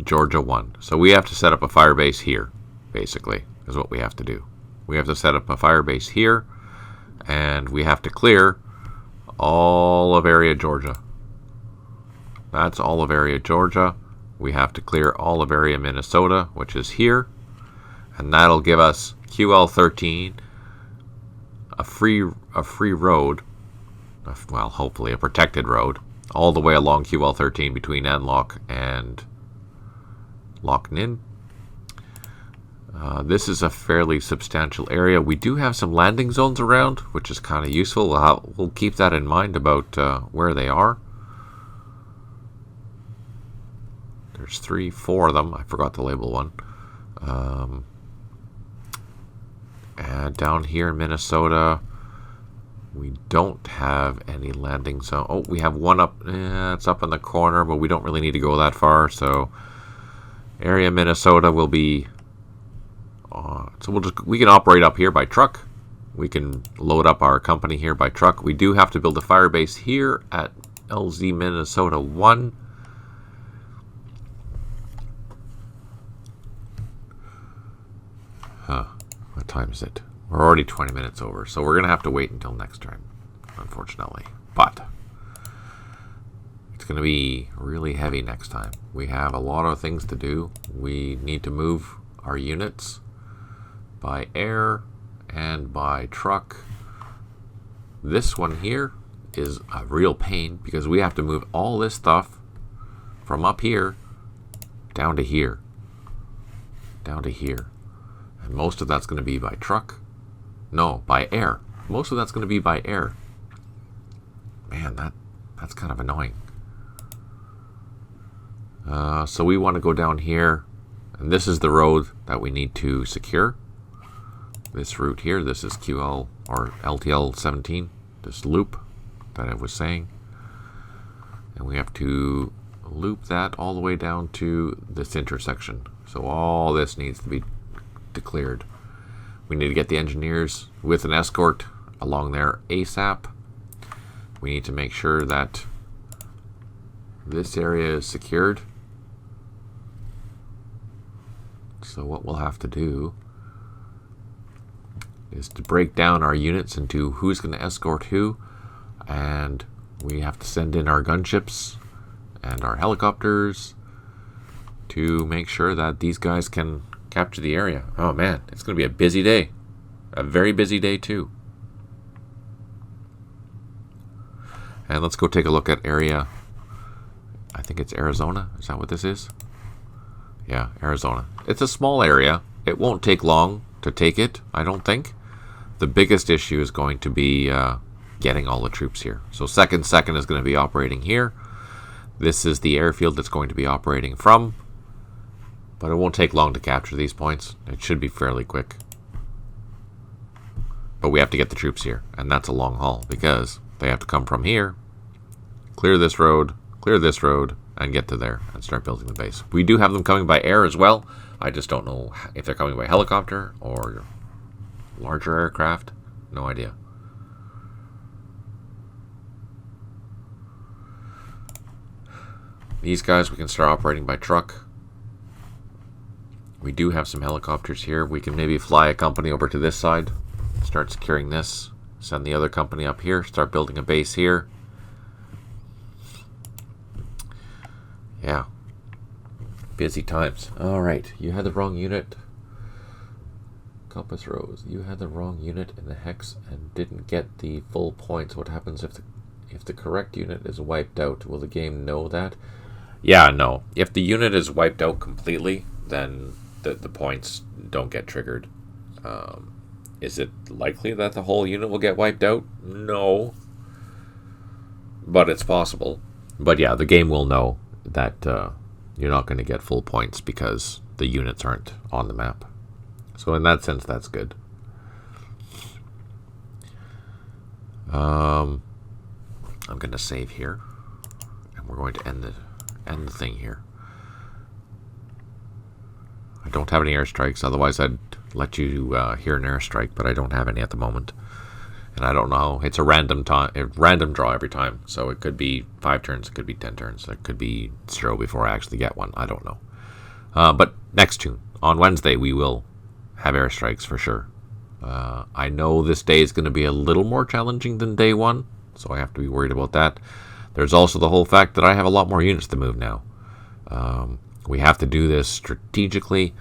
Georgia 1. So we have to set up a fire base here, basically, is what we have to do. We have to set up a fire base here, and we have to clear all of area Georgia. That's all of area Georgia. We have to clear all of area Minnesota, which is here, and that'll give us QL13, a free road, well, hopefully a protected road, all the way along QL13 between Anlock and Loch Ninh. This is a fairly substantial area. We do have some landing zones around, which is kind of useful. We'll keep that in mind about where they are. There's 4 of them. I forgot to label one. And down here in Minnesota, we don't have any landing zone. Oh, we have one up. It's up in the corner, but we don't really need to go that far. So, area Minnesota will be. So we can operate up here by truck. We can load up our company here by truck. We do have to build a fire base here at LZ Minnesota 1. What time is it? We're already 20 minutes over, so we're going to have to wait until next time, unfortunately. But it's going to be really heavy next time. We have a lot of things to do. We need to move our units by air and by truck. This one here is a real pain because we have to move all this stuff from up here down to here. Down to here. And most of that's going to be by truck. No, by air. Most of that's going to be by air. Man, that's kind of annoying. So we want to go down here. And this is the road that we need to secure. This route here, this is QL or LTL 17. This loop that I was saying. And we have to loop that all the way down to this intersection. So all this needs to be declared. We need to get the engineers with an escort along there ASAP. We need to make sure that this area is secured. So what we'll have to do is to break down our units into who's going to escort who, and we have to send in our gunships and our helicopters to make sure that these guys can capture the area. Oh man, it's going to be a busy day. A very busy day too. And let's go take a look at area. I think it's Arizona. Is that what this is? Yeah, Arizona. It's a small area. It won't take long to take it, I don't think. The biggest issue is going to be getting all the troops here. So second is going to be operating here. This is the airfield that's going to be operating from. But it won't take long to capture these points. It should be fairly quick. But we have to get the troops here. And that's a long haul because they have to come from here, clear this road, and get to there and start building the base. We do have them coming by air as well. I just don't know if they're coming by helicopter or larger aircraft. No idea. These guys we can start operating by truck. We do have some helicopters here. We can maybe fly a company over to this side, start securing this, send the other company up here, start building a base here. Yeah. Busy times. Alright, you had the wrong unit. Compass rose. You had the wrong unit in the hex and didn't get the full points. What happens if the correct unit is wiped out? Will the game know that? Yeah, no. If the unit is wiped out completely, then the points don't get triggered. Is it likely that the whole unit will get wiped out? No. But it's possible. But yeah, the game will know that you're not going to get full points because the units aren't on the map. So in that sense, that's good. I'm going to save here, and we're going to end the thing here. I don't have any airstrikes, otherwise I'd let you hear an airstrike, but I don't have any at the moment. And I don't know. It's a random draw every time. So it could be 5 turns, it could be 10 turns, it could be 0 before I actually get one. I don't know. But next tune, on Wednesday, we will have airstrikes for sure. I know this day is going to be a little more challenging than day 1, so I have to be worried about that. There's also the whole fact that I have a lot more units to move now. We have to do this strategically,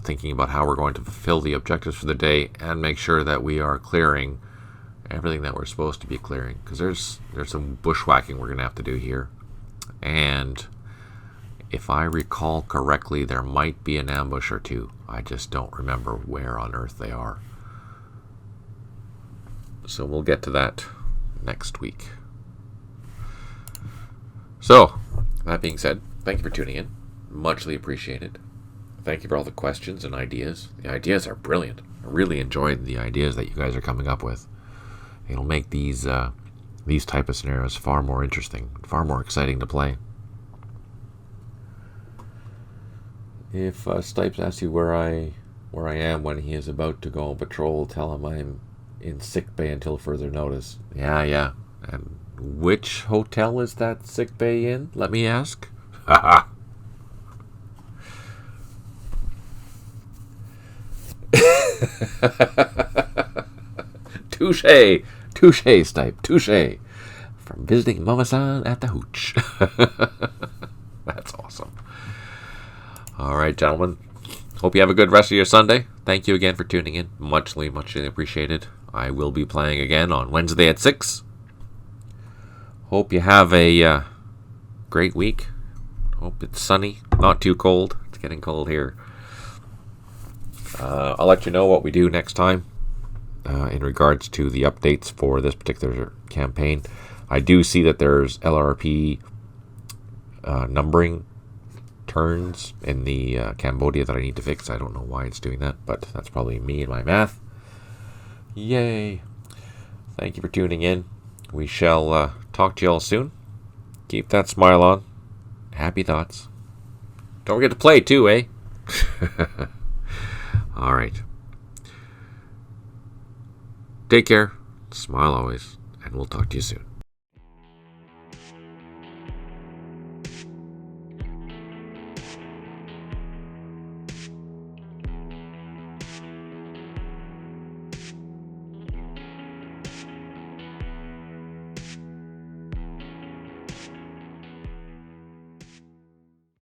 thinking about how we're going to fulfill the objectives for the day and make sure that we are clearing everything that we're supposed to be clearing, because there's some bushwhacking we're going to have to do here. And if I recall correctly, there might be an ambush or two. I just don't remember where on earth they are. So we'll get to that next week. So, that being said, thank you for tuning in. Muchly appreciated. Thank you for all the questions and ideas. The ideas are brilliant. I really enjoyed the ideas that you guys are coming up with. It'll make these type of scenarios far more interesting, far more exciting to play. If Stipes asks you where I am when he is about to go on patrol, tell him I'm in sick bay until further notice. Yeah. And which hotel is that sick bay in? Let me ask. Haha. Touche, Stipe, touche. From visiting Mama-san at the Hooch. That's awesome. All right, gentlemen. Hope you have a good rest of your Sunday. Thank you again for tuning in. Muchly appreciated. I will be playing again on Wednesday at 6. Hope you have a great week. Hope it's sunny, not too cold. It's getting cold here. I'll let you know what we do next time in regards to the updates for this particular campaign. I do see that there's LRP numbering turns in the Cambodia that I need to fix. I don't know why it's doing that, but that's probably me and my math. Yay. Thank you for tuning in. We shall talk to you all soon. Keep that smile on. Happy thoughts. Don't forget to play too, eh? All right. Take care. Smile always. And we'll talk to you soon.